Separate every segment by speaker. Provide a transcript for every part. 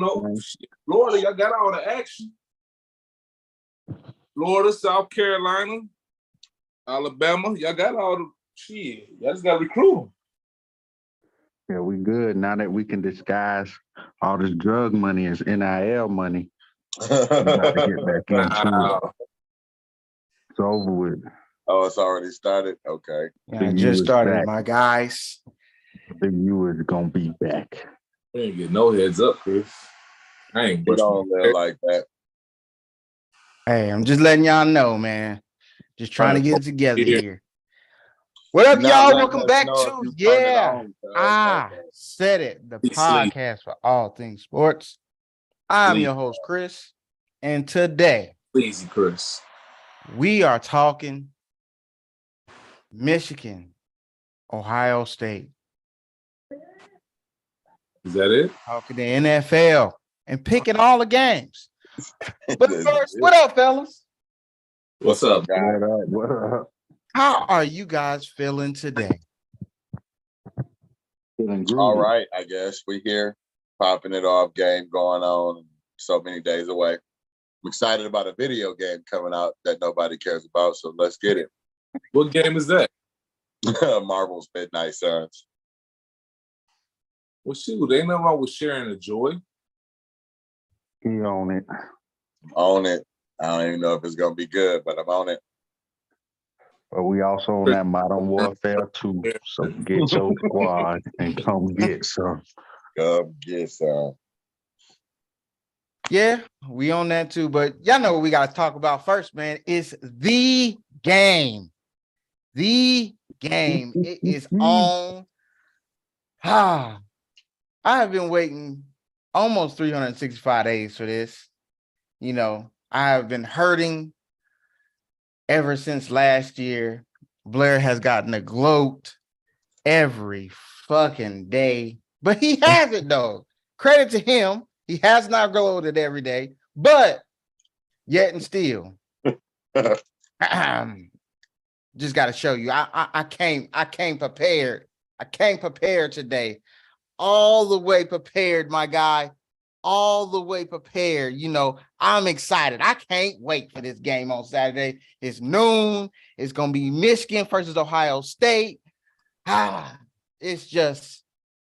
Speaker 1: know, shit, Florida, y'all got all the action. Florida, South Carolina, Alabama, y'all got all the shit. Y'all just got to recruit them.
Speaker 2: Yeah, we good now that we can disguise all this drug money as NIL money. We got to get back into it. It's over with.
Speaker 3: Oh, it's already started? Okay.
Speaker 4: Yeah, I just started, back. My guys.
Speaker 2: The U is going to be back.
Speaker 1: We ain't get no heads up, Chris. I ain't
Speaker 3: don't live like that.
Speaker 4: Hey, I'm just letting y'all know, man. Just trying to get it together here. What up, y'all? Welcome back to said it. The podcast for all things sports. I'm your host, Chris. And today,
Speaker 1: Easy Chris,
Speaker 4: we are talking Michigan, Ohio State.
Speaker 1: Is that it?
Speaker 4: Talking the NFL and picking all the games. But first, what up, fellas?
Speaker 1: What's up,
Speaker 3: guys?
Speaker 2: What up?
Speaker 4: How are you guys feeling today?
Speaker 2: Feeling groovy.
Speaker 3: All right, I guess. We here, popping it off, game going on, so many days away. I'm excited about a video game coming out that nobody cares about, so let's get it.
Speaker 1: What game is that?
Speaker 3: Marvel's Midnight Suns.
Speaker 1: Well, shoot, ain't nothing wrong with sharing the joy.
Speaker 2: He on it.
Speaker 3: On it. I don't even know if it's going to be good, but I'm on it.
Speaker 2: But we also on that Modern Warfare 2. So get your squad and come get some.
Speaker 3: Come get some.
Speaker 4: Yeah, we on that too. But y'all know what we got to talk about first, man. It's the game. The game. It is on. I have been waiting almost 365 days for this. You know, I have been hurting ever since last year. Blair has gotten a gloat every fucking day, but he has it though. Credit to him. He has not gloated every day, but yet and still, just got to show you. I came prepared. I came prepared today. All the way prepared, my guy. All the way prepared. You know, I'm excited. I can't wait for this game on Saturday. It's noon. It's going to be Michigan versus Ohio State. It's just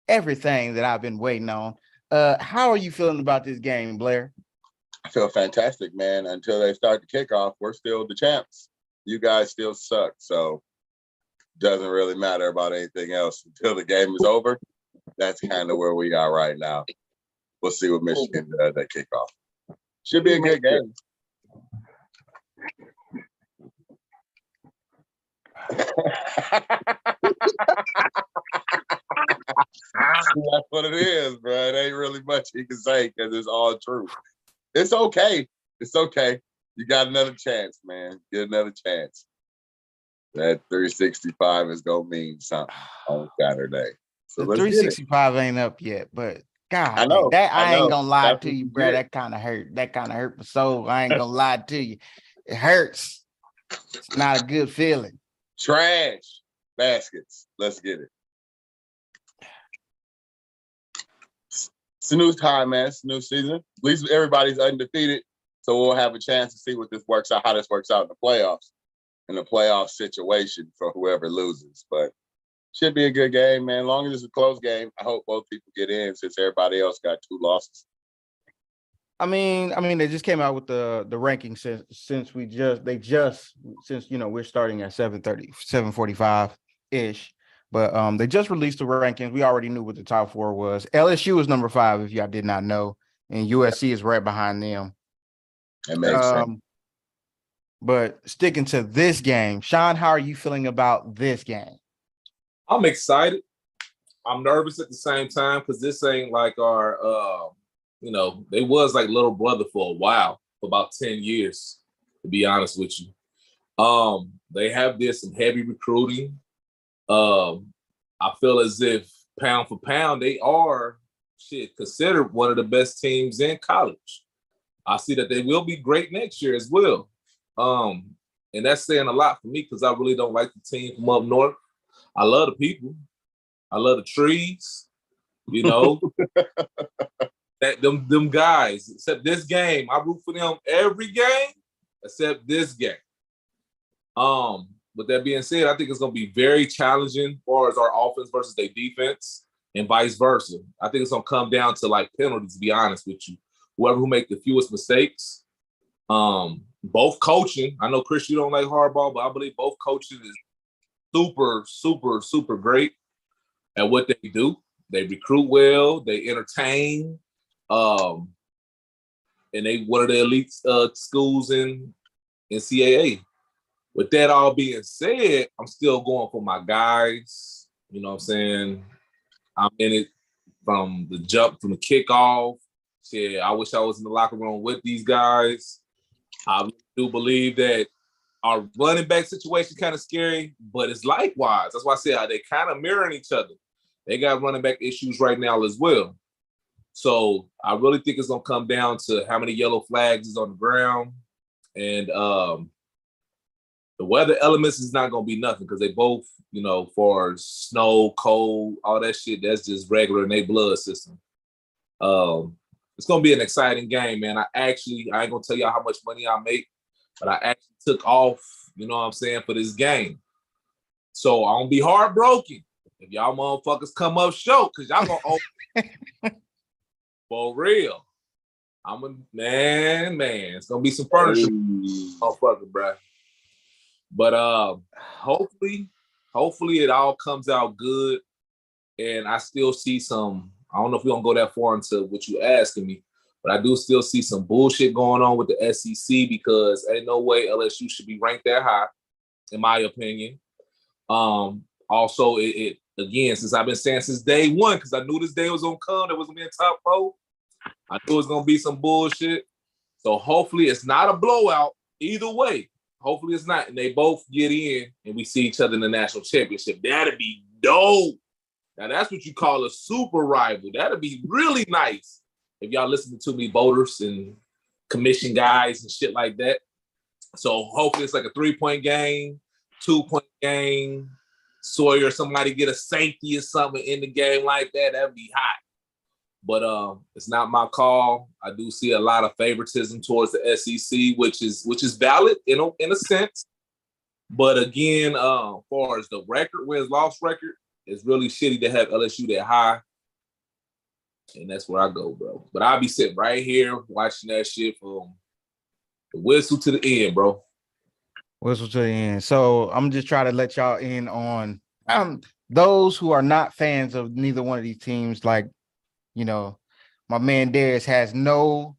Speaker 4: everything that I've been waiting on. How are you feeling about this game, Blair?
Speaker 3: I feel fantastic, man. Until they start the kickoff, we're still the champs. You guys still suck. So doesn't really matter about anything else until the game is over. That's kind of where we are right now. We'll see what Michigan does at kickoff. Should be a good game. That's what it is, bro. It ain't really much you can say because it's all true. It's okay. It's okay. You got another chance, man. Get another chance. That 365 is going to mean something on Saturday. So
Speaker 4: the 365 ain't up yet, but God,
Speaker 3: I know.
Speaker 4: I ain't gonna lie to you, bro. That kind of hurt. That kind of hurt my soul. I ain't gonna lie to you. It hurts. It's not a good feeling.
Speaker 3: Trash baskets. Let's get it. It's a new time, man. It's a new season. At least everybody's undefeated, so we'll have a chance to see what this works out, how this works out in the playoffs, in the playoff situation for whoever loses. But should be a good game, man. As long as it's a close game, I hope both people get in since everybody else got 2 losses.
Speaker 4: I mean, they just came out with the rankings since you know we're starting at 7:30, 7:45 ish. But they just released the rankings. We already knew what the top 4 was. LSU is number 5, if y'all did not know, and USC is right behind them.
Speaker 3: It makes sense.
Speaker 4: But sticking to this game, Sean, how are you feeling about this game?
Speaker 1: I'm excited. I'm nervous at the same time because this ain't like our, you know, they was like little brother for a while, for about 10 years, to be honest with you. They have did some heavy recruiting. I feel as if pound for pound, they are considered one of the best teams in college. I see that they will be great next year as well. And that's saying a lot for me because I really don't like the team from up north. I love the people. I love the trees, you know. That them guys, except this game, I root for them every game except this game. With that being said, I think it's gonna be very challenging as far as our offense versus their defense and vice versa. I think it's gonna come down to like penalties, to be honest with you. Whoever who make the fewest mistakes. Both coaching. I know Chris, you don't like hardball, but I believe both coaches is super, super, super great at what they do. They recruit well, they entertain, and they one of the elite schools in NCAA. With that all being said, I'm still going for my guys. You know what I'm saying? I'm in it from the jump, from the kickoff. Shit, I wish I was in the locker room with these guys. I do believe that our running back situation kind of scary, but it's likewise. That's why I said they kind of mirroring each other. They got running back issues right now as well. So I really think it's gonna come down to how many yellow flags is on the ground, and the weather elements is not gonna be nothing because they both, you know, for snow, cold, all that shit, that's just regular in their blood system. It's gonna be an exciting game, man. I ain't gonna tell y'all how much money I make, but I actually took off, you know what I'm saying, for this game. So I'm gonna be heartbroken if y'all motherfuckers come up short, because y'all gonna open for real. Man, it's gonna be some furniture, motherfucker, bro. But hopefully it all comes out good. And I still see some, I don't know if we're gonna go that far into what you asking me, but I do still see some bullshit going on with the SEC because ain't no way LSU should be ranked that high, in my opinion. Also, it again, since I've been saying since day one, because I knew this day was gonna come, that was gonna be in top 4. I knew it was gonna be some bullshit. So hopefully it's not a blowout either way. Hopefully it's not, and they both get in and we see each other in the national championship. That'd be dope. Now that's what you call a super rival. That'd be really nice if y'all listening to me, voters and commission guys and shit like that. So hopefully it's like a 3-point game, 2-point game. Sawyer, somebody get a safety or something in the game like that. That'd be hot. But it's not my call. I do see a lot of favoritism towards the SEC, which is valid in a sense. But again, as far as the record, wins-loss record, it's really shitty to have LSU that high. And that's where I go, bro. But I'll be sitting right here watching that shit from the whistle to the end, bro.
Speaker 4: Whistle to the end. So I'm just trying to let y'all in on those who are not fans of neither one of these teams. Like, you know, my man Darius has nobody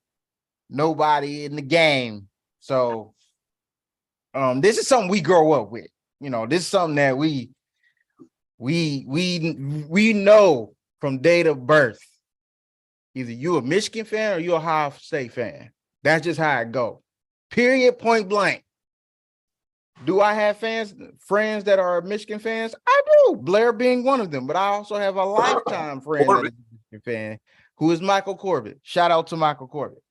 Speaker 4: in the game. So this is something we grow up with. You know, this is something that we know from date of birth. Either you a Michigan fan or you a Ohio State fan. That's just how it go. Period, point blank. Do I have friends that are Michigan fans? I do. Blair being one of them, but I also have a lifetime friend that is a Michigan fan who is Michael Corbett. Shout out to Michael Corbett.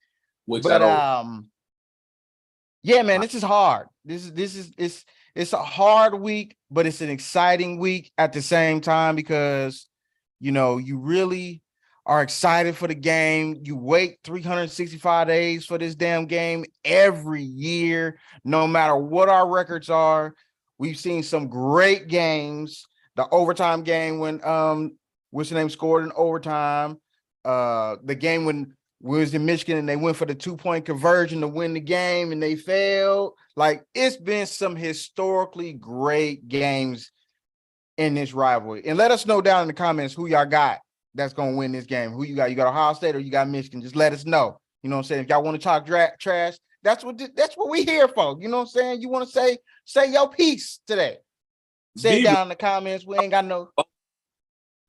Speaker 4: Yeah, man, this is hard. It's a hard week, but it's an exciting week at the same time because, you know, you really are excited for the game. You wait 365 days for this damn game every year, no matter what our records are. We've seen some great games. The overtime game when what's the name scored in overtime. The game when we was in Michigan and they went for the 2-point conversion to win the game and they failed. Like, it's been some historically great games in this rivalry. And let us know down in the comments who y'all got that's going to win this game. Who you got? You got Ohio State or you got Michigan? Just let us know. You know what I'm saying? If y'all want to talk trash, that's what we here for. You know what I'm saying? You want to say your piece today. Say it down in the comments. We ain't got no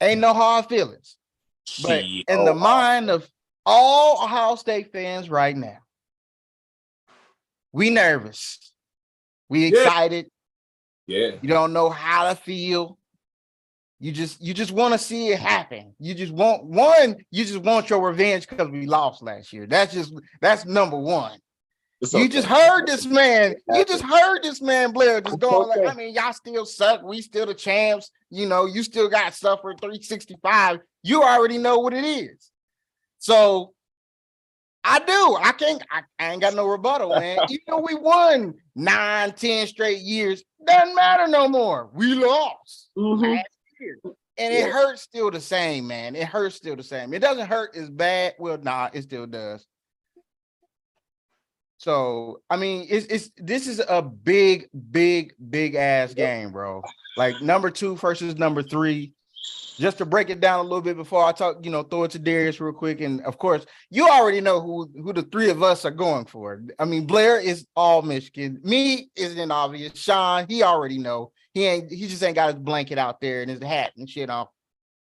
Speaker 4: hard feelings. But in the mind of all Ohio State fans right now, we nervous. We excited.
Speaker 1: Yeah.
Speaker 4: You don't know how to feel. You just want to see it happen. You just want your revenge because we lost last year. That's number one. You just heard this man. You just heard this man Blair just going like, I mean, y'all still suck. We still the champs. You know, you still got suffered 365. You already know what it is. So I do. I ain't got no rebuttal, man. Even though we won 9, 10 straight years, doesn't matter no more. We lost last year. And it hurts still the same, man. It hurts still the same. It doesn't hurt as bad. Well, nah, it still does. So I mean, this is a big ass game, bro. Like number 2 versus number 3. Just to break it down a little bit before I talk, throw it to Darius real quick. And of course, you already know who the 3 of us are going for. I mean, Blair is all Michigan. Me isn't obvious. Sean, he already know. He just ain't got his blanket out there and his hat and shit on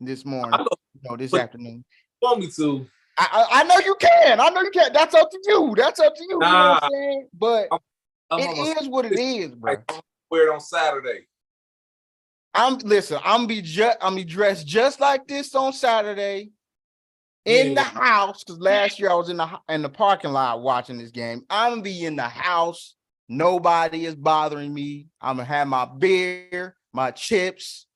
Speaker 4: this morning. This afternoon.
Speaker 1: Want me to?
Speaker 4: I know you can. I know you can. That's up to you. That's up to you.
Speaker 1: Nah,
Speaker 4: you know what I'm saying? But
Speaker 1: it
Speaker 4: is what it is, bro.
Speaker 1: I wear it on Saturday.
Speaker 4: I'm be dressed just like this on Saturday in the house, because last year I was in the parking lot watching this game. I'm gonna be in the house. Nobody is bothering me. I'm gonna have my beer, my chips,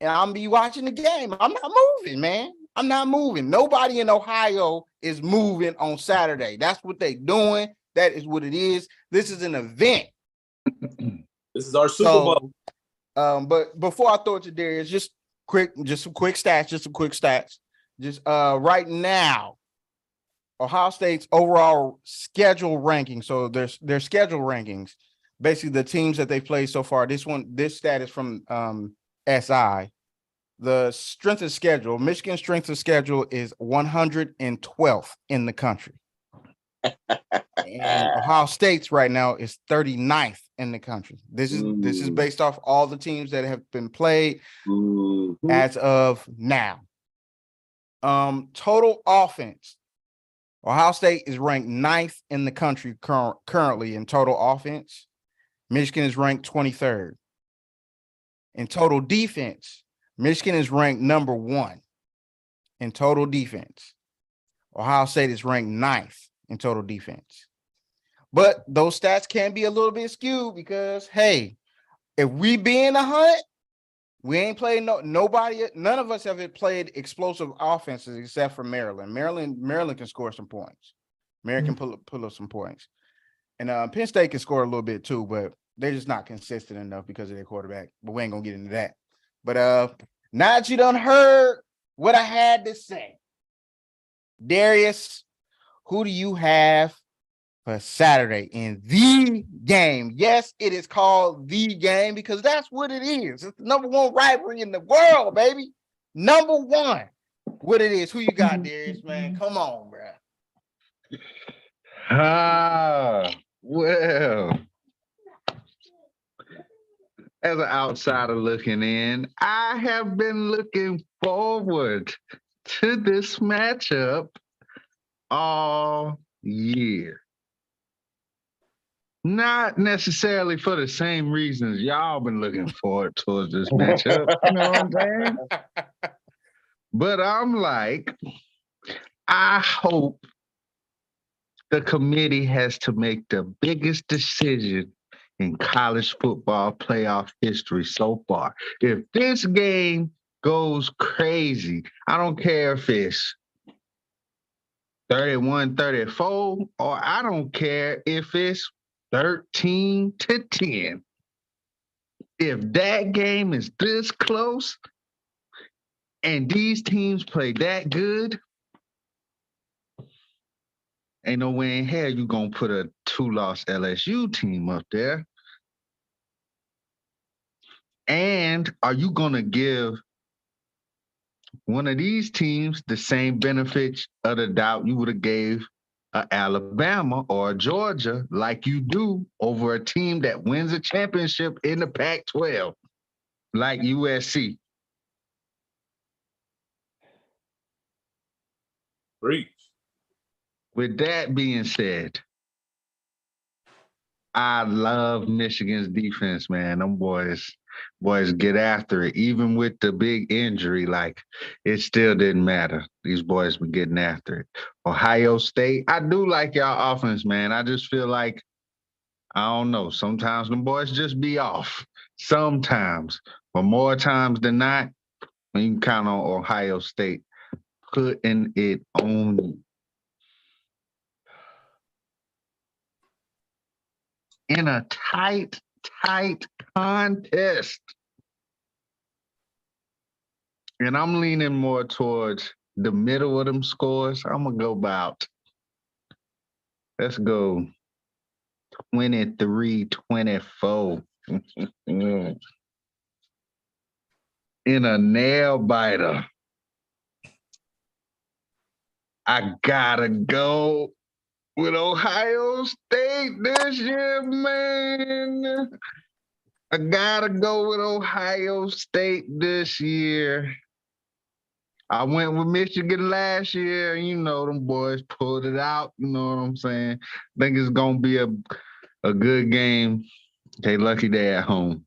Speaker 4: and I'm gonna be watching the game. I'm not moving, man. I'm not moving. Nobody in Ohio is moving on Saturday. That's what they doing. That is what it is. This is an event.
Speaker 1: This is our Super Bowl.
Speaker 4: But before I throw it to Darius, just some quick stats. Just right now, Ohio State's overall schedule ranking. So their schedule rankings, basically the teams that they played so far. This stat is from SI. The strength of schedule, Michigan's strength of schedule is 112th in the country. And Ohio State's right now is 39th in the country. This is based off all the teams that have been played as of now. Total offense. Ohio State is ranked 9th in the country currently in total offense. Michigan is ranked 23rd. In total defense, Michigan is ranked number 1 in total defense. Ohio State is ranked 9th in total defense. But those stats can be a little bit skewed because, hey, if we be in a hunt, we ain't played nobody. None of us have played explosive offenses except for Maryland. Maryland can score some points. Maryland can pull up some points. And Penn State can score a little bit too, but they're just not consistent enough because of their quarterback. But we ain't going to get into that. But now that you done heard what I had to say, Darius, who do you have for Saturday in the game? Yes, it is called the game because that's what it is. It's the number 1 rivalry in the world, baby. Number 1. What it is. Who you got, Darius, man? Come on, bro.
Speaker 2: Well, as an outsider looking in, I have been looking forward to this matchup all year. Not necessarily for the same reasons y'all been looking forward towards this matchup. You know what I'm saying? But I'm like, I hope the committee has to make the biggest decision in college football playoff history so far. If this game goes crazy, I don't care if it's 31-34, or I don't care if it's 13-10. If that game is this close and these teams play that good, ain't no way in hell you gonna put a 2-loss LSU team up there. And are you gonna give one of these teams the same benefits of the doubt you would have gave a Alabama or a Georgia like you do over a team that wins a championship in the Pac-12, like USC?
Speaker 1: Preach.
Speaker 2: With that being said, I love Michigan's defense, man. Them boys get after it. Even with the big injury, like, it still didn't matter. These boys were getting after it. Ohio State, I do like y'all offense, man. I just feel like, I don't know, sometimes them boys just be off. Sometimes. But more times than not, you can count on Ohio State putting it on you. In a tight contest. And I'm leaning more towards the middle of them scores. I'm going to go about, let's go 23-24. In a nail biter. I gotta go with Ohio State this year, man. I gotta go with Ohio State this year. I went with Michigan last year. You know, them boys pulled it out. You know what I'm saying? I think it's gonna be a good game. They lucky they at home.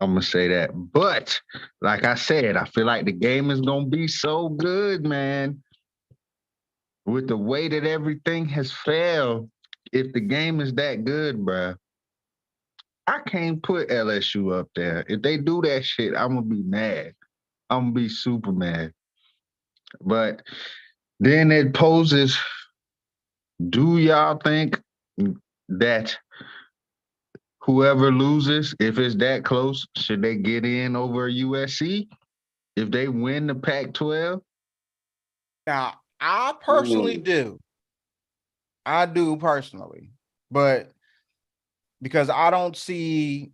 Speaker 2: I'm gonna say that. But like I said, I feel like the game is gonna be so good, man. With the way that everything has failed, if the game is that good, bruh, I can't put LSU up there. If they do that shit, I'm gonna be mad. I'm gonna be super mad. But then it poses, do y'all think that whoever loses, if it's that close, should they get in over USC if they win the Pac-12?
Speaker 4: Now, I personally do. I do personally, but because I don't see,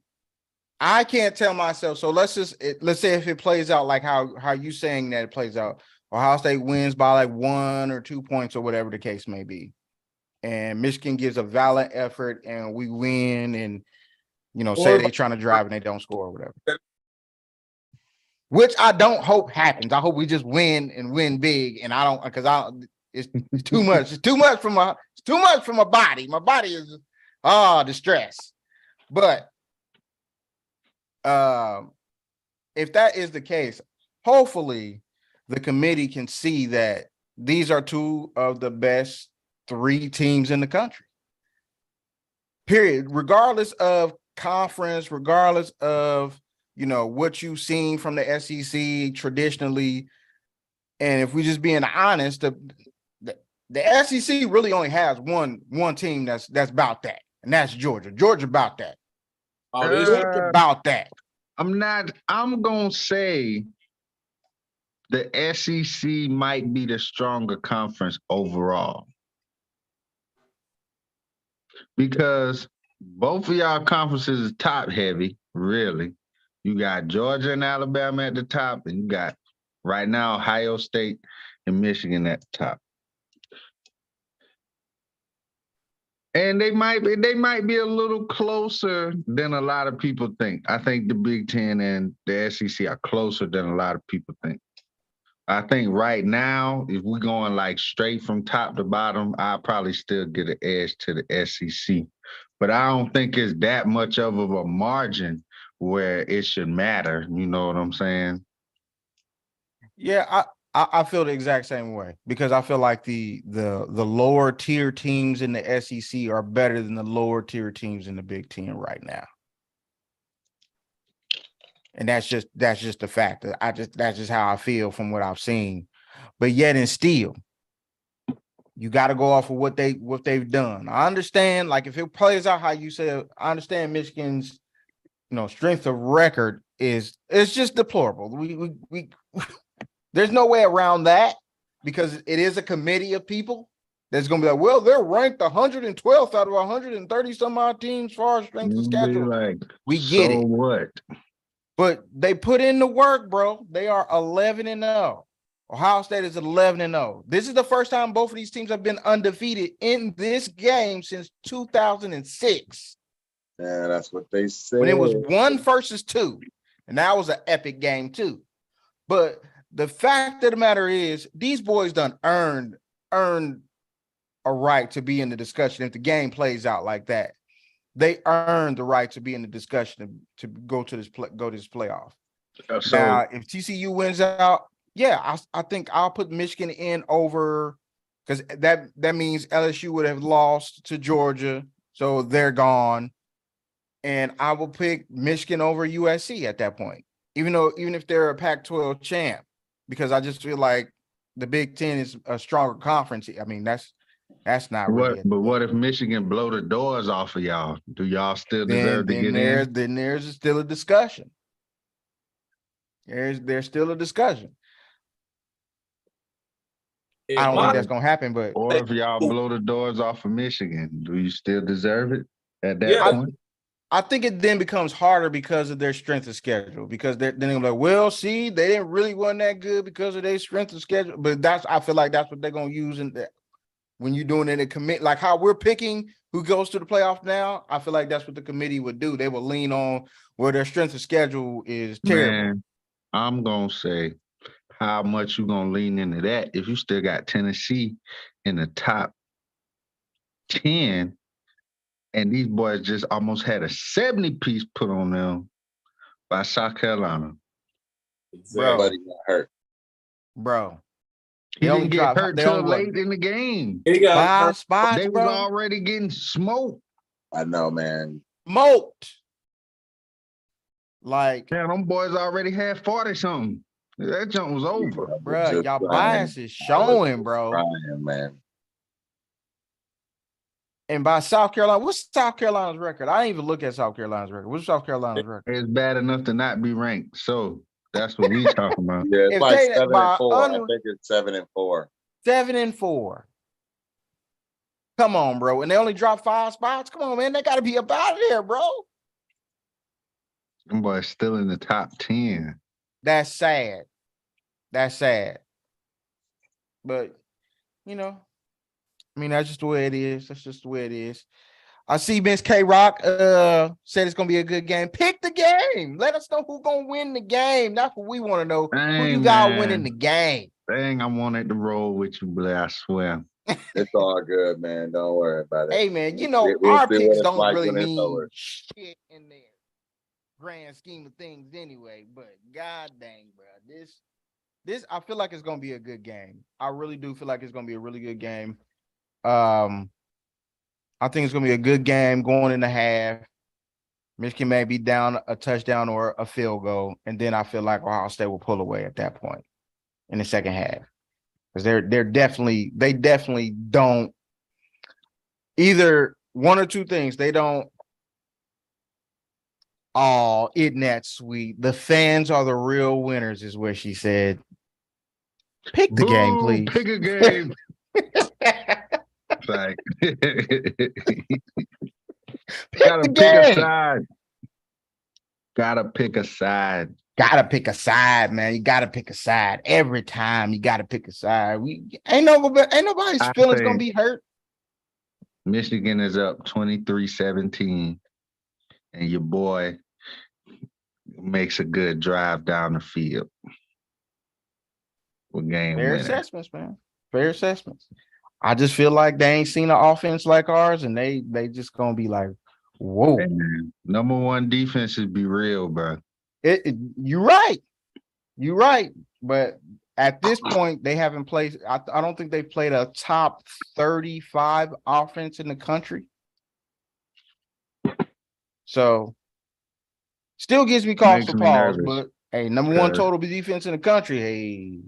Speaker 4: I can't tell myself. So let's say if it plays out like how you saying that it plays out, Ohio State wins by like 1 or 2 points or whatever the case may be, and Michigan gives a valiant effort and we win, and say they trying to drive and they don't score or whatever. Which I don't hope happens. I hope we just win and win big, and I don't, because it's too much. It's too much for my body. My body is distressed. But if that is the case, hopefully the committee can see that these are two of the best 3 teams in the country. Period. Regardless of conference, regardless of what you've seen from the SEC traditionally, and if we just being honest, the SEC really only has one team that's about that, and that's Georgia. Georgia about that. Georgia about that.
Speaker 2: I'm gonna say the SEC might be the stronger conference overall, because both of y'all conferences is top heavy, really. You got Georgia and Alabama at the top, and you got right now Ohio State and Michigan at the top. And they might be a little closer than a lot of people think. I think the Big Ten and the SEC are closer than a lot of people think. I think right now, if we're going like straight from top to bottom, I'll probably still get an edge to the SEC. But I don't think it's that much of a margin where it should matter. You know what I'm saying?
Speaker 4: Yeah, I feel the exact same way, because I feel like the lower tier teams in the SEC are better than the lower tier teams in the Big Ten right now. And that's just the fact. That's just how I feel from what I've seen. But yet and still, you got to go off of what they've done. I understand, like, if it plays out how you said, I understand Michigan's strength of record it's just deplorable. We there's no way around that, because it is a committee of people that's going to be like, well, they're ranked 112th out of 130 some odd teams as far as strength of schedule.
Speaker 2: Like,
Speaker 4: we get it.
Speaker 2: What?
Speaker 4: But they put in the work, bro. They are 11-0. Ohio State is 11-0. This is the first time both of these teams have been undefeated in this game since 2006.
Speaker 3: Yeah, that's what they said.
Speaker 4: When it was 1 versus 2. And that was an epic game too. But the fact of the matter is, these boys done earned a right to be in the discussion. If the game plays out like that, they earned the right to be in the discussion to go to this playoff.
Speaker 2: So,
Speaker 4: now, if TCU wins out, yeah, I think I'll put Michigan in over, because that means LSU would have lost to Georgia, so they're gone. And I will pick Michigan over USC at that point, even if they're a Pac-12 champ. because I just feel like the Big Ten is a stronger conference. I mean, that's not really it.
Speaker 2: But what if Michigan blow the doors off of y'all? Do y'all still deserve to get in?
Speaker 4: Then there's still a discussion. There's still a discussion. I don't think that's gonna happen, but
Speaker 2: Or if y'all blow the doors off of Michigan, do you still deserve it at that point?
Speaker 4: I think it then becomes harder because of their strength of schedule. Because then they're like, well, see, they didn't really want that good because of their strength of schedule. But I feel like that's what they're gonna use in that when you're doing it in commit, like how we're picking who goes to the playoff now. I feel like that's what the committee would do. They will lean on where their strength of schedule is terrible.
Speaker 2: Man, I'm gonna say how much you gonna lean into that if you still got Tennessee in the top 10, and these boys just almost had a 70-piece put on them by South Carolina.
Speaker 3: Everybody got hurt.
Speaker 4: Bro.
Speaker 2: He didn't get hurt till late in the game.
Speaker 1: He got
Speaker 4: 5 spots,
Speaker 2: they
Speaker 4: bro.
Speaker 2: was already getting smoked.
Speaker 3: I know, man.
Speaker 4: Smoked. Like,
Speaker 2: yeah, them boys already had 40-something. That jump was over.
Speaker 4: Bro, y'all bias is showing, bro.
Speaker 3: Crying, man.
Speaker 4: And by South Carolina, what's South Carolina's record? I didn't even look at South Carolina's record. What's South Carolina's record?
Speaker 2: It's bad enough to not be ranked. So that's what we talking about.
Speaker 3: Yeah, it's like 7-4. I think it's 7-4.
Speaker 4: 7-4. Come on, bro. And they only dropped 5 spots. Come on, man. They got to be up out of there, bro.
Speaker 2: Them boys still in the top 10.
Speaker 4: That's sad. That's sad. But, you know, I mean, that's just the way it is. That's just the way it is. I see Miss K Rock said it's gonna be a good game. Pick the game. Let us know who's gonna win the game. That's what we want to know. Who you got winning the game?
Speaker 2: Dang, I wanted to roll with you, but I swear.
Speaker 3: It's all good, man. Don't worry about it.
Speaker 4: Hey, man, you know, our picks don't really mean shit in there. Grand scheme of things anyway, but god dang, bro, this I feel like it's gonna be a good game. I really do feel like it's gonna be a really good game. I think it's gonna be a good game going in the half. Michigan may be down a touchdown or a field goal, and then I feel like Ohio State will pull away at that point in the second half, because they definitely don't, either one or two things. They don't. Oh, isn't that sweet? The fans are the real winners, is what she said. Pick the game, please.
Speaker 2: Pick a game. Like, gotta pick a side. Gotta pick a side.
Speaker 4: Gotta pick a side, man. You gotta pick a side every time. You gotta pick a side. Ain't nobody's feelings gonna be hurt.
Speaker 2: Michigan is up 23-17. And your boy makes a good drive down the field. With game
Speaker 4: Fair
Speaker 2: winner.
Speaker 4: assessments, man. Fair assessments. I just feel like they ain't seen an offense like ours, and they just gonna be like, whoa.
Speaker 2: Hey, man, number one defense is be real, bro.
Speaker 4: You're right. You're right. But at this point, they haven't played. I don't think they've played a top 35 offense in the country. So still gives me cause for pause, but hey, number one total defense in the country. Hey,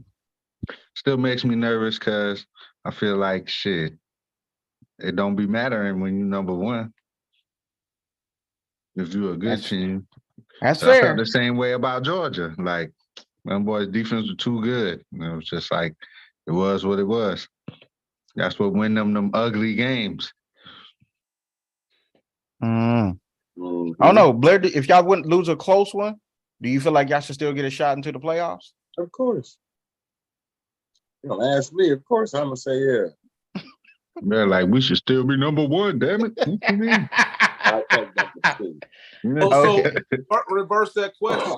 Speaker 2: still makes me nervous because I feel like shit. It don't be mattering when you number one. If you're a good team.
Speaker 4: That's fair.
Speaker 2: I felt the same way about Georgia. Like, them boys' defense was too good. It was just like, it was what it was. That's what win them ugly games.
Speaker 4: I don't know, Blair, if y'all wouldn't lose a close one, do you feel like y'all should still get a shot into the playoffs?
Speaker 3: Of course. You don't ask me, of course I'm gonna say yeah.
Speaker 2: They're like, we should still be number one, damn it. What you mean?
Speaker 1: So reverse that question.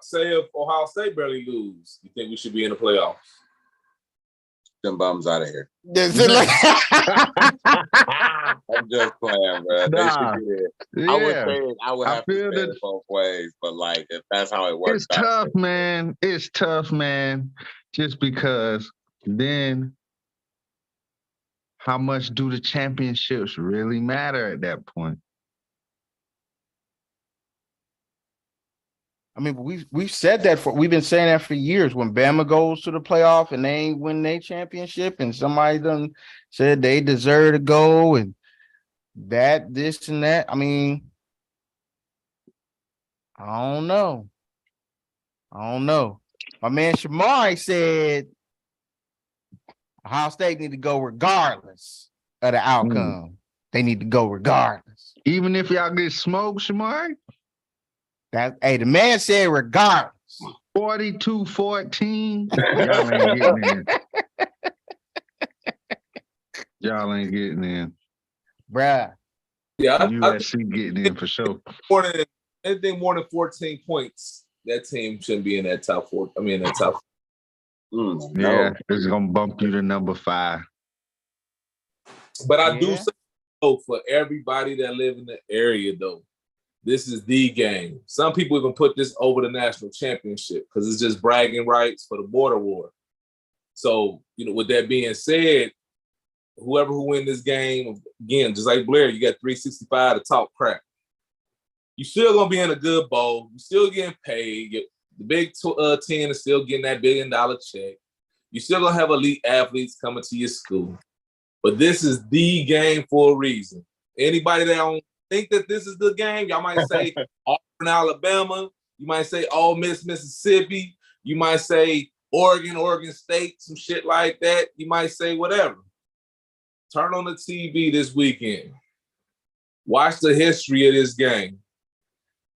Speaker 1: Say if Ohio State barely lose, you think we should be in the playoffs?
Speaker 3: Them bums out of here.
Speaker 4: I'm
Speaker 3: just playing, bro.
Speaker 2: Nah,
Speaker 3: they should be there.
Speaker 2: yeah.
Speaker 3: I would have to say it both ways, but like if that's how it works.
Speaker 2: It's tough, man. It's tough, man. Just because then how much do the championships really matter at that point?
Speaker 4: I mean, we've said that we've been saying that for years. When Bama goes to the playoff and they ain't win their championship, and somebody done said they deserve to go, and that, this, and that. I mean, I don't know. My man Shamari said Ohio State need to go regardless of the outcome. They need to go regardless.
Speaker 2: Even if y'all get smoked, Shamari?
Speaker 4: The man said regardless.
Speaker 2: 42-14. Y'all ain't getting in. Y'all ain't getting in.
Speaker 4: Bruh.
Speaker 1: Yeah,
Speaker 2: USC getting in for sure.
Speaker 1: Anything more than 14 points, that team shouldn't be in that top four. I mean, that top.
Speaker 2: Yeah, it's gonna bump you to number 5.
Speaker 1: But I do say, for everybody that live in the area, though, this is the game. Some people even put this over the national championship because it's just bragging rights for the border war. So, with that being said, whoever who win this game, again, just like Blair, you got 365 to talk crap. You still gonna be in a good bowl. You still getting paid. The Big 10 is still getting that $1 billion check. You still gonna have elite athletes coming to your school. But this is the game for a reason. Anybody that don't think that this is the game, y'all might say Auburn, Alabama. You might say Ole Miss, Mississippi. You might say Oregon State, some shit like that. You might say whatever. Turn on the TV this weekend. Watch the history of this game.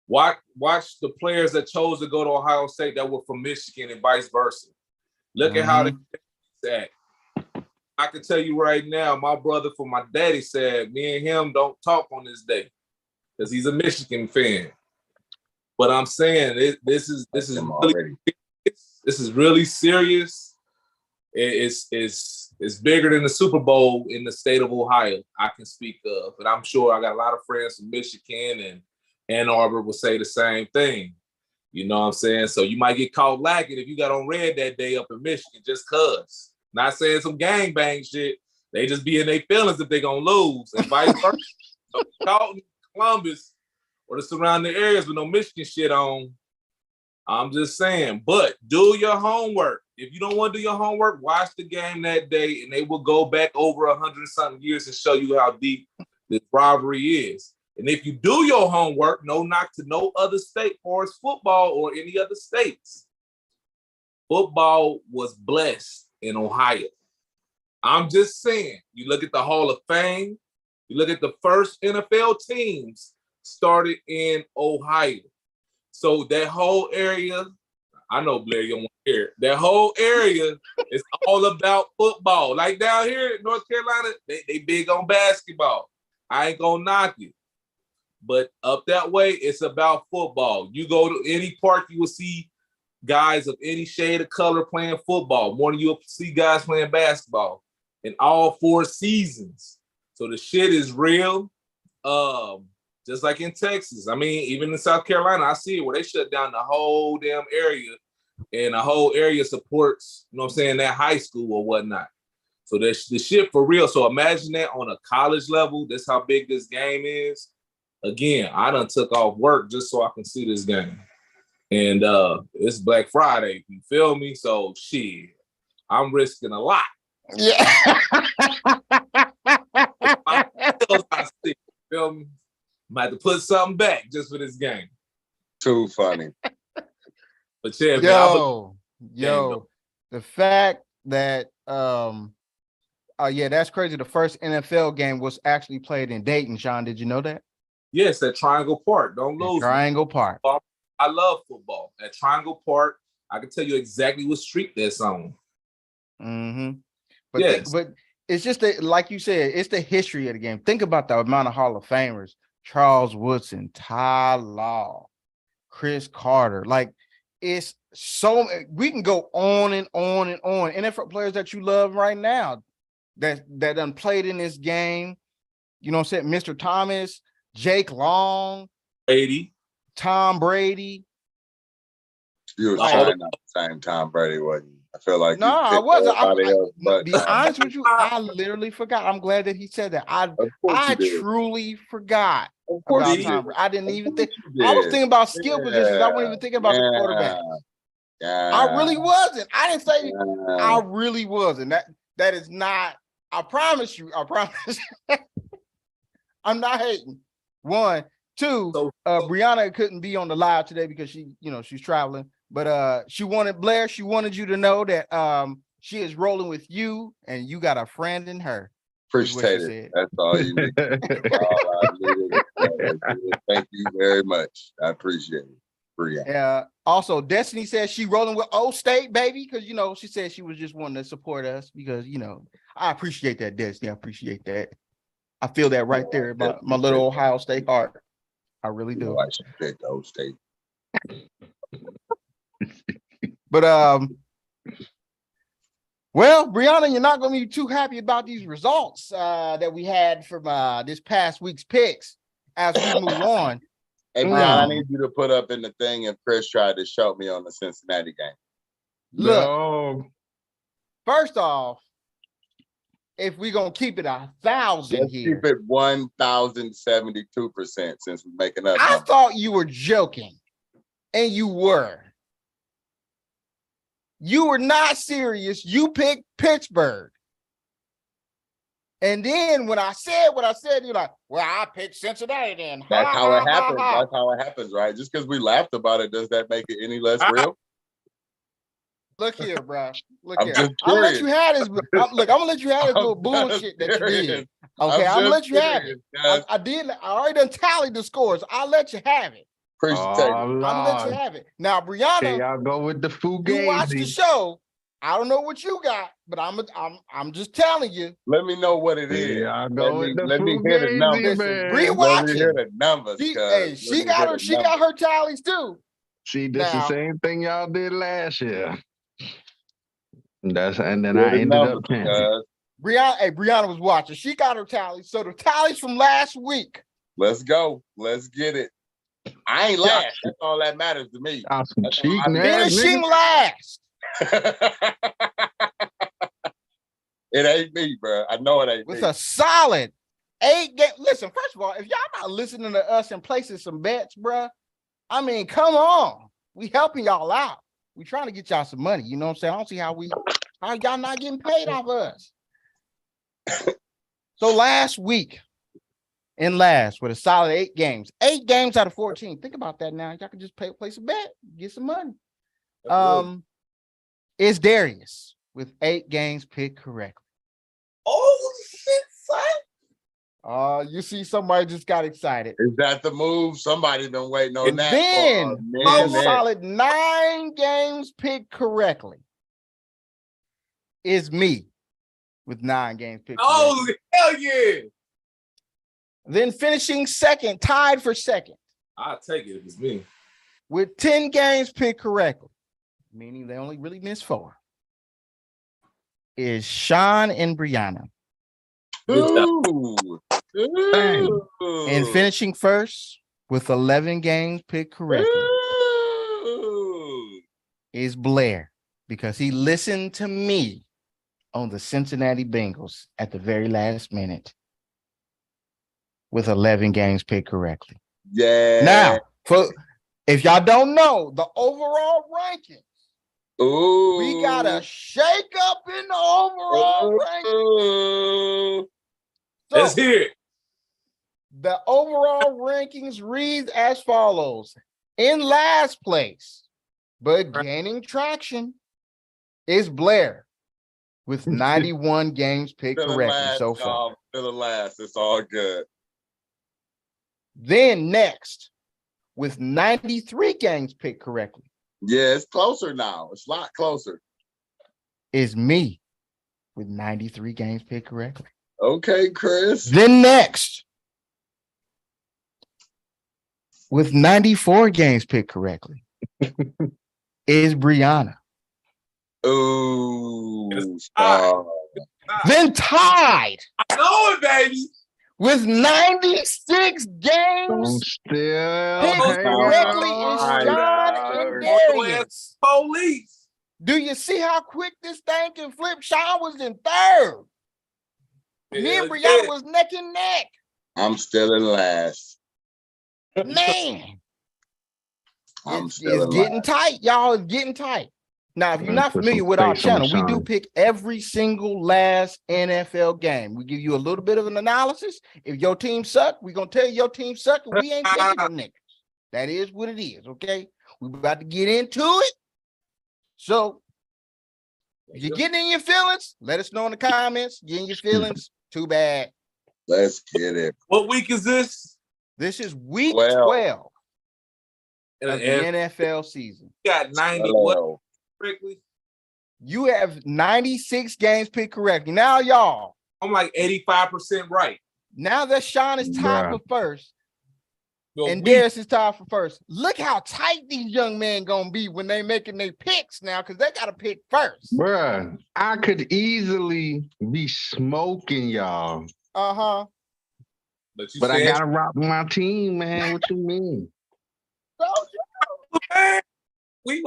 Speaker 1: Watch the players that chose to go to Ohio State that were from Michigan and vice versa. Look at how they act. I can tell you right now, my brother from my daddy said me and him don't talk on this day because he's a Michigan fan. But I'm saying this is really serious. It's bigger than the Super Bowl in the state of Ohio. I can speak of, and I'm sure I got a lot of friends from Michigan and Ann Arbor will say the same thing. You know what I'm saying? So you might get caught lacking if you got on red that day up in Michigan just cause. Not saying some gangbang shit. They just be in their feelings if they gonna lose and vice versa. So caught in Columbus or the surrounding areas with no Michigan shit on. I'm just saying, but do your homework. If you don't want to do your homework, watch the game that day and they will go back over 100-something years and show you how deep this rivalry is. And if you do your homework, no knock to no other state or it's football or any other states. Football was blessed in Ohio. I'm just saying, you look at the Hall of Fame, you look at the first NFL teams started in Ohio. So that whole area, I know Blair, you don't want to hear it. That whole area is all about football. Like down here in North Carolina, they big on basketball. I ain't gonna knock it. But up that way, it's about football. You go to any park, you will see guys of any shade of color playing football. More than you'll see guys playing basketball in all 4 seasons. So the shit is real. Just like in Texas. I mean, even in South Carolina, I see it where they shut down the whole damn area and the whole area supports, you know what I'm saying, that high school or whatnot. So the shit for real. So imagine that on a college level. That's how big this game is. Again, I done took off work just so I can see this game. And it's Black Friday, you feel me? So shit, I'm risking a lot.
Speaker 4: Yeah.
Speaker 1: You feel me? Might have to put something back just for this game.
Speaker 3: Too funny.
Speaker 1: But yeah,
Speaker 4: yo, the fact that that's crazy. The first NFL game was actually played in Dayton. Sean, did you know that?
Speaker 1: Yes, at Triangle Park. Don't lose.
Speaker 4: Triangle Park.
Speaker 1: I love football. At Triangle Park, I can tell you exactly what street that's on.
Speaker 4: Mm-hmm. But it's just like you said, it's the history of the game. Think about the amount of Hall of Famers: Charles Woodson, Ty Law, Chris Carter. Like, it's so we can go on and on and on. NFL players that you love right now that done played in this game. You know what I'm saying? Mr. Thomas, Jake Long,
Speaker 1: Tom
Speaker 4: Brady.
Speaker 3: You were trying not to say Tom Brady, wasn't you? I feel like
Speaker 4: No,
Speaker 3: you
Speaker 4: I
Speaker 3: picked
Speaker 4: wasn't.
Speaker 3: everybody else but
Speaker 4: Be honest with you, I literally forgot. I'm glad that he said that.
Speaker 3: Of course
Speaker 4: I
Speaker 3: you did.
Speaker 4: truly forgot
Speaker 3: Of course
Speaker 4: about
Speaker 3: you
Speaker 4: Tom.
Speaker 3: did.
Speaker 4: I didn't
Speaker 3: Of
Speaker 4: even
Speaker 3: course
Speaker 4: think.
Speaker 3: you
Speaker 4: I was
Speaker 3: did.
Speaker 4: thinking about skill positions. I wasn't even thinking about the quarterback. I
Speaker 3: Yeah.
Speaker 4: really wasn't. I didn't say I
Speaker 3: Yeah.
Speaker 4: really wasn't. That is not. I promise you. I promise. I'm not hating. One, two.
Speaker 1: So-
Speaker 4: Brianna couldn't be on the live today because she's traveling. But she wanted Blair. She wanted you to know that she is rolling with you, and you got a friend in her. is what she
Speaker 3: Appreciate it.
Speaker 4: said.
Speaker 3: That's all you need. That's all I needed. Thank you very much. I appreciate it. Brianna.
Speaker 4: Also, Destiny says she rolling with Old State, baby, because she said she was just wanting to support us because I appreciate that, Destiny. I appreciate that. I feel that right there in my little Ohio State heart. I really do.
Speaker 3: I should pick Old State.
Speaker 4: But well, Brianna, you're not going to be too happy about these results that we had from this past week's picks as we move on.
Speaker 3: Hey, Brian, I need you to put up in the thing if Chris tried to show me on the Cincinnati game.
Speaker 4: Look,
Speaker 2: No.
Speaker 4: first off, if we're going to keep it 1,000
Speaker 3: Let's
Speaker 4: here.
Speaker 3: keep it 1,072% since we're making up.
Speaker 4: I thought you were joking, and you were. You were not serious. You picked Pittsburgh. And then when I said what I said, you're like, well, I picked Cincinnati then.
Speaker 3: That's how it happens. That's how it happens, right? Just because we laughed about it, does that make it any less real?
Speaker 4: Look here, bro. Look
Speaker 3: I'm
Speaker 4: here.
Speaker 3: just
Speaker 4: I'm gonna let
Speaker 3: curious.
Speaker 4: you have this. Look, I'm gonna let you have this
Speaker 3: I'm
Speaker 4: little
Speaker 3: just
Speaker 4: bullshit that you
Speaker 3: curious.
Speaker 4: did. Okay, I'm gonna let you have it.
Speaker 3: Guys.
Speaker 4: I already done tallied the scores. I'll let you have it.
Speaker 3: Appreciate
Speaker 2: Oh,
Speaker 3: it.
Speaker 4: I'm gonna let you
Speaker 2: Lord.
Speaker 4: have it. Now,
Speaker 2: Okay,
Speaker 4: Brianna,
Speaker 2: y'all go with the
Speaker 4: you watch the
Speaker 2: Fugazi.
Speaker 4: show. I don't know what you got, but I'm just telling you.
Speaker 3: Let me know what it is.
Speaker 2: Yeah, I'll go with the
Speaker 3: let me hear the
Speaker 2: Fugazi,
Speaker 3: numbers.
Speaker 4: Listen,
Speaker 2: man.
Speaker 4: Bree
Speaker 3: Let
Speaker 4: watching.
Speaker 3: me hear the numbers.
Speaker 4: She got her tallies too.
Speaker 2: See, this
Speaker 4: Now-
Speaker 2: the same thing y'all did last year. And then
Speaker 3: Hear
Speaker 2: I
Speaker 3: the
Speaker 2: ended
Speaker 3: numbers,
Speaker 2: up champion.
Speaker 4: Brianna was watching. She got her tallies. So the tallies from last week.
Speaker 3: Let's go. Let's get it. I ain't last. That's all that matters to me.
Speaker 2: Awesome
Speaker 3: That's
Speaker 2: cheating
Speaker 3: all I-
Speaker 2: ass
Speaker 4: Finishing
Speaker 2: nigga.
Speaker 4: last.
Speaker 3: It ain't me, bro. I know it ain't
Speaker 4: With
Speaker 3: me.
Speaker 4: a solid 8 game. Listen, first of all, if y'all not listening to us and placing some bets, bruh, I mean, come on. We helping y'all out. We trying to get y'all some money. You know what I'm saying? I don't see how y'all not getting paid off us. So last week, in last with a solid 8 games, 8 games out of 14. Think about that now. Y'all can just place a bet, get some money. Is Darius with 8 games picked correctly.
Speaker 1: Oh shit, son.
Speaker 4: You see somebody just got excited.
Speaker 3: Is that the move? Somebody been waiting on
Speaker 4: And
Speaker 3: that.
Speaker 4: then
Speaker 3: for a
Speaker 4: with a
Speaker 3: minute.
Speaker 4: solid 9 games picked correctly is me with 9 games picked correctly.
Speaker 1: Oh hell yeah!
Speaker 4: Then finishing second, tied for second
Speaker 1: I'll take it if it's me.
Speaker 4: with 10 games picked correctly, meaning they only really missed 4, is Sean and Brianna.
Speaker 3: Ooh.
Speaker 2: Dang.
Speaker 3: Ooh.
Speaker 4: And finishing first with 11 games picked correctly
Speaker 3: Ooh.
Speaker 4: is Blair, because he listened to me on the Cincinnati Bengals at the very last minute with 11 games picked correctly.
Speaker 3: Yeah.
Speaker 4: Now, if y'all don't know the overall ranking,
Speaker 3: Ooh.
Speaker 4: we got a shake up in the overall ranking.
Speaker 3: Ooh.
Speaker 1: Let's
Speaker 4: So
Speaker 1: hear it.
Speaker 4: the overall rankings reads as follows. In last place, but gaining traction, is Blair with 91 games picked
Speaker 3: Feeling
Speaker 4: correctly
Speaker 3: last,
Speaker 4: so far.
Speaker 3: y'all. Feeling last. It's all good.
Speaker 4: Then next, with 93 games picked correctly,
Speaker 3: Yeah, it's closer now. It's a lot closer.
Speaker 4: is me with 93 games picked correctly.
Speaker 3: Okay, Chris.
Speaker 4: Then next, with 94 games picked correctly, is Brianna.
Speaker 3: Ooh.
Speaker 1: All
Speaker 4: Then tied
Speaker 1: I know it, baby.
Speaker 4: with 96 games
Speaker 2: Still
Speaker 4: picked
Speaker 1: hanging
Speaker 4: correctly is
Speaker 3: on.
Speaker 4: John and
Speaker 1: Your
Speaker 4: Darius.
Speaker 1: ass police.
Speaker 4: Do you see how quick this thing can flip? Sean was in third. Me and Brianna was neck and neck.
Speaker 3: I'm still in last.
Speaker 4: Man,
Speaker 3: I'm
Speaker 4: it's
Speaker 3: still in
Speaker 4: getting
Speaker 3: last.
Speaker 4: tight, y'all. It's getting tight. Now, if you're not
Speaker 2: Put
Speaker 4: familiar
Speaker 2: some
Speaker 4: with our
Speaker 2: face on
Speaker 4: channel, we do
Speaker 2: Sean.
Speaker 4: pick every single last NFL game. We give you a little bit of an analysis. If your team suck, we're gonna tell you your team suck, and we ain't picking them niggas. That is what it is. Okay, we about to get into it. So, if you're getting in your feelings, let us know in the comments. Get in your feelings. Too bad.
Speaker 3: Let's get it.
Speaker 1: What week is this?
Speaker 4: This is week
Speaker 3: 12.
Speaker 4: 12
Speaker 1: And,
Speaker 4: of the
Speaker 1: and
Speaker 4: NFL season.
Speaker 1: we got 90 what
Speaker 3: Hello.
Speaker 1: correctly?
Speaker 4: You have 96 games picked correctly. Now, y'all,
Speaker 1: I'm like 85% right.
Speaker 4: now that Sean is tied
Speaker 2: Bruh.
Speaker 4: for first
Speaker 1: But
Speaker 4: and
Speaker 1: we-
Speaker 4: Darius is tied for first, look how tight these young men gonna be when they making their picks now, because they gotta pick first.
Speaker 2: Bruh, I could easily be smoking y'all,
Speaker 4: Uh-huh.
Speaker 1: but you
Speaker 2: but I
Speaker 1: said
Speaker 2: gotta rock my team, man. What you mean?
Speaker 1: man, we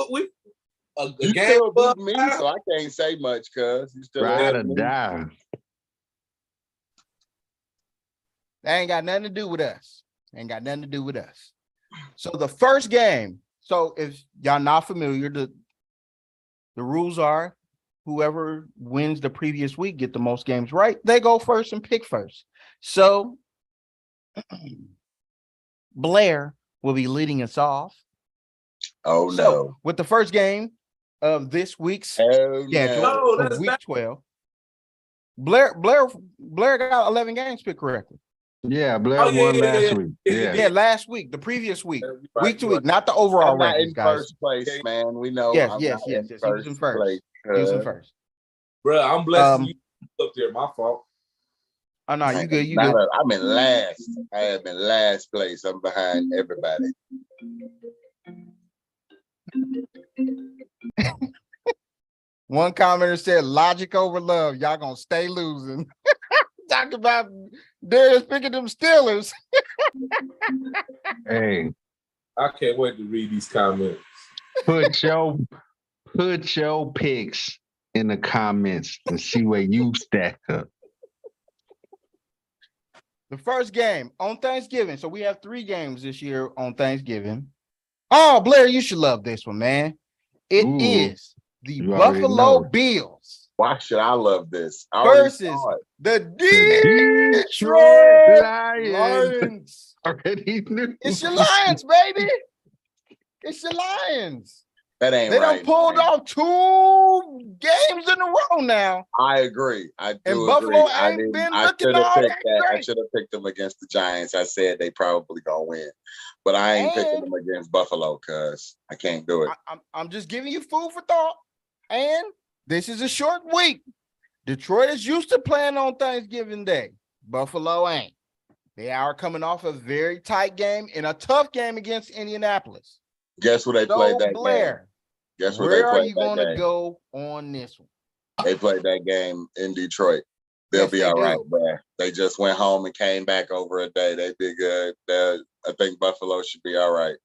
Speaker 1: a
Speaker 3: You
Speaker 1: game
Speaker 3: still
Speaker 1: above
Speaker 3: beat me,
Speaker 1: 5.
Speaker 3: so I can't say much, cuz you still
Speaker 2: Ride
Speaker 3: ahead
Speaker 2: or
Speaker 3: of me.
Speaker 2: die.
Speaker 4: That ain't got nothing to do with us. Ain't got nothing to do with us. So the first game. So if y'all not familiar, the rules are whoever wins the previous week get the most games right. They go first and pick first. So Blair will be leading us off.
Speaker 3: Oh
Speaker 4: So
Speaker 3: no.
Speaker 4: with the first game of this week's
Speaker 3: Oh
Speaker 4: schedule
Speaker 3: no.
Speaker 1: No,
Speaker 4: of
Speaker 1: that's
Speaker 4: week
Speaker 1: not-
Speaker 4: 12, Blair got 11 games picked correctly.
Speaker 2: Yeah, Blair
Speaker 1: Oh, yeah,
Speaker 2: won
Speaker 1: yeah,
Speaker 2: last
Speaker 1: yeah.
Speaker 2: week.
Speaker 1: Yeah,
Speaker 4: Yeah, last week, the previous week,
Speaker 1: You're right,
Speaker 4: week to
Speaker 1: you're
Speaker 4: week, not the overall
Speaker 3: I'm not
Speaker 4: records,
Speaker 3: in
Speaker 4: guys.
Speaker 3: first place, man. We know.
Speaker 4: Yes,
Speaker 3: I'm
Speaker 4: yes,
Speaker 3: not
Speaker 4: yes,
Speaker 3: in
Speaker 4: yes. He was in first.
Speaker 3: place,
Speaker 4: He was in
Speaker 3: cuz.
Speaker 4: first.
Speaker 1: Bro, I'm blessing
Speaker 4: Um,
Speaker 1: you up there. My fault.
Speaker 4: Oh no, you good, you
Speaker 3: Not
Speaker 4: good.
Speaker 3: I'm in last. I am in last place. I'm behind everybody.
Speaker 4: One commenter said logic over love. Y'all gonna stay losing. Talk about Darius picking them Steelers.
Speaker 2: Hey,
Speaker 1: I can't wait to read these comments.
Speaker 2: put your picks in the comments and see where you stack up.
Speaker 4: The first game on Thanksgiving. So we have 3 games this year on Thanksgiving. Oh, Blair, you should love this one, man. It
Speaker 2: Ooh,
Speaker 4: is the
Speaker 2: you already
Speaker 4: Buffalo
Speaker 2: know.
Speaker 4: Bills
Speaker 3: Why should I love this? I already
Speaker 4: versus
Speaker 3: saw it.
Speaker 4: the
Speaker 2: Detroit
Speaker 4: Lions.
Speaker 2: Lions. Already knew.
Speaker 4: It's your Lions, baby. It's your Lions.
Speaker 3: That ain't
Speaker 4: They
Speaker 3: right.
Speaker 4: done pulled
Speaker 3: man.
Speaker 4: off 2 games in a row now.
Speaker 3: I agree. I do
Speaker 4: And
Speaker 3: agree.
Speaker 4: Buffalo
Speaker 3: I
Speaker 4: ain't
Speaker 3: didn't.
Speaker 4: been
Speaker 3: I
Speaker 4: looking
Speaker 3: should have
Speaker 4: all
Speaker 3: picked
Speaker 4: that
Speaker 3: that. I
Speaker 4: great.
Speaker 3: should have picked them against the Giants. I said they probably gonna win, but I ain't picking
Speaker 4: And-
Speaker 3: them against Buffalo because I can't do it.
Speaker 4: I'm just giving you food for thought. And this is a short week. Detroit is used to playing on Thanksgiving Day. Buffalo ain't. They are coming off a very tight game and a tough game against Indianapolis.
Speaker 3: Guess where they
Speaker 4: So,
Speaker 3: played that game?
Speaker 4: Blair,
Speaker 3: Guess where they
Speaker 4: where are
Speaker 3: played
Speaker 4: you
Speaker 3: that
Speaker 4: going to
Speaker 3: game?
Speaker 4: go on this one?
Speaker 3: They played that game in Detroit. They'll
Speaker 4: Yes,
Speaker 3: be
Speaker 4: they
Speaker 3: all right,
Speaker 4: do.
Speaker 3: bruh. They just went home and came back over a day. They be good. I think Buffalo should be all right.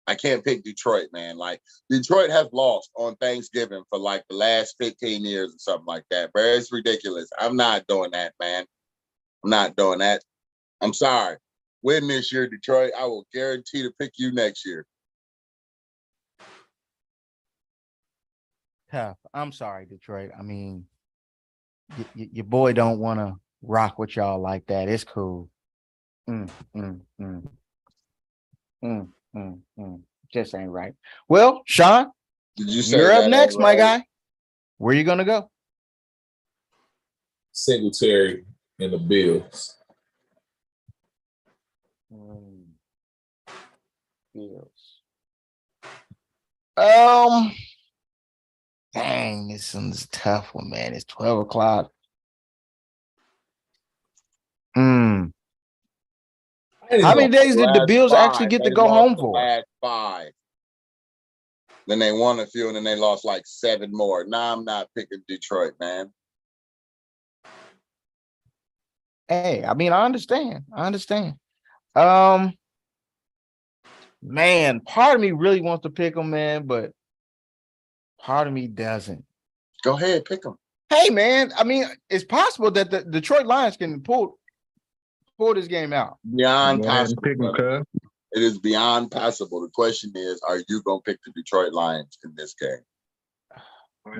Speaker 3: I can't pick Detroit, man. Like Detroit has lost on Thanksgiving for like the last 15 years or something like that. But it's ridiculous. I'm not doing that, man. I'm not doing that. I'm sorry. Win this year, Detroit. I will guarantee to pick you next year.
Speaker 4: Tough. I'm sorry, Detroit. I mean, your boy don't want to rock with y'all like that. It's cool. Just ain't right. Well, Sean,
Speaker 3: Did you say
Speaker 4: you're
Speaker 3: that
Speaker 4: up next,
Speaker 3: ain't
Speaker 4: my
Speaker 3: right?
Speaker 4: guy. Where you gonna go?
Speaker 1: Singletary and the Bills.
Speaker 4: Bills. Dang, this one's a tough one, man. It's 12 o'clock. How many days did the
Speaker 3: Last
Speaker 4: Bills actually
Speaker 3: five.
Speaker 4: get to
Speaker 3: They
Speaker 4: go
Speaker 3: lost
Speaker 4: home
Speaker 3: the
Speaker 4: for?
Speaker 3: Last 5. Then they won a few, and then they lost like 7 more. Nah, I'm not picking Detroit, man.
Speaker 4: Hey, I mean, I understand. Man, part of me really wants to pick them, man, but Part of me doesn't.
Speaker 3: Go ahead, pick them.
Speaker 4: Hey, man. I mean, it's possible that the Detroit Lions can pull this game out.
Speaker 3: Beyond
Speaker 2: Go ahead and
Speaker 3: possible.
Speaker 2: pick 'em,
Speaker 3: Brother.
Speaker 2: cuz.
Speaker 3: It is beyond possible. The question is, are you gonna pick the Detroit Lions in this game?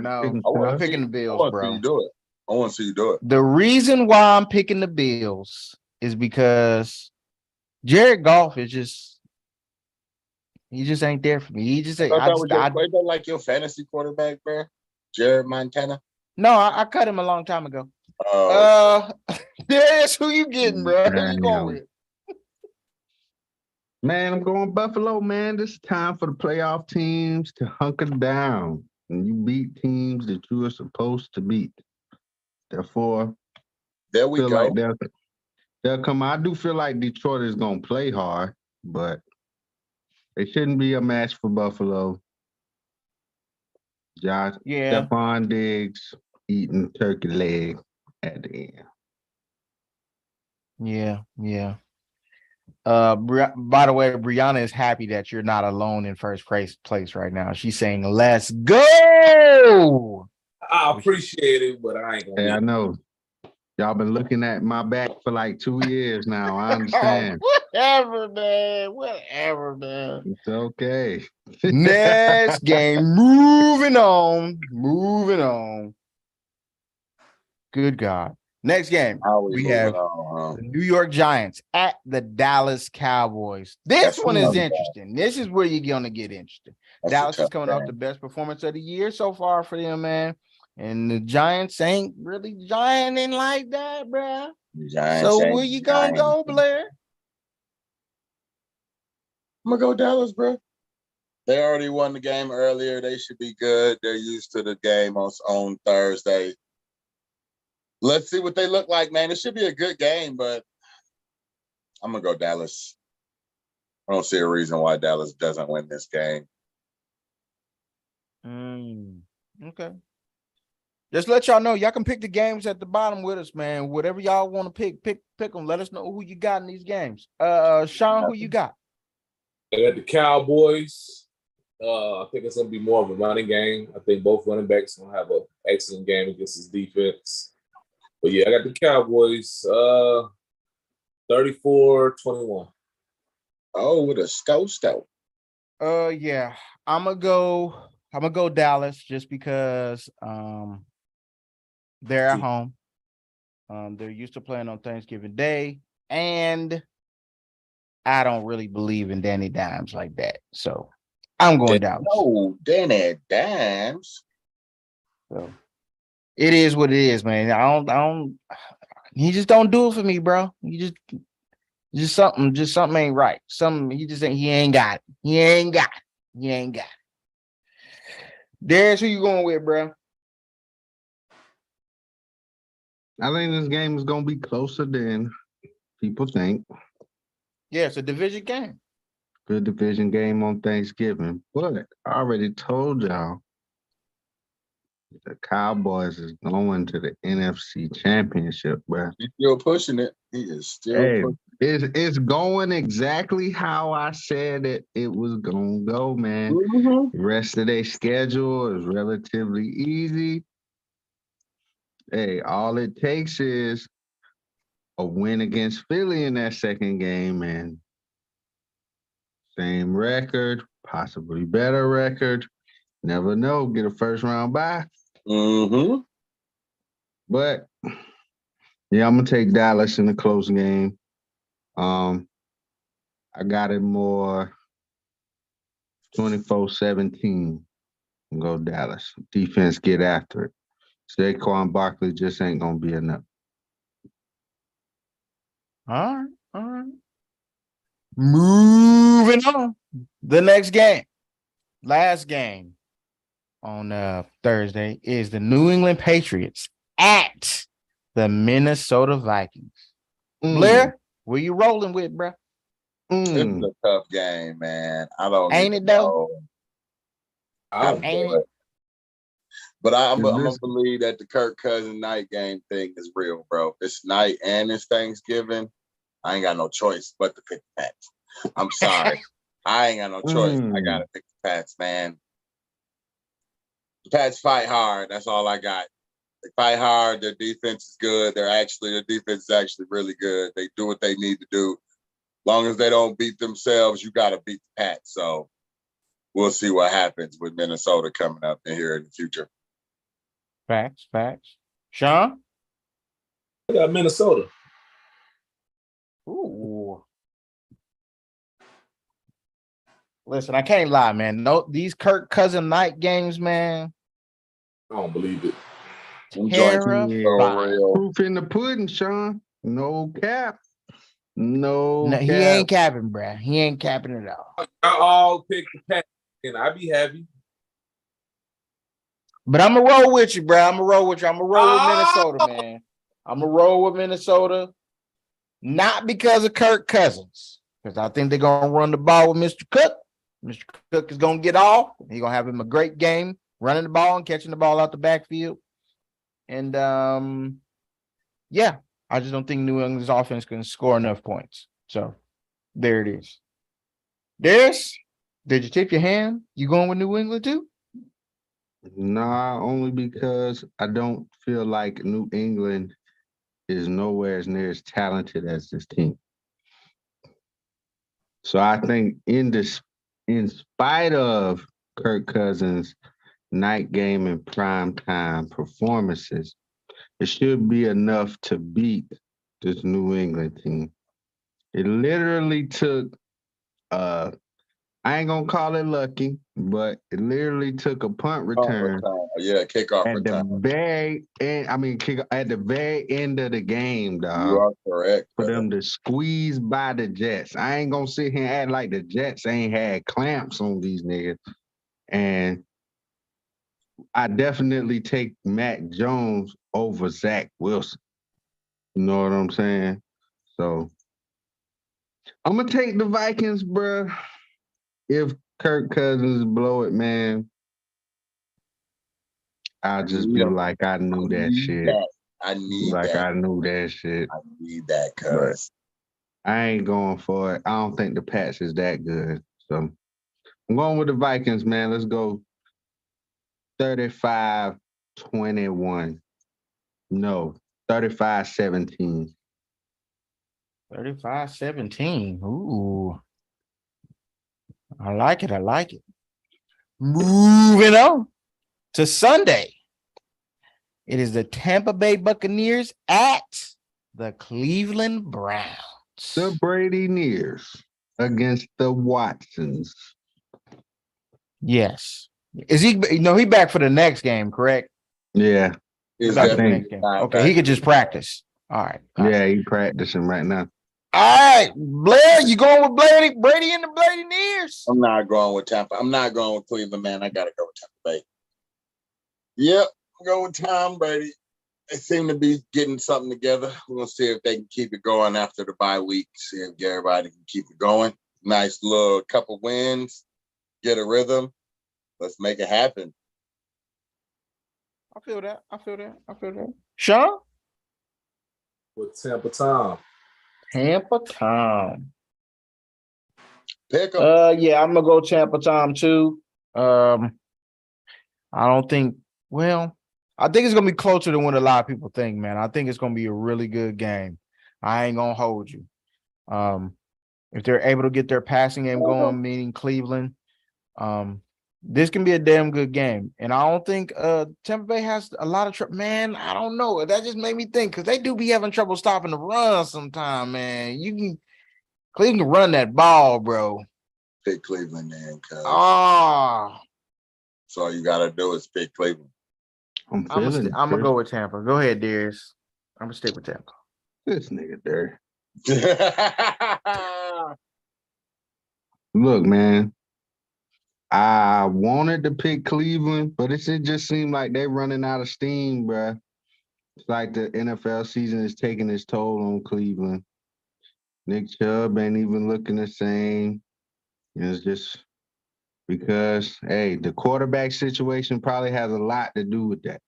Speaker 4: No,
Speaker 2: Pick 'em,
Speaker 4: I'm
Speaker 2: cuz.
Speaker 4: picking the
Speaker 3: I
Speaker 4: Bills,
Speaker 3: want to see
Speaker 4: bro.
Speaker 3: you do it. I want to see you do it.
Speaker 4: The reason why I'm picking the Bills is because Jared Goff is he just ain't there for me. He just ain't.
Speaker 3: I thought that was your like your fantasy quarterback, bro. Jared Montana.
Speaker 4: No, I cut him a long time ago. That's who you getting, bro. Who you going with?
Speaker 2: Man, I'm going Buffalo, man. This is time for the playoff teams to hunker down. And you beat teams that you are supposed to beat. Therefore,
Speaker 3: there we
Speaker 2: feel
Speaker 3: go.
Speaker 2: like they'll come. I do feel like Detroit is going to play hard, but it shouldn't be a match for Buffalo. Stephon Diggs eating turkey leg at the end.
Speaker 4: Yeah. By the way, Brianna is happy that you're not alone in first place right now. She's saying, "Let's go."
Speaker 1: I appreciate it, but I ain't gonna.
Speaker 2: Hey, I know. Y'all been looking at my back for like 2 years now. I understand.
Speaker 4: Whatever, man. Whatever, man.
Speaker 2: It's okay.
Speaker 4: Next game. Moving on. Good God. Next game. We have the New York Giants at the Dallas Cowboys. This one is interesting. This is where you're going to get interested. Dallas is coming off the best performance of the year so far for them, man. And the Giants ain't really gianting like that, bro. So where you going to go, Blair?
Speaker 3: I'm going to go Dallas, bro. They already won the game earlier. They should be good. They're used to the game on Thursday. Let's see what they look like, man. It should be a good game, but I'm going to go Dallas. I don't see a reason why Dallas doesn't win this game.
Speaker 4: Okay. Just let y'all know, y'all can pick the games at the bottom with us, man. Whatever y'all want to pick them. Let us know who you got in these games. Sean, who you got?
Speaker 1: I got the Cowboys. I think it's gonna be more of a running game. I think both running backs gonna have an excellent game against his defense. But yeah, I got the Cowboys 34-21.
Speaker 3: Oh, with a stow.
Speaker 4: Yeah. I'm gonna go Dallas just because they're at home. They're used to playing on Thanksgiving Day, and I don't really believe in Danny Dimes like that. So I'm going Dallas.
Speaker 3: No, Danny Dimes.
Speaker 4: So it is what it is, man. I don't he just don't do it for me, bro. You just something ain't right. He ain't got it. Darius, who you going with, bro?
Speaker 2: I think this game is going to be closer than people think.
Speaker 4: Yeah, it's a division game.
Speaker 2: Good division game on Thanksgiving. But I already told y'all the Cowboys is going to the NFC Championship, bro.
Speaker 3: He's still pushing it. He is still pushing.
Speaker 2: It's going exactly how I said it was going to go, man.
Speaker 3: Mm-hmm.
Speaker 2: The rest of their schedule is relatively easy. Hey, all it takes is a win against Philly in that second game and same record, possibly better record. Never know. Get a first round bye.
Speaker 3: Mm-hmm.
Speaker 2: But yeah, I'm gonna take Dallas in the close game. I got it more 24-17. Go Dallas. Defense get after it. Saquon Barkley just ain't gonna be enough.
Speaker 4: All right. Moving on. The next game, last game on Thursday is the New England Patriots at the Minnesota Vikings. Blair, where you rolling with, bro?
Speaker 3: This is a tough game, man. I don't
Speaker 4: Ain't it though?
Speaker 3: Ain't it? But I'm gonna believe that the Kirk Cousins night game thing is real, bro. It's night and it's Thanksgiving. I ain't got no choice but to pick the Pats. I'm sorry. I ain't got no choice. I gotta pick the Pats, man. Pats fight hard. That's all I got. They fight hard. Their defense is good. Their defense is actually really good. They do what they need to do. Long as they don't beat themselves, you got to beat the Pats. So we'll see what happens with Minnesota coming up in here in the future.
Speaker 4: Facts. Sean?
Speaker 1: I got Minnesota.
Speaker 4: Ooh. Listen, I can't lie, man. No, these Kirk Cousin night games, man.
Speaker 1: I don't believe it.
Speaker 3: Them joints are
Speaker 4: Terrifying.
Speaker 3: real.
Speaker 2: Proof in the pudding, Sean. No cap. No,
Speaker 4: No,
Speaker 2: cap.
Speaker 4: he ain't capping, bruh. He ain't capping at all.
Speaker 1: I all pick the Pats, and I be happy.
Speaker 4: But I'm gonna roll with you, bro. I'm gonna roll with Minnesota, man. I'm gonna roll with Minnesota, not because of Kirk Cousins, because I think they're gonna run the ball with Mr. Cook. Mr. Cook is gonna get off. He's gonna have him a great game running the ball and catching the ball out the backfield. And yeah, I just don't think New England's offense can score enough points. So there it is. Darius, did you tip your hand? You going with New England too?
Speaker 2: Nah, only because I don't feel like New England is nowhere near as talented as this team. So I think in spite of Kirk Cousins' night game and prime time performances, it should be enough to beat this New England team. It literally took I ain't gonna call it lucky, but it literally took a punt return
Speaker 3: Yeah, kickoff
Speaker 2: at the
Speaker 3: return.
Speaker 2: very end. I mean, at the very end of the game,
Speaker 3: You
Speaker 2: dog,
Speaker 3: are correct.
Speaker 2: for
Speaker 3: brother.
Speaker 2: them to squeeze by the Jets. I ain't gonna sit here and act like the Jets ain't had clamps on these niggas. And I definitely take Mac Jones over Zach Wilson. You know what I'm saying? So I'm gonna take the Vikings, bruh. If Kirk Cousins blow it, man, I'll just be like, I knew that shit.
Speaker 3: I need
Speaker 2: Like,
Speaker 3: that.
Speaker 2: I knew that shit.
Speaker 3: I need that, cuz.
Speaker 2: I ain't going for it. I don't think the Pats is that good. So I'm going with the Vikings, man. Let's go 35-21. No, 35-17.
Speaker 4: 35-17. Ooh. I like it. Moving on to Sunday. It is the Tampa Bay Buccaneers at the Cleveland Browns.
Speaker 2: The Brady Nears against the Watsons.
Speaker 4: Yes. Is he? No, he back for the next game, correct?
Speaker 2: Yeah.
Speaker 3: Is
Speaker 2: I
Speaker 3: that
Speaker 2: think-
Speaker 4: Okay, he could just practice. All right.
Speaker 2: Yeah, he practicing right now.
Speaker 4: All right, Blair, you going with Brady and the Brady Nears?
Speaker 3: I'm not going with Tampa. I'm not going with Cleveland, man. I gotta go with Tampa Bay. Yep, I'm going with Tom Brady. They seem to be getting something together. We're gonna see if they can keep it going after the bye week. See if everybody can keep it going. Nice little couple wins, get a rhythm. Let's make it happen.
Speaker 4: I feel that. Sean?
Speaker 1: With Tampa Tom.
Speaker 4: Tampa Tom.
Speaker 3: Pick 'em.
Speaker 4: Yeah, I'm gonna go Tampa Tom too. I don't think. Well, I think it's gonna be closer than what a lot of people think, man. I think it's gonna be a really good game. I ain't gonna hold you. If they're able to get their passing game going, meaning Cleveland, this can be a damn good game. And I don't think Tampa Bay has a lot of trouble. Man, I don't know. That just made me think because they do be having trouble stopping the run sometime, man. Cleveland can run that ball, bro.
Speaker 3: Pick Cleveland, man. Cause
Speaker 4: Oh,
Speaker 3: so all you gotta do is pick Cleveland.
Speaker 2: I'm
Speaker 4: I'm
Speaker 2: feeling
Speaker 4: gonna go with Tampa. Go ahead, Darius. I'm gonna stick with Tampa.
Speaker 2: this nigga there. Look, man. I wanted to pick Cleveland, but it just seemed like they're running out of steam, bruh. It's like the NFL season is taking its toll on Cleveland. Nick Chubb ain't even looking the same. It's just because, hey, the quarterback situation probably has a lot to do with that.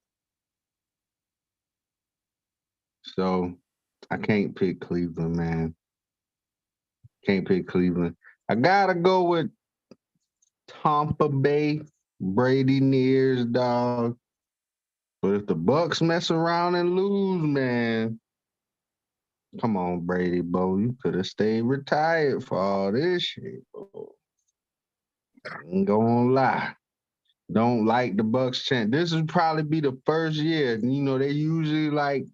Speaker 2: So I can't pick Cleveland, man. Can't pick Cleveland. I gotta go with Tampa Bay Brady nears, dog. But if the Bucks mess around and lose, man, come on, Brady, bro. You could have stayed retired for all this shit, bro. Ain't gonna lie. Don't like the Bucks chant. This would probably be the first year. You know, they usually like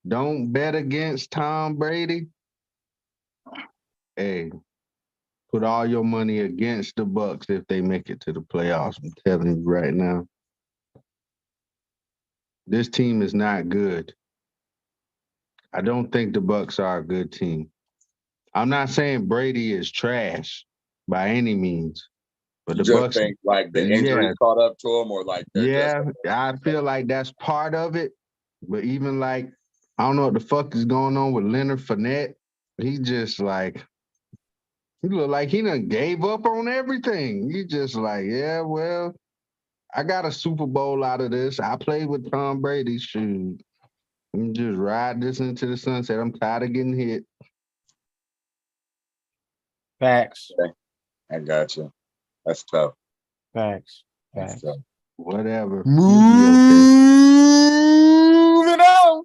Speaker 2: don't bet against Tom Brady. Hey, put all your money against the Bucks if they make it to the playoffs. I'm telling you right now. This team is not good. I don't think the Bucks are a good team. I'm not saying Brady is trash by any means, but
Speaker 3: You
Speaker 2: the
Speaker 3: just
Speaker 2: Bucks,
Speaker 3: think like the injury
Speaker 2: yeah,
Speaker 3: caught up to him, or like they're just
Speaker 2: I feel like that's part of it. But even like, I don't know what the fuck is going on with Leonard Fournette. He just like, he look like he done gave up on everything. He just like, yeah, well, I got a Super Bowl out of this. I played with Tom Brady's shoes. I'm just ride this into the sunset. I'm tired of getting hit.
Speaker 4: Facts.
Speaker 3: I got you. That's tough.
Speaker 4: Facts.
Speaker 3: That's
Speaker 4: Facts.
Speaker 3: tough.
Speaker 2: Whatever.
Speaker 4: Moving on.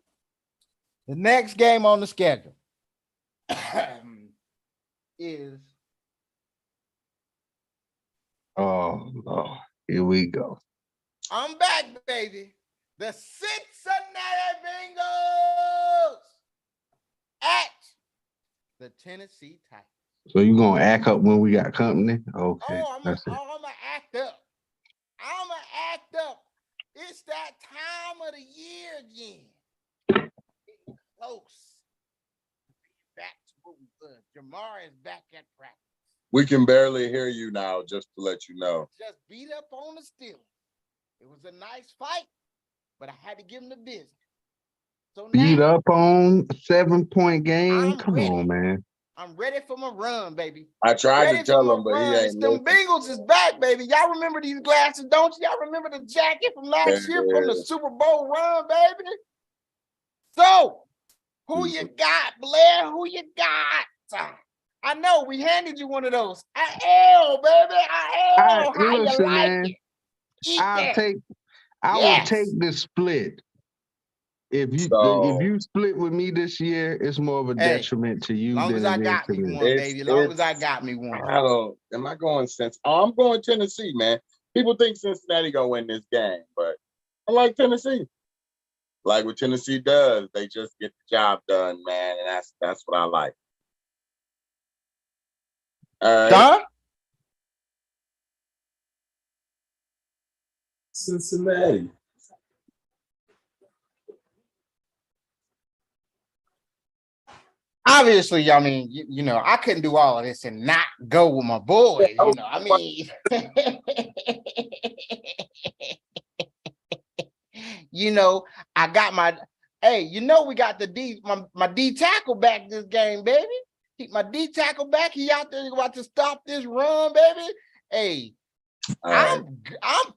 Speaker 4: The next game on the schedule is
Speaker 2: Oh, Lord. Here we go.
Speaker 4: I'm back, baby. The Cincinnati Bengals at the Tennessee Titans.
Speaker 2: So you gonna act up when we got company? Okay,
Speaker 4: Oh, I'm
Speaker 2: that's it.
Speaker 4: gonna act up. I'm gonna act up. It's that time of the year again. Getting close. Back to what we were. Jamar is back at practice.
Speaker 3: We can barely hear you now, just to let you know.
Speaker 4: Just beat up on the Steelers. It was a nice fight, but I had to give him the business. So
Speaker 2: Beat
Speaker 4: now
Speaker 2: up on 7-point game.
Speaker 4: I'm
Speaker 2: Come
Speaker 4: ready.
Speaker 2: on, man.
Speaker 4: I'm ready for my run, baby.
Speaker 3: I tried
Speaker 4: Ready
Speaker 3: to tell
Speaker 4: for
Speaker 3: him,
Speaker 4: my
Speaker 3: but he
Speaker 4: run. It's
Speaker 3: ain't
Speaker 4: them
Speaker 3: listening.
Speaker 4: Bengals is back, baby. Y'all remember these glasses, don't you? Y'all remember the jacket from last year from the
Speaker 3: Yeah.
Speaker 4: Super Bowl run, baby? So, who you got, Blair? Who you got? I know we handed you one of those. I baby. How you
Speaker 2: Listen,
Speaker 4: like
Speaker 2: man.
Speaker 4: it? Eat
Speaker 2: I
Speaker 4: that.
Speaker 2: would take
Speaker 4: Yes.
Speaker 2: the split. If
Speaker 3: So
Speaker 2: you split with me this year, it's more of a
Speaker 4: Hey,
Speaker 2: detriment to you
Speaker 4: long
Speaker 2: than
Speaker 4: as I
Speaker 2: it is
Speaker 4: got
Speaker 2: to
Speaker 4: me
Speaker 2: me.
Speaker 4: one, baby. As long as I got me one.
Speaker 3: I don't. Am I going since? Oh, I'm going Tennessee, man. People think Cincinnati gonna win this game, but I like Tennessee. Like what Tennessee does, they just get the job done, man, and that's what I like. All right.
Speaker 4: Don?
Speaker 1: Cincinnati.
Speaker 4: Obviously, I mean, you know, I couldn't do all of this and not go with my boys. You know, I mean, you know, I got my. Hey, you know, we got my D tackle back this game, baby. My D tackle back. He out there about to stop this run, baby. Hey, I'm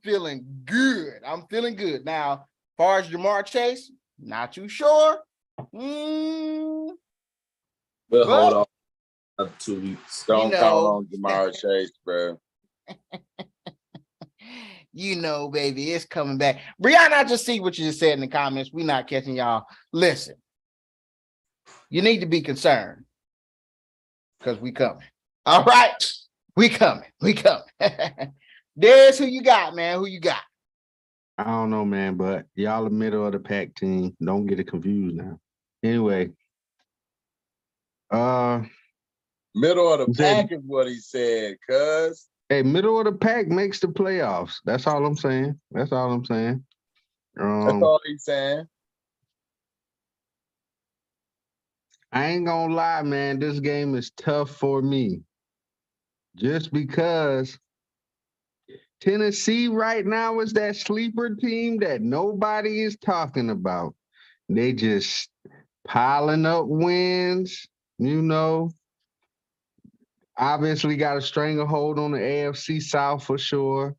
Speaker 4: feeling good. I'm feeling good now. As far as Jamar Chase, not too sure.
Speaker 1: But
Speaker 4: But-
Speaker 1: hold on. Another 2 weeks.
Speaker 3: Don't
Speaker 4: You
Speaker 3: count
Speaker 4: know.
Speaker 3: on Jamar Chase, bro.
Speaker 4: You know, baby, it's coming back. Brianna, I just see what you just said in the comments. We're not catching y'all. Listen, you need to be concerned because we coming. All right, we coming. We coming. There's who you got, man. Who you got?
Speaker 2: I don't know, man, but y'all a middle of the pack team. Don't get it confused now. Anyway,
Speaker 3: Middle of the
Speaker 2: Then-
Speaker 3: pack is what he said, cuz.
Speaker 2: hey, middle of the pack makes the playoffs. That's all I'm saying. That's all I'm saying.
Speaker 3: That's all he's saying.
Speaker 2: I ain't gonna lie, man. This game is tough for me. Just because Tennessee right now is that sleeper team that nobody is talking about. They just piling up wins, you know. Obviously got a stranglehold on the AFC South for sure.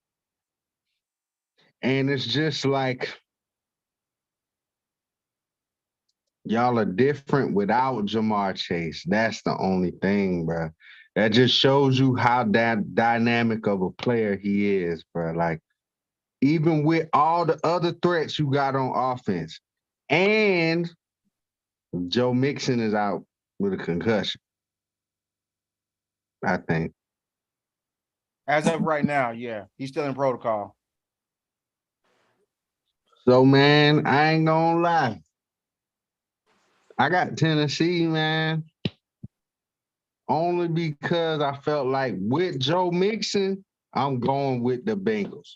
Speaker 2: And it's just like y'all are different without Jamar Chase. That's the only thing, bro. That just shows you how that dynamic of a player he is, bro. Like even with all the other threats you got on offense. And Joe Mixon is out with a concussion, I think.
Speaker 4: As of right now, yeah, he's still in protocol.
Speaker 2: So, man, I ain't gonna lie. I got Tennessee, man. Only because I felt like with Joe Mixon, I'm going with the Bengals.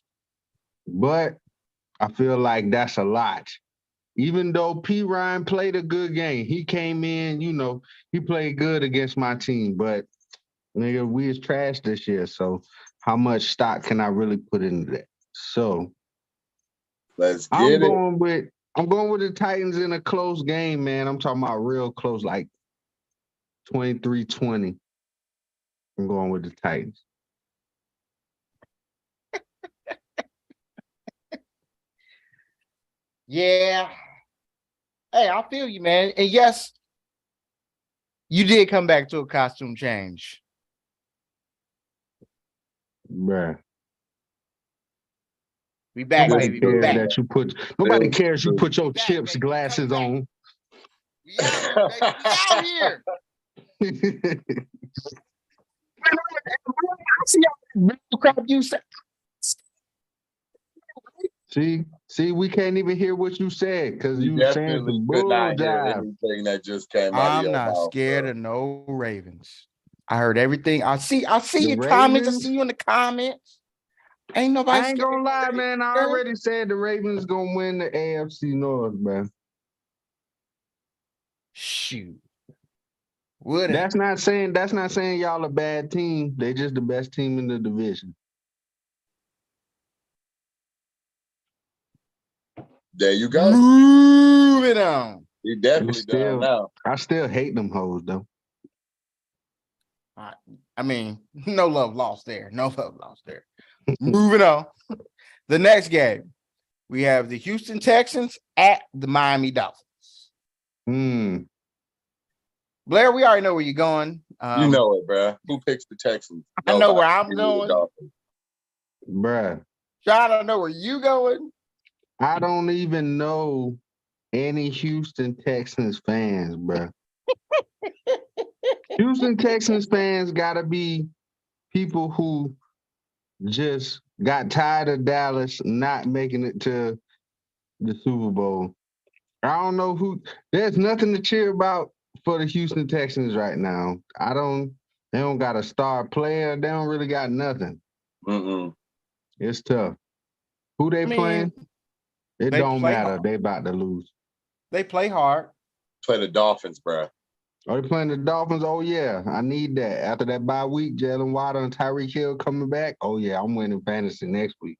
Speaker 2: But I feel like that's a lot. Even though P. Ryan played a good game, he came in, he played good against my team. But nigga, we is trash this year. So how much stock can I really put into that? So
Speaker 3: Let's
Speaker 2: I'm
Speaker 3: get it.
Speaker 2: going with the Titans in a close game, man. I'm talking about real close, like 23-20. I'm going with the Titans.
Speaker 4: Yeah. Hey, I feel you, man. And yes, you did come back to a costume change.
Speaker 2: Bruh.
Speaker 4: We back,
Speaker 2: Nobody
Speaker 4: baby. We
Speaker 2: cares
Speaker 4: back.
Speaker 2: that nobody cares you put your
Speaker 4: Back,
Speaker 2: chips
Speaker 4: baby.
Speaker 2: glasses
Speaker 4: Coming
Speaker 2: on.
Speaker 4: We out here, baby. We out here.
Speaker 2: See, we can't even hear what you said because
Speaker 3: You
Speaker 2: you saying
Speaker 3: definitely
Speaker 2: some
Speaker 3: could
Speaker 2: bull
Speaker 3: not hear
Speaker 2: jive.
Speaker 3: anything that just came out of
Speaker 4: I'm
Speaker 3: your
Speaker 4: not
Speaker 3: mouth,
Speaker 4: scared
Speaker 3: bro.
Speaker 4: of no Ravens. I heard everything. I see
Speaker 2: The
Speaker 4: your comments. I
Speaker 2: Ravens?
Speaker 4: see you in the comments. Ain't nobody
Speaker 2: I ain't
Speaker 4: scared.
Speaker 2: gonna lie,
Speaker 4: of
Speaker 2: man. I already said the Ravens gonna win the AFC North, man.
Speaker 4: Shoot. Would
Speaker 2: That's not saying y'all a bad team. They just the best team in the division.
Speaker 3: There you go.
Speaker 4: Moving on.
Speaker 3: You definitely done now.
Speaker 2: I still hate them hoes though.
Speaker 4: I mean, no love lost there. No love lost there. Moving on. The next game, we have the Houston Texans at the Miami Dolphins. Blair, we already know where you're going.
Speaker 3: You know it, bro. Who picks the Texans?
Speaker 4: I know where I'm
Speaker 3: Give me the
Speaker 4: going.
Speaker 3: Dolphins.
Speaker 2: Bruh.
Speaker 4: John, I know where you going.
Speaker 2: I don't even know any Houston Texans fans, bruh. Houston Texans fans gotta be people who just got tired of Dallas not making it to the Super Bowl. I don't know who. There's nothing to cheer about for the Houston Texans right now. They don't got a star player. They don't really got nothing. It's tough. Who they playing? It don't matter.
Speaker 4: Hard.
Speaker 2: They about to lose.
Speaker 4: They play hard.
Speaker 3: Play the Dolphins, bro.
Speaker 2: Are they playing the Dolphins? Oh, yeah. I need that. After that bye week, Jalen Waddle and Tyreek Hill coming back. Oh, yeah. I'm winning fantasy next week.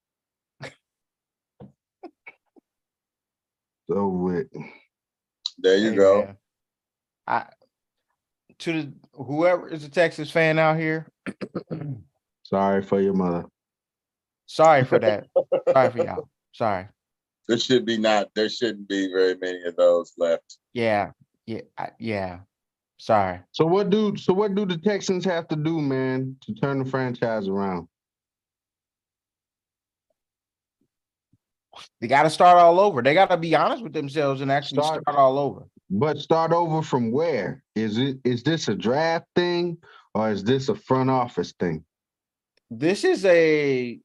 Speaker 2: So with.
Speaker 3: There you go.
Speaker 4: Man. Whoever is a Texas fan out here.
Speaker 2: Sorry for your mother.
Speaker 4: Sorry for that. Sorry for y'all. Sorry.
Speaker 3: There shouldn't be very many of those left.
Speaker 4: Yeah. Sorry.
Speaker 2: So what do the Texans have to do, man, to turn the franchise around?
Speaker 4: They got to start all over. They got to be honest with themselves and actually start all over.
Speaker 2: But start over from where? Is this a draft thing or is this a front office thing?
Speaker 4: This is I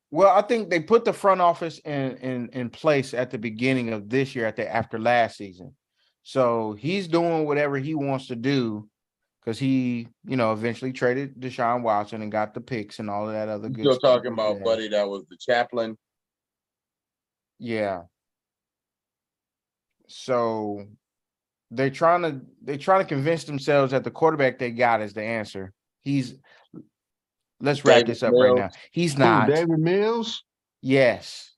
Speaker 4: think they put the front office in place at the beginning of this year after last season. So he's doing whatever he wants to do because he, eventually traded Deshaun Watson and got the picks and all of that other good stuff.
Speaker 3: Still talking about Buddy that was the chaplain.
Speaker 4: Yeah. So they're trying to convince themselves that the quarterback they got is the answer. Let's wrap this up right now. He's not.
Speaker 2: David Mills?
Speaker 4: Yes.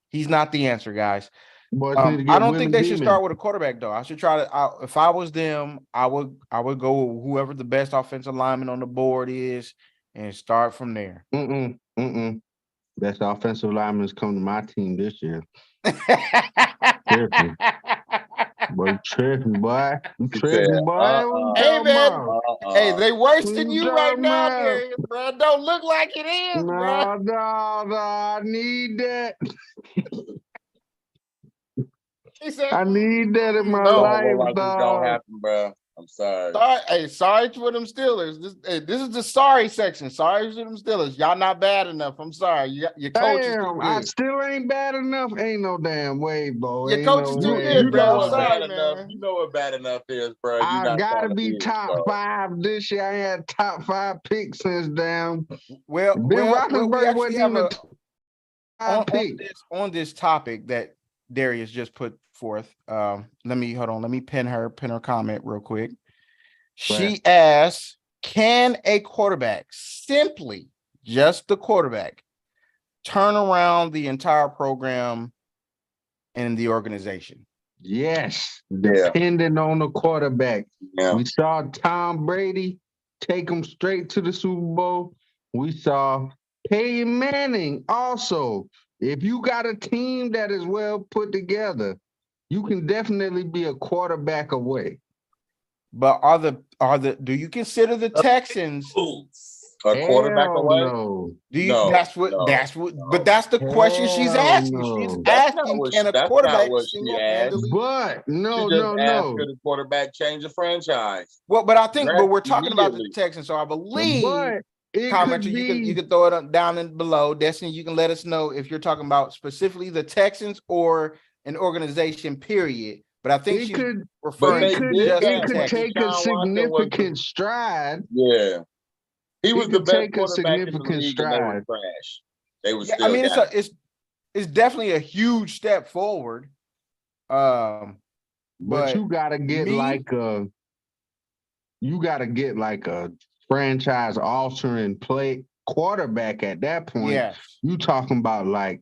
Speaker 4: He's not the answer, guys.
Speaker 2: I
Speaker 4: don't think they should start with a quarterback, though. I should try to. If I was them, I would go with whoever the best offensive lineman on the board is and start from there.
Speaker 2: Best offensive linemen come to my team this year. Boy, you tripping, boy. You
Speaker 3: He
Speaker 2: tripping,
Speaker 3: said,
Speaker 2: boy. What you
Speaker 4: Hey,
Speaker 2: talking
Speaker 4: man.
Speaker 2: about?
Speaker 4: Hey, they worse
Speaker 2: What
Speaker 4: than
Speaker 2: you
Speaker 4: you right
Speaker 2: talking
Speaker 4: now,
Speaker 2: about?
Speaker 4: Darius, bro. Don't look like it is, bro.
Speaker 2: No, I need that.
Speaker 4: He said,
Speaker 2: I need that in my
Speaker 4: no.
Speaker 3: Don't
Speaker 2: life,
Speaker 3: look like it's gonna
Speaker 2: dog.
Speaker 3: happen, bro. I'm sorry.
Speaker 4: Sorry, hey, sorry for them Steelers. This is the sorry section. Sorry to them Steelers. Y'all not bad enough. I'm sorry. Your coach is too
Speaker 2: Damn, I
Speaker 4: good.
Speaker 2: still ain't bad enough. Ain't no damn way, bro.
Speaker 4: Your
Speaker 2: Ain't
Speaker 4: coach
Speaker 2: no
Speaker 4: is too
Speaker 2: way,
Speaker 4: good,
Speaker 3: You
Speaker 4: bro.
Speaker 3: know
Speaker 4: I'm
Speaker 3: what
Speaker 2: dog.
Speaker 3: bad
Speaker 4: sorry,
Speaker 3: enough?
Speaker 4: man.
Speaker 3: You know what bad enough is, bro. You
Speaker 2: I
Speaker 3: not
Speaker 2: gotta
Speaker 3: trying to
Speaker 2: be
Speaker 3: be
Speaker 2: top
Speaker 3: so.
Speaker 2: 5 this year. I ain't had top 5 picks since down.
Speaker 4: Well,
Speaker 2: Ben
Speaker 4: we
Speaker 2: Roethlisberger
Speaker 4: actually
Speaker 2: wasn't
Speaker 4: have
Speaker 2: even
Speaker 4: a
Speaker 2: a top pick.
Speaker 4: on this topic that Darius just put forth. Let me pin her comment real quick. She asks, can a quarterback, simply just the quarterback, turn around the entire program and the organization?
Speaker 2: Yes,
Speaker 3: Yeah.
Speaker 2: depending on the quarterback.
Speaker 3: Yeah.
Speaker 2: We saw Tom Brady take him straight to the Super Bowl. We saw Peyton Manning also. If you got a team that is well put together, you can definitely be a quarterback away.
Speaker 4: But do you consider the Texans?
Speaker 3: A quarterback
Speaker 2: Hell
Speaker 3: away?
Speaker 2: no.
Speaker 4: Do you
Speaker 3: No,
Speaker 4: that's what but that's the question she's
Speaker 2: Hell
Speaker 4: asking.
Speaker 2: no.
Speaker 4: She's
Speaker 3: That's not
Speaker 4: asking,
Speaker 3: what
Speaker 4: can a
Speaker 3: that's not
Speaker 4: quarterback
Speaker 3: what she asked.
Speaker 4: single-handedly?
Speaker 2: But
Speaker 3: She
Speaker 2: no.
Speaker 3: just asked could the quarterback change the franchise.
Speaker 4: Well, but I think, but we're talking about the
Speaker 3: Immediately.
Speaker 4: Texans, so I believe,
Speaker 2: But it
Speaker 4: commenter,
Speaker 2: could
Speaker 4: you
Speaker 2: be
Speaker 4: can throw it down in below. Destiny, you can let us know if you're talking about specifically the Texans or an organization, period. But I think
Speaker 2: it
Speaker 4: she's
Speaker 2: could
Speaker 4: referring
Speaker 3: they
Speaker 2: it
Speaker 4: to
Speaker 2: could
Speaker 3: did
Speaker 4: just
Speaker 2: it
Speaker 4: the
Speaker 3: that
Speaker 2: could
Speaker 3: when
Speaker 4: Texans.
Speaker 2: take a
Speaker 3: Deshaun Watson was
Speaker 2: significant stride.
Speaker 3: Yeah. He was
Speaker 2: It
Speaker 3: the
Speaker 2: could
Speaker 3: best
Speaker 2: take a
Speaker 3: quarterback in the
Speaker 2: significant
Speaker 3: league and they were
Speaker 2: stride.
Speaker 3: trash. They were
Speaker 4: Yeah, I
Speaker 3: still
Speaker 4: mean,
Speaker 3: got
Speaker 4: it's definitely a huge step forward.
Speaker 2: But
Speaker 4: But
Speaker 2: you gotta get
Speaker 4: me,
Speaker 2: like a franchise altering play quarterback at that point.
Speaker 4: yes.
Speaker 2: You talking about like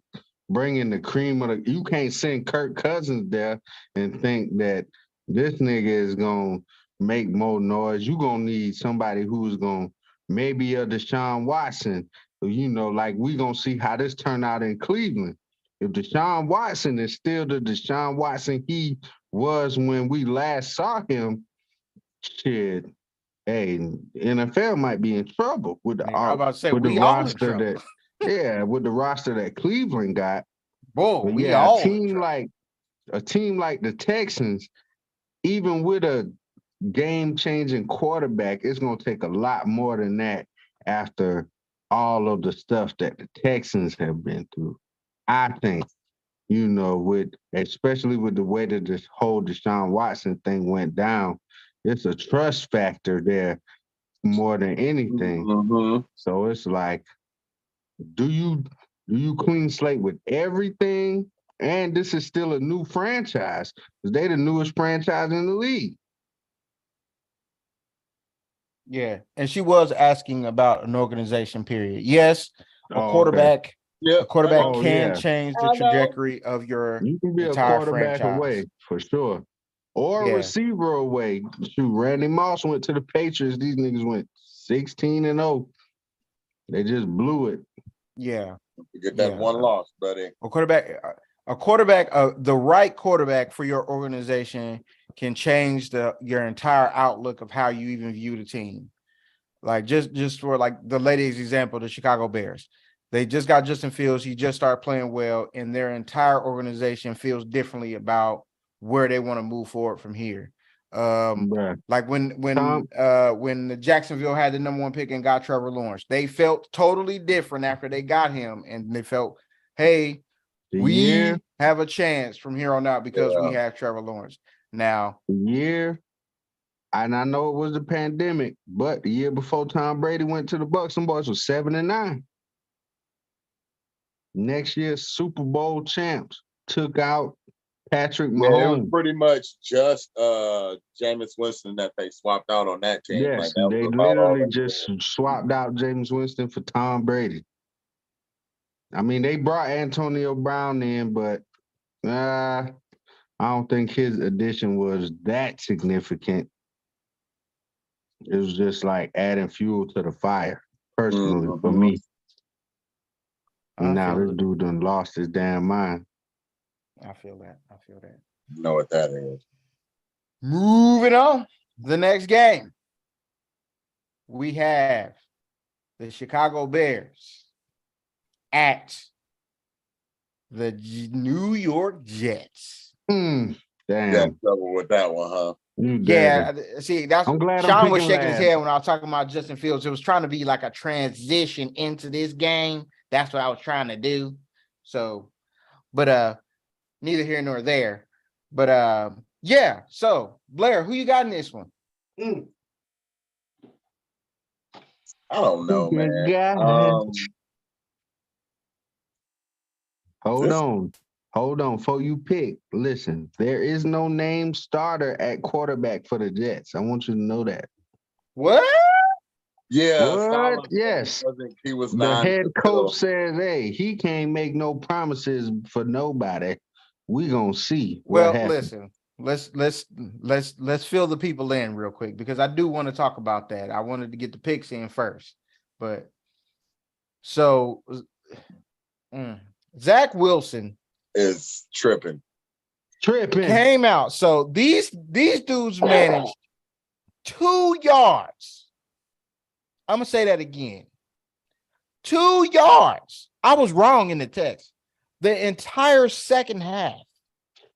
Speaker 2: bringing the cream of the. You can't send Kirk Cousins there and think that this nigga is gonna make more noise. You gonna need somebody who's gonna maybe a Deshaun Watson. You know, like we gonna see how this turn out in Cleveland. If Deshaun Watson is still the Deshaun Watson he was when we last saw him, shit, hey, NFL might be in trouble with
Speaker 4: I was about to say,
Speaker 2: with the
Speaker 4: we all in
Speaker 2: roster
Speaker 4: trouble.
Speaker 2: with the roster that Cleveland got.
Speaker 4: Boy,
Speaker 2: But
Speaker 4: we
Speaker 2: yeah,
Speaker 4: all in trouble.
Speaker 2: a team like the Texans, even with a game-changing quarterback, it's gonna take a lot more than that after all of the stuff that the Texans have been through. I think, you know, with especially with the way that this whole Deshaun Watson thing went down, it's a trust factor there more than anything.
Speaker 3: Mm-hmm.
Speaker 2: So it's like, do you clean slate with everything? And this is still a new franchise because they the newest franchise in the league.
Speaker 4: Yeah, and she was asking about an organization, period. Yes, a
Speaker 2: Oh,
Speaker 4: quarterback,
Speaker 3: Yep.
Speaker 4: a quarterback
Speaker 2: Oh,
Speaker 4: can
Speaker 2: yeah.
Speaker 4: change the
Speaker 3: I know.
Speaker 4: trajectory of your
Speaker 2: You can be a
Speaker 4: entire
Speaker 2: quarterback
Speaker 4: franchise.
Speaker 2: away for sure. Or a
Speaker 4: Yeah.
Speaker 2: receiver away. Shoot, Randy Moss went to the Patriots. These niggas went 16-0. They just blew it.
Speaker 4: Yeah.
Speaker 3: You get that one loss, buddy.
Speaker 4: A quarterback, the right quarterback for your organization can change your entire outlook of how you even view the team. Like just for like the latest example, the Chicago Bears. They just got Justin Fields. He just started playing well, and their entire organization feels differently about where they want to move forward from here. Like when the Jacksonville had the number 1 pick and got Trevor Lawrence, they felt totally different after they got him, and they felt, hey, we have a chance from here on out because we have Trevor Lawrence. Now,
Speaker 2: and I know it was the pandemic, but the year before Tom Brady went to the Bucs, some boys was 7-9. Next year, Super Bowl champs took out Patrick Mahomes.
Speaker 3: Yeah, it was pretty much just Jameis Winston that they swapped out on that team.
Speaker 2: Yes,
Speaker 3: like, that
Speaker 2: they literally just swapped out Jameis Winston for Tom Brady. I mean, they brought Antonio Brown in, but I don't think his addition was that significant. It was just like adding fuel to the fire, personally, for me. Now this dude done lost his damn mind.
Speaker 4: I feel that.
Speaker 3: You know what that is.
Speaker 4: Moving on. The next game. We have the Chicago Bears at the New York Jets.
Speaker 2: Damn.
Speaker 3: Got in trouble with that one, huh?
Speaker 2: You did.
Speaker 4: Yeah, see, that's
Speaker 2: I'm glad I'm
Speaker 4: Sean was
Speaker 2: picking
Speaker 4: shaking his
Speaker 2: last.
Speaker 4: head when I was talking about Justin Fields. It was trying to be like a transition into this game. That's what I was trying to do. So, but neither here nor there. But yeah. So Blair, who you got in this one?
Speaker 3: I don't know,
Speaker 2: You
Speaker 3: man.
Speaker 2: got it. Hold
Speaker 3: this-
Speaker 2: on. Hold on. Before you pick, listen, there is no name starter at quarterback for the Jets. I want you to know that.
Speaker 4: What?
Speaker 3: Yeah,
Speaker 2: What?
Speaker 3: Saleh
Speaker 2: Yes.
Speaker 3: he was
Speaker 2: The
Speaker 3: not
Speaker 2: head coach says, hey, he can't make no promises for nobody. We gonna see what
Speaker 4: Well,
Speaker 2: happens.
Speaker 4: listen. Let's fill the people in real quick because I do want to talk about that. I wanted to get the picks in first, but so Zach Wilson
Speaker 3: is tripping.
Speaker 2: Tripping.
Speaker 4: came out. So these dudes managed 2 yards. I'm gonna say that again. 2 yards. I was wrong in the text. The entire second half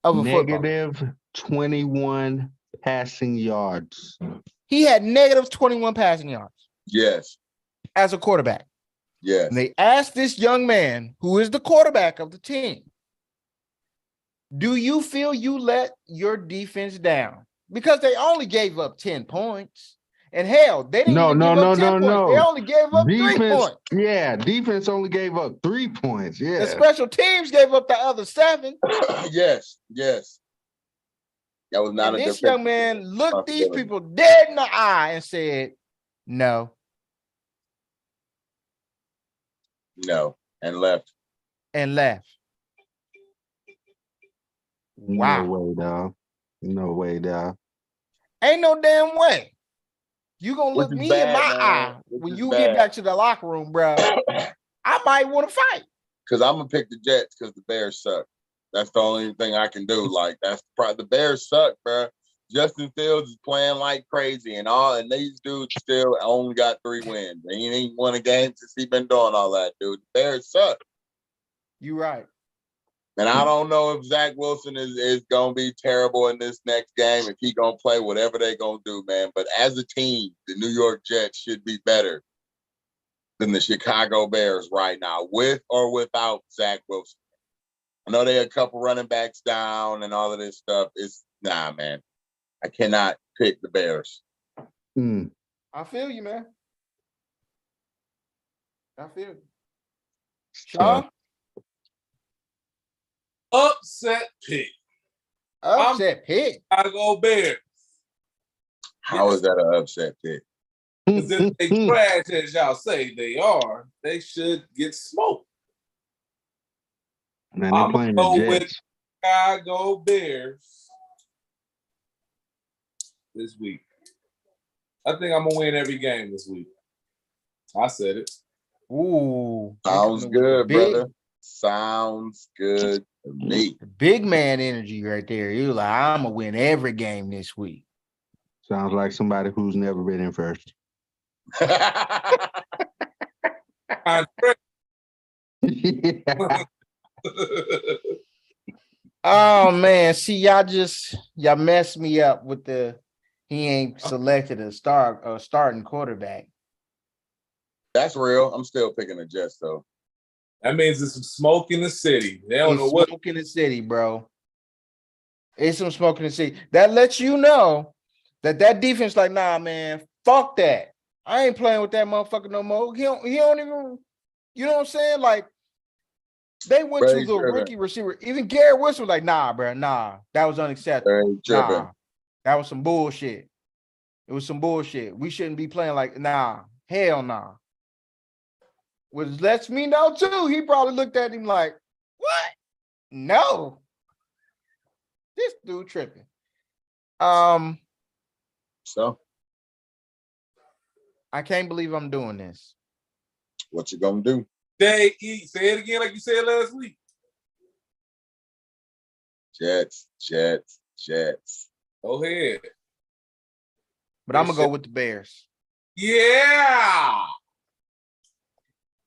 Speaker 4: of a football.
Speaker 2: Negative 21 passing yards.
Speaker 4: He had negative 21 passing yards
Speaker 3: Yes,
Speaker 4: as a quarterback.
Speaker 3: yes.
Speaker 4: And they asked this young man, who is the quarterback of the team, do you feel you let your defense down? Because they only gave up 10 points. And hell, they didn't even give up 10 points. They only gave up 3 points.
Speaker 2: Yeah, defense only gave up 3 points.
Speaker 4: The
Speaker 2: Yeah.
Speaker 4: special teams gave up the other 7.
Speaker 3: Yes, yes. That was not
Speaker 4: And
Speaker 3: a
Speaker 4: this
Speaker 3: defensive
Speaker 4: young man looked these
Speaker 3: responsibility.
Speaker 4: people dead in the eye and said, no,
Speaker 3: No, and left.
Speaker 4: and left. Wow.
Speaker 2: No way, dog. No way, dog.
Speaker 4: Ain't no damn way. You gonna
Speaker 3: Which
Speaker 4: look
Speaker 3: is
Speaker 4: me in
Speaker 3: bad,
Speaker 4: my
Speaker 3: man.
Speaker 4: eye
Speaker 3: Which
Speaker 4: when
Speaker 3: is
Speaker 4: you
Speaker 3: bad.
Speaker 4: get back to the locker room, bro. I might want to fight.
Speaker 3: Because I'm gonna pick the Jets because the Bears suck. That's the only thing I can do. Like that's the Bears suck, bro. Justin Fields is playing like crazy and these dudes still only got 3 wins. And he ain't won a game since he been doing all that, dude. The Bears suck.
Speaker 4: You right.
Speaker 3: And I don't know if Zach Wilson is gonna be terrible in this next game, if he gonna play whatever they gonna do, man. But as a team, the New York Jets should be better than the Chicago Bears right now, with or without Zach Wilson. I know they had a couple running backs down and all of this stuff. Nah, man. I cannot pick the Bears.
Speaker 4: I feel you, man. I feel you. Sean?
Speaker 1: Upset pick.
Speaker 4: Upset pick.
Speaker 1: Chicago Bears.
Speaker 3: How is that an upset pick?
Speaker 1: Because if they trash as y'all say they are, they should get smoked.
Speaker 2: Man, they're
Speaker 1: I'm
Speaker 2: playing
Speaker 1: gonna
Speaker 2: the
Speaker 1: go with
Speaker 2: Jets.
Speaker 1: Chicago Bears this week. I think I'm gonna win every game this week. I said it.
Speaker 4: Ooh. they
Speaker 3: Sounds
Speaker 4: coming with the
Speaker 3: good,
Speaker 4: big,
Speaker 3: brother. Sounds good to me.
Speaker 4: big man energy right there. You like, I'm gonna win every game this week.
Speaker 2: Sounds like somebody who's never been in first.
Speaker 4: Oh man, see y'all messed me up with the he ain't selected a starting quarterback.
Speaker 3: That's real. I'm still picking the Jets, though.
Speaker 1: That means there's some smoke in the city. They don't
Speaker 4: It's
Speaker 1: know what.
Speaker 4: smoke in the city, bro. It's some smoke in the city. That lets you know that defense, like, nah, man, fuck that. I ain't playing with that motherfucker no more. He don't even, you know what I'm saying? Like, they went
Speaker 3: Very
Speaker 4: to the
Speaker 3: tripping.
Speaker 4: rookie receiver. Even Garrett Wilson was like, nah, bro, nah, that was unacceptable.
Speaker 3: Very tripping.
Speaker 4: Nah, that was some bullshit. It was some bullshit. We shouldn't be playing like, nah, hell nah. Which lets me know too. He probably looked at him like, what? No. This dude tripping.
Speaker 3: So,
Speaker 4: I can't believe I'm doing this.
Speaker 3: what you gonna do?
Speaker 1: Say it again like you said last week.
Speaker 3: Jets, Jets, Jets.
Speaker 1: Go ahead.
Speaker 4: but I'm gonna go with the Bears
Speaker 1: Yeah.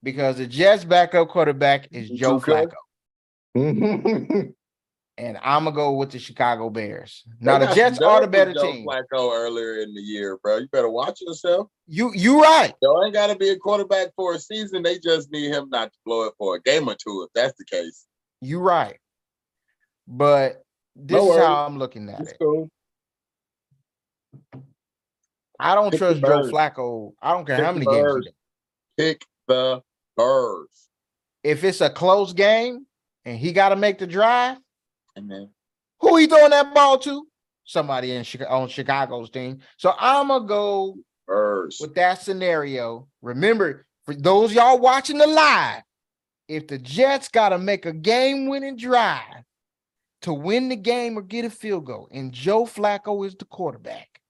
Speaker 4: because the Jets' backup quarterback is Joe
Speaker 3: Tuca?
Speaker 4: Flacco, and I'm gonna go with the Chicago Bears.
Speaker 3: They
Speaker 4: Now the
Speaker 3: got
Speaker 4: Jets
Speaker 3: some
Speaker 4: are the
Speaker 3: dubs with
Speaker 4: better
Speaker 3: Joe
Speaker 4: team.
Speaker 3: Flacco earlier in the year, bro. You better watch yourself.
Speaker 4: You right.
Speaker 3: Joe ain't got to be a quarterback for a season. They just need him not to blow it for a game or two, if that's the case.
Speaker 4: You right. But this
Speaker 3: No
Speaker 4: is
Speaker 3: worries.
Speaker 4: how I'm looking at
Speaker 3: It's
Speaker 4: it.
Speaker 3: cool.
Speaker 4: I don't
Speaker 3: Pick the
Speaker 4: trust Joe
Speaker 3: Birds.
Speaker 4: Flacco. I don't care
Speaker 3: Pick
Speaker 4: how
Speaker 3: the
Speaker 4: many games he
Speaker 3: Birds.
Speaker 4: does.
Speaker 3: Pick the Birds.
Speaker 4: If it's a close game and he got to make the drive,
Speaker 3: Amen.
Speaker 4: who he throwing that ball to? Somebody on Chicago's team. So I'm gonna go
Speaker 3: Birds.
Speaker 4: with that scenario. Remember, for those y'all watching the live, if the Jets got to make a game-winning drive to win the game or get a field goal, and Joe Flacco is the quarterback,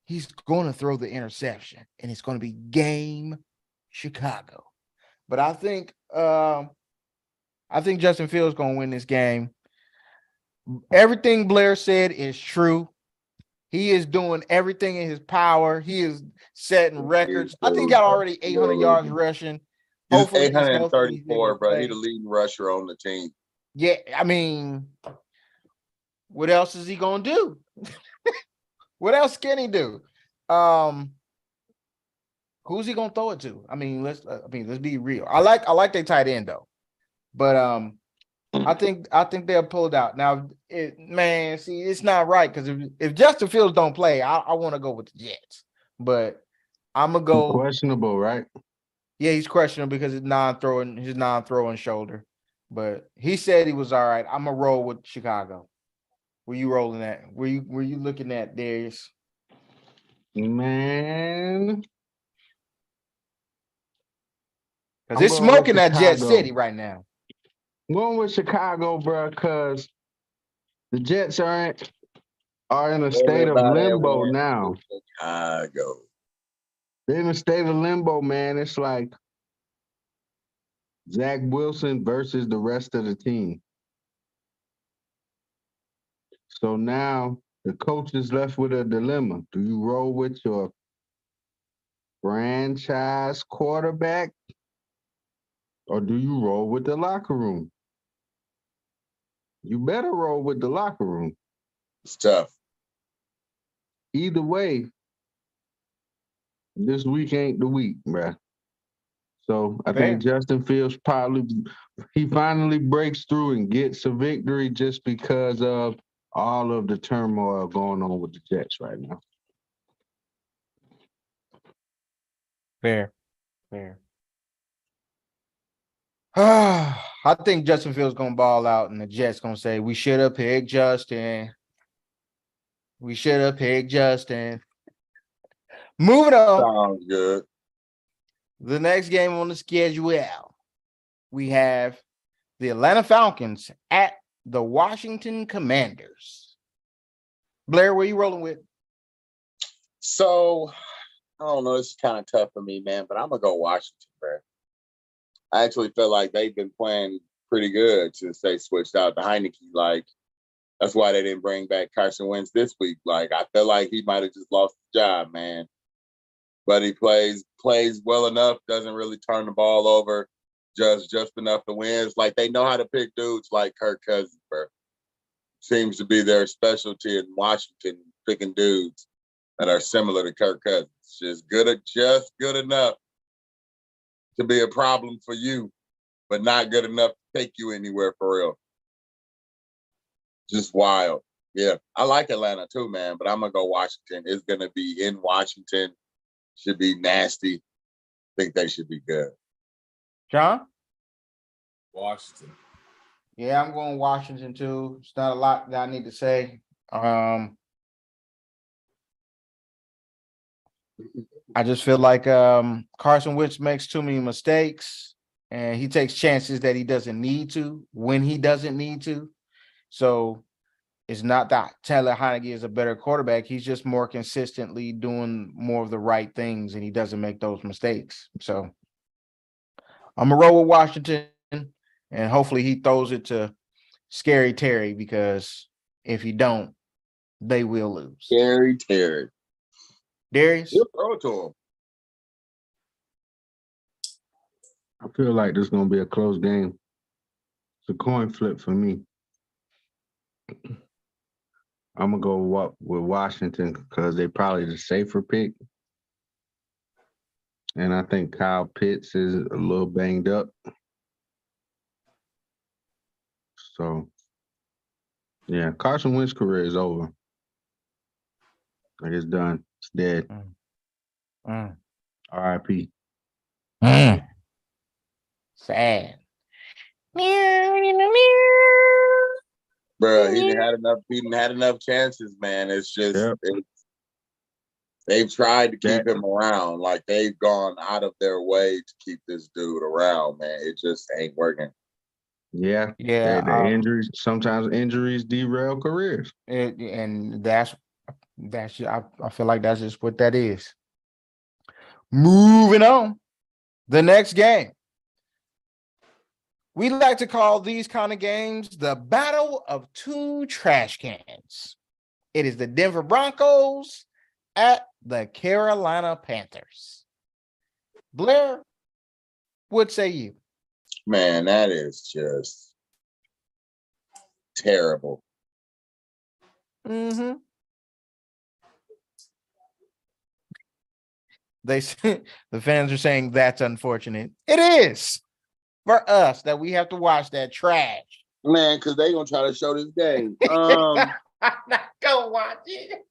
Speaker 4: he's going to throw the interception, and it's going to be game Chicago. But I think Justin Fields going to win this game. Everything Blair said is true. He is doing everything in his power. He is setting records. I think he got already 800 yards rushing.
Speaker 3: He's
Speaker 4: Hopefully, he's healthy.
Speaker 3: 834, bro. He
Speaker 4: He's
Speaker 3: the leading rusher on the team.
Speaker 4: Yeah, I mean, what else is he gonna do? What else can he do? Who's he gonna throw it to? I mean, let's be real. I like their tight end though, but I think they'll pull it out. Now, it's not right because if Justin Fields don't play, I want to go with the Jets, but I'm gonna go.
Speaker 2: Questionable, right?
Speaker 4: Yeah, he's questionable because his non-throwing shoulder, but he said he was all right. I'm gonna roll with Chicago. Were you rolling at? Were you looking at Darius?
Speaker 2: Man,
Speaker 4: Because
Speaker 2: I'm
Speaker 4: it's
Speaker 2: going with
Speaker 4: smoking at Jet
Speaker 2: Chicago.
Speaker 4: City right now.
Speaker 2: I'm going with Chicago, bro, because the Jets are in a state of
Speaker 3: Everybody
Speaker 2: limbo
Speaker 3: wants
Speaker 2: now.
Speaker 3: Chicago.
Speaker 2: They're in a state of limbo, man. It's like Zach Wilson versus the rest of the team. So now the coach is left with a dilemma. Do you roll with your franchise quarterback or do you roll with the locker room? You better roll with the locker room.
Speaker 3: It's tough.
Speaker 2: Either way, this week ain't the week, bruh. So I think Justin Fields he finally breaks through and gets a victory just because of all of the turmoil going on with the Jets right now.
Speaker 4: Fair. I think Justin Fields gonna ball out, and the Jets gonna say we should have picked Justin. We should have picked Justin. Moving on.
Speaker 3: Sounds good.
Speaker 4: The next game on the schedule, we have the Atlanta Falcons at the Washington Commanders. Blair, where you rolling with?
Speaker 3: So, I don't know. This is kind of tough for me, man, but I'm going to go Washington, bro. I actually feel like they've been playing pretty good since they switched out to Heineke. Like, that's why they didn't bring back Carson Wentz this week. Like, I feel like he might have just lost his job, man. But he plays well enough, doesn't really turn the ball over, just enough to win. It's like they know how to pick dudes like Kirk Cousins, bro. Seems to be their specialty in Washington, picking dudes that are similar to Kirk Cousins. Just good enough to be a problem for you, but not good enough to take you anywhere for real. Just wild. Yeah, I like Atlanta too, man, but I'm going to go Washington. It's going to be in Washington. Should be nasty. Think they should be good.
Speaker 4: John?
Speaker 1: Washington.
Speaker 4: Yeah, I'm going Washington too. It's not a lot that I need to say. I just feel like Carson Wentz makes too many mistakes and he takes chances that he doesn't need to when he doesn't need to. So it's not that Taylor Heineke is a better quarterback. He's just more consistently doing more of the right things and he doesn't make those mistakes. So I'm going to roll with Washington and hopefully he throws it to Scary Terry because if he don't, they will lose.
Speaker 3: Scary Terry.
Speaker 4: Darius?
Speaker 3: He'll throw it to him.
Speaker 2: I feel like this is gonna be a close game. It's a coin flip for me. I'm gonna go with Washington because they probably the safer pick. And I think Kyle Pitts is a little banged up. So, yeah, Carson Wentz's career is over. Like it's done. It's dead.
Speaker 4: Mm.
Speaker 2: R.I.P.
Speaker 4: Sad.
Speaker 3: Bro, he didn't had enough chances, man. It's just
Speaker 2: Yep.
Speaker 3: they've tried to keep him around. Like they've gone out of their way to keep this dude around, man. It just ain't working.
Speaker 2: Yeah.
Speaker 4: Yeah.
Speaker 2: The injuries, sometimes injuries derail careers.
Speaker 4: And that's I feel like that's just what that is. Moving on. The next game. We like to call these kind of games the battle of two trash cans. It is the Denver Broncos at the Carolina Panthers. Blair, what say you?
Speaker 3: Man, that is just terrible.
Speaker 4: Mm-hmm. The fans are saying that's unfortunate. It is for us that we have to watch that trash.
Speaker 3: Man, because they gonna try to show this game.
Speaker 4: I'm not gonna watch it.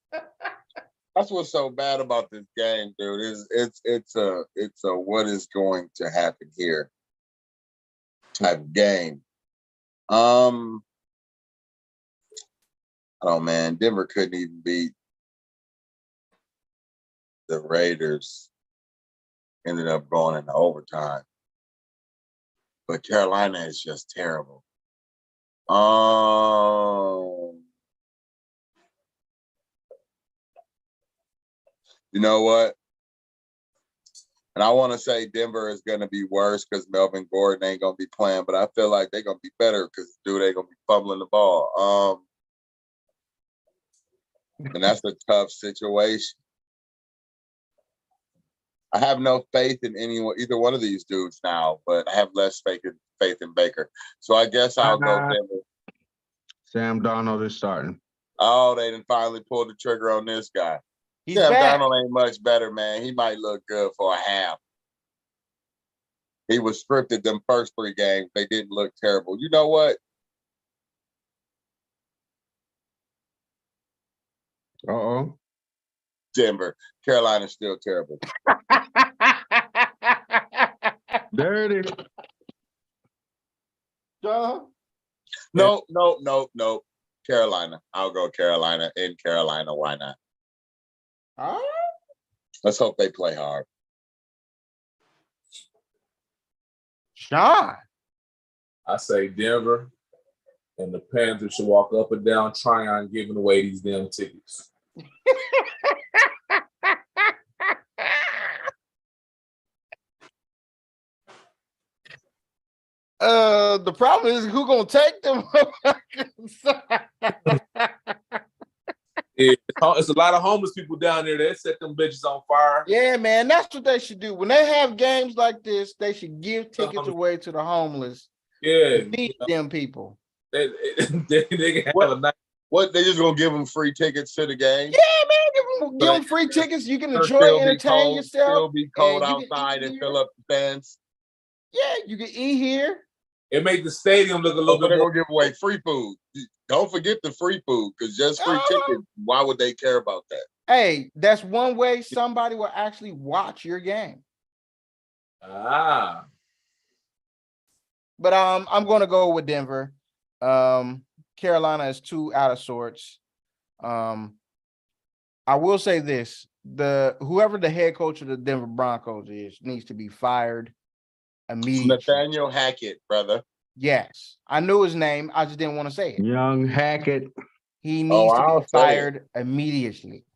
Speaker 3: That's what's so bad about this game, dude. It's a what is going to happen here type of game. I don't, man. Denver couldn't even beat the Raiders. Ended up going into overtime. But Carolina is just terrible. You know what? And I want to say Denver is going to be worse because Melvin Gordon ain't going to be playing, but I feel like they're going to be better because dude ain't going to be fumbling the ball. And that's a tough situation. I have no faith in either one of these dudes now, but I have less faith in Baker. So I guess I'll go Denver.
Speaker 2: Sam Darnold is starting.
Speaker 3: Oh, they didn't finally pull the trigger on this guy.
Speaker 4: Sam
Speaker 3: Darnold ain't much better, man. He might look good for a half. He was scripted them first 3 games. They didn't look terrible. You know what?
Speaker 2: Uh-oh.
Speaker 3: Denver. Carolina's still terrible.
Speaker 2: Dirty.
Speaker 4: John?
Speaker 3: No. Carolina. I'll go Carolina in Carolina. Why not?
Speaker 4: All right.
Speaker 3: Let's hope they play hard.
Speaker 4: Sean.
Speaker 1: I say Denver, and the Panthers should walk up and down Tryon giving away these damn tickets.
Speaker 4: The problem is who gonna take them?
Speaker 1: Yeah, it's a lot of homeless people down there that set them bitches on fire.
Speaker 4: Yeah, man, that's what they should do. When they have games like this, they should give tickets away to the homeless.
Speaker 1: Yeah,
Speaker 4: Feed them people.
Speaker 1: They can have a night.
Speaker 3: What, they just gonna give them free tickets to the game?
Speaker 4: Yeah, man, give them free tickets. You can enjoy, entertain yourself.
Speaker 3: Still be cold
Speaker 4: and
Speaker 3: outside and fill up the fence.
Speaker 4: Yeah, you can eat here.
Speaker 1: It make the stadium look a little bit
Speaker 3: They're
Speaker 1: more.
Speaker 3: gonna give away free food. Don't forget the free food, because just free tickets. Why would they care about that?
Speaker 4: Hey, that's one way somebody will actually watch your game.
Speaker 1: Ah.
Speaker 4: But I'm gonna go with Denver. Carolina is too out of sorts. I will say this: whoever the head coach of the Denver Broncos is needs to be fired immediately.
Speaker 3: Nathaniel Hackett, brother.
Speaker 4: Yes, I knew his name. I just didn't want to say it.
Speaker 2: Young Hackett.
Speaker 4: He needs to
Speaker 3: I'll
Speaker 4: be
Speaker 3: say
Speaker 4: fired immediately.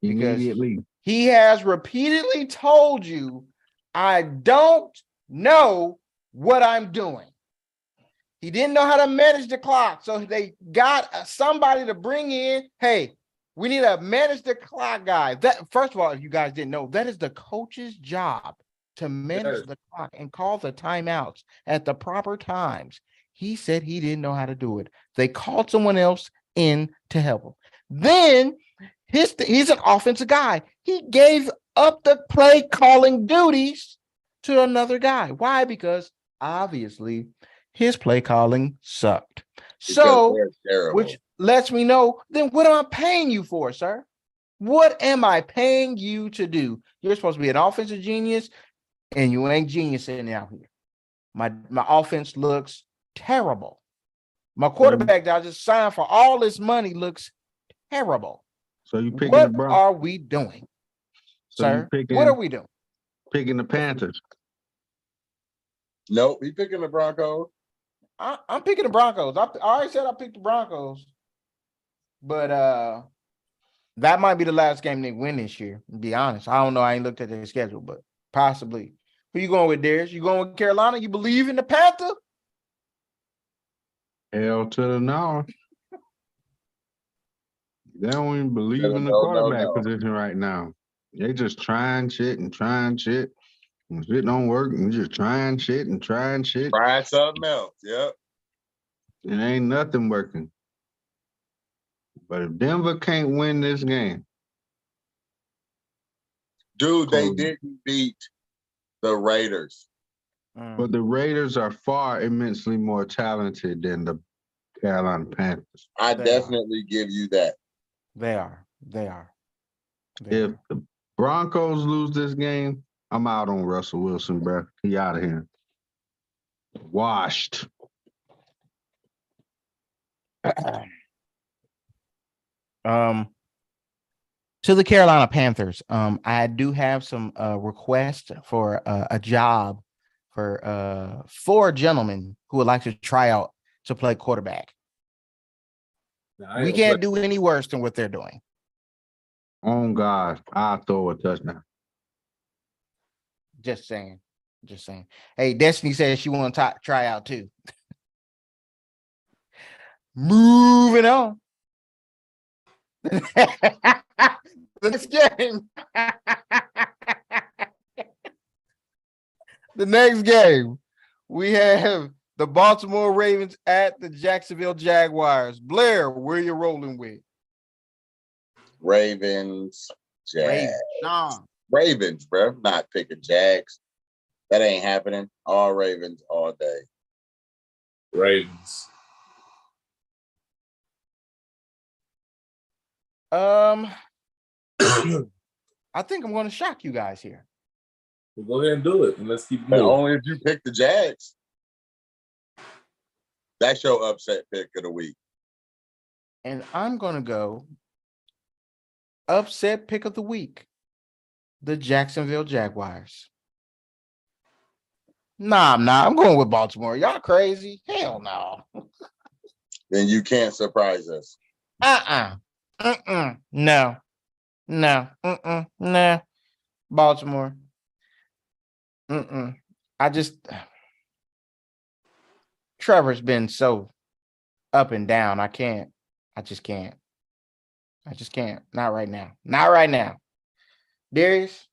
Speaker 2: Immediately.
Speaker 4: He has repeatedly told you, I don't know what I'm doing. He didn't know how to manage the clock. So they got somebody to bring in. Hey, we need to manage the clock guy. That, first of all, if you guys didn't know, that is the coach's job to manage the clock and call the timeouts at the proper times. He said he didn't know how to do it. They called someone else in to help him. Then he's an offensive guy. He gave up the play calling duties to another guy. Why? Because obviously his play calling sucked. So, which lets me know, then what am I paying you for, sir? What am I paying you to do? You're supposed to be an offensive genius, and you ain't genius sitting out here. My offense looks terrible. My quarterback that I just signed for all this money looks terrible.
Speaker 2: So you picking
Speaker 4: what
Speaker 2: the Broncos?
Speaker 4: are we doing,
Speaker 2: So
Speaker 4: sir? What are we doing?
Speaker 2: Picking the Panthers.
Speaker 3: Nope, he picking the Broncos.
Speaker 4: I'm picking the Broncos. I already said I picked the Broncos, but that might be the last game they win this year. To be honest, I don't know. I ain't looked at their schedule, but possibly. Who you going with, Darius? You going with Carolina? You believe in the Panther?
Speaker 2: Hell to the no. They don't even believe in the quarterback position right now. They just trying shit and trying shit. When shit don't work, and just trying shit and trying shit.
Speaker 3: Trying something else. Yep.
Speaker 2: It ain't nothing working. But if Denver can't win this game,
Speaker 3: dude, they didn't beat the Raiders.
Speaker 2: But the Raiders are far immensely more talented than the Carolina Panthers.
Speaker 3: I definitely give you that.
Speaker 4: They are.
Speaker 2: If the Broncos lose this game, I'm out on Russell Wilson, bro. He out of here. Washed.
Speaker 4: To the Carolina Panthers, I do have some requests for a job for 4 gentlemen who would like to try out to play quarterback. We can't do any worse than what they're doing.
Speaker 2: Oh God, I'll throw a touchdown.
Speaker 4: Just saying. Hey, Destiny says she want to try out too. Moving on. The next game. The next game, we have the Baltimore Ravens at the Jacksonville Jaguars. Blair, where you rolling with?
Speaker 3: Ravens, Jags.
Speaker 4: Sean.
Speaker 3: Ravens, bro. Not picking Jags. That ain't happening. All Ravens all day.
Speaker 1: Ravens.
Speaker 4: I think I'm going to shock you guys here.
Speaker 1: Well, go ahead and do it, and let's keep
Speaker 3: But
Speaker 1: moving.
Speaker 3: only if you pick the Jags. That's your upset pick of the week.
Speaker 4: And I'm going to go upset pick of the week. The Jacksonville Jaguars. Nah, I'm going with Baltimore. Y'all crazy? Hell no.
Speaker 3: Then you can't surprise us.
Speaker 4: No. Baltimore. Trevor's been so up and down. I just can't. Not right now. Darius?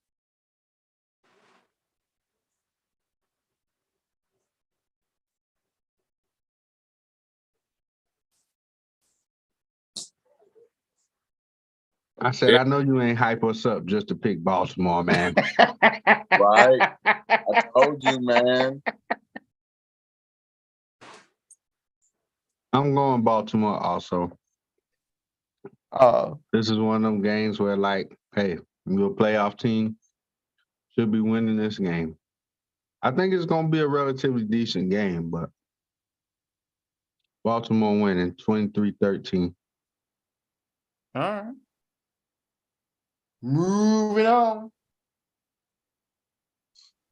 Speaker 2: I said, I know you ain't hype us up just to pick Baltimore, man.
Speaker 3: Right? I told you, man.
Speaker 2: I'm going Baltimore also. This is one of them games where, like, hey, you're a playoff team, should be winning this game. I think it's going to be a relatively decent game, but Baltimore winning 23-13.
Speaker 4: All right. Moving on.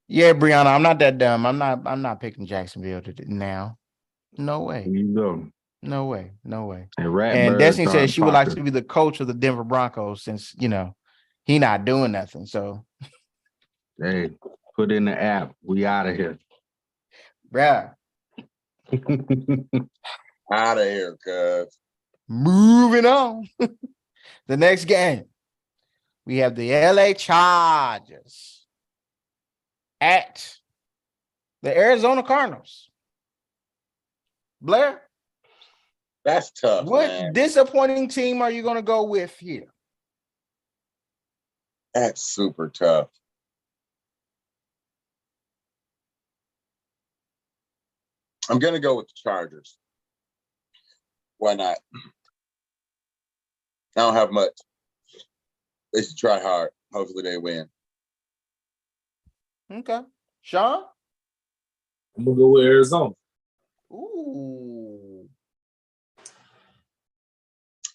Speaker 4: Yeah, Brianna, I'm not that dumb. I'm not picking Jacksonville now. No way.
Speaker 2: There you go.
Speaker 4: No way.
Speaker 2: And
Speaker 4: Destiny says she would like to be the coach of the Denver Broncos since, he not doing nothing. So,
Speaker 2: hey, put in the app. We out of here.
Speaker 4: bruh.
Speaker 3: Out of here, cuz.
Speaker 4: Moving on. The next game, we have the LA Chargers at the Arizona Cardinals. Blair,
Speaker 3: That's tough,
Speaker 4: what
Speaker 3: man.
Speaker 4: disappointing team are you going to go with here?
Speaker 3: That's super tough. I'm gonna go with the Chargers. Why not? I don't have much. They should try hard. Hopefully they win.
Speaker 4: Okay. Sean?
Speaker 1: I'm gonna go with Arizona.
Speaker 4: Ooh.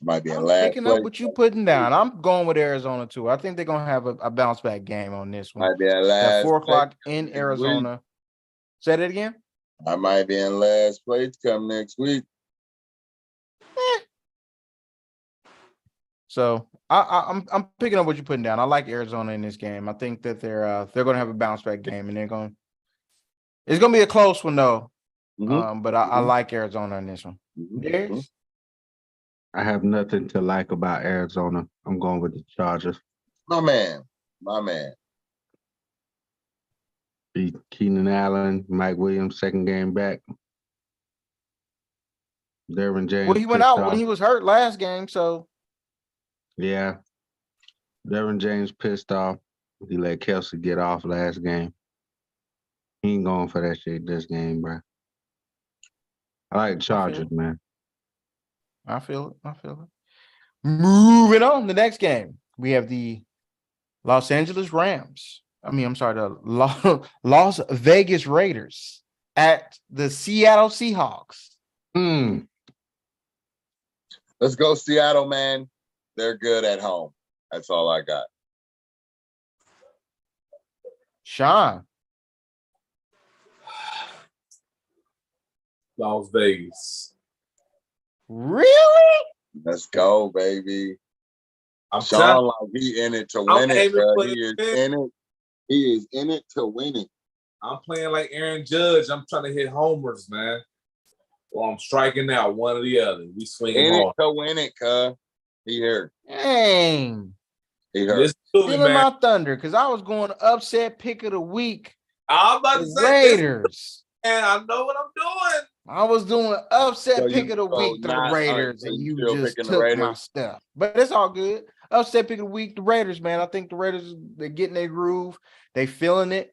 Speaker 3: Might be in
Speaker 4: I'm
Speaker 3: last
Speaker 4: picking up
Speaker 3: place.
Speaker 4: what you putting down. I'm going with Arizona too. I think they're gonna have a bounce back game on this one.
Speaker 3: Might be in
Speaker 4: At
Speaker 3: last
Speaker 4: 4
Speaker 3: place
Speaker 4: o'clock in
Speaker 3: next
Speaker 4: Arizona. Say that again.
Speaker 3: I might be in last place come next week.
Speaker 4: So I'm picking up what you're putting down. I like Arizona in this game. I think that they're gonna have a bounce back game, and it's gonna be a close one though.
Speaker 3: Mhm.
Speaker 4: But I like Arizona in this one.
Speaker 3: Mhm.
Speaker 4: Darius?
Speaker 2: I have nothing to like about Arizona. I'm going with the Chargers.
Speaker 3: My man. My man.
Speaker 2: Beat Keenan Allen, Mike Williams, second game back. Derwin James.
Speaker 4: Well, he went
Speaker 2: pissed
Speaker 4: out
Speaker 2: off.
Speaker 4: when he was hurt last game, so
Speaker 2: Yeah. Derwin James pissed off. He let Kelsey get off last game. He ain't going for that shit this game, bro. I like Chargers, man.
Speaker 4: I feel it. Moving on, the next game, we have the Los Angeles Rams. The Las Vegas Raiders at the Seattle Seahawks.
Speaker 3: Let's go Seattle, man. They're good at home. That's all I got.
Speaker 4: Sean.
Speaker 1: Las Vegas.
Speaker 4: Really?
Speaker 3: Let's go, baby.
Speaker 1: I'm
Speaker 3: Sean,
Speaker 1: telling
Speaker 3: like he in it to
Speaker 1: I'm
Speaker 3: win it.
Speaker 1: aiming
Speaker 3: Bro.
Speaker 1: for
Speaker 3: He
Speaker 1: the
Speaker 3: is
Speaker 1: win.
Speaker 3: in it. He is in it to win it.
Speaker 1: I'm playing like Aaron Judge. I'm trying to hit homers, man. Well, I'm striking out one or the other. We swinging
Speaker 3: In it
Speaker 1: hard.
Speaker 3: to win it, cuz. He here.
Speaker 4: Dang.
Speaker 3: He hurt.
Speaker 1: Listen to me,
Speaker 4: Feeling
Speaker 1: man.
Speaker 4: my thunder because I was going upset pick of the week.
Speaker 1: I'm about to
Speaker 4: The
Speaker 1: say this,
Speaker 4: Raiders.
Speaker 1: man. I know what I'm doing.
Speaker 4: I was doing upset
Speaker 3: So
Speaker 4: pick
Speaker 3: you
Speaker 4: of the
Speaker 3: go
Speaker 4: week, the
Speaker 3: not-
Speaker 4: Raiders,
Speaker 3: so
Speaker 4: and
Speaker 3: you
Speaker 4: you
Speaker 3: still
Speaker 4: just
Speaker 3: picking the
Speaker 4: took my
Speaker 3: Raiders?
Speaker 4: stuff. But it's all good. Upset pick of the week, the Raiders, man. I think the Raiders, they're getting their groove. They feeling it.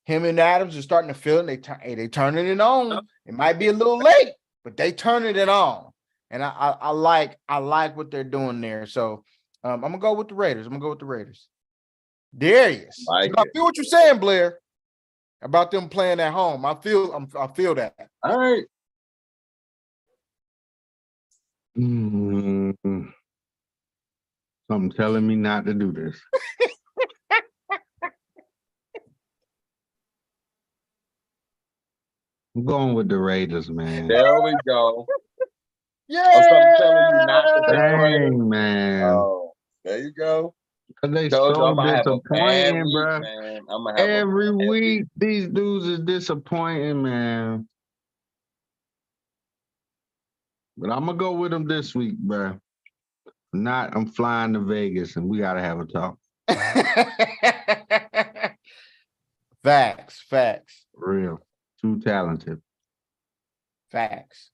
Speaker 4: Him and Adams are starting to feel it. They turning it on. It might be a little late, but they turning it on. And I like what they're doing there. So I'm gonna go with the Raiders. Darius,
Speaker 3: Like
Speaker 4: I
Speaker 3: it.
Speaker 4: feel what you're saying, Blair, about them playing at home. I feel that.
Speaker 3: All right.
Speaker 2: Something telling me not to do this. I'm going with the Raiders, man.
Speaker 3: There we go.
Speaker 4: Yeah.
Speaker 3: Oh, something telling you not to pick the Raiders.
Speaker 2: Dang, man.
Speaker 3: Oh, there you go.
Speaker 2: Cause they
Speaker 3: Told you I'm
Speaker 2: so
Speaker 3: gonna have a bad
Speaker 2: disappointing,
Speaker 3: week,
Speaker 2: bro.
Speaker 3: man. I'm gonna have
Speaker 2: Every
Speaker 3: a bad
Speaker 2: week, these dudes is disappointing, man. But I'm gonna go with them this week, bro. If not, I'm flying to Vegas, and we gotta have a talk.
Speaker 4: Facts.
Speaker 2: For real, too talented.
Speaker 4: Facts.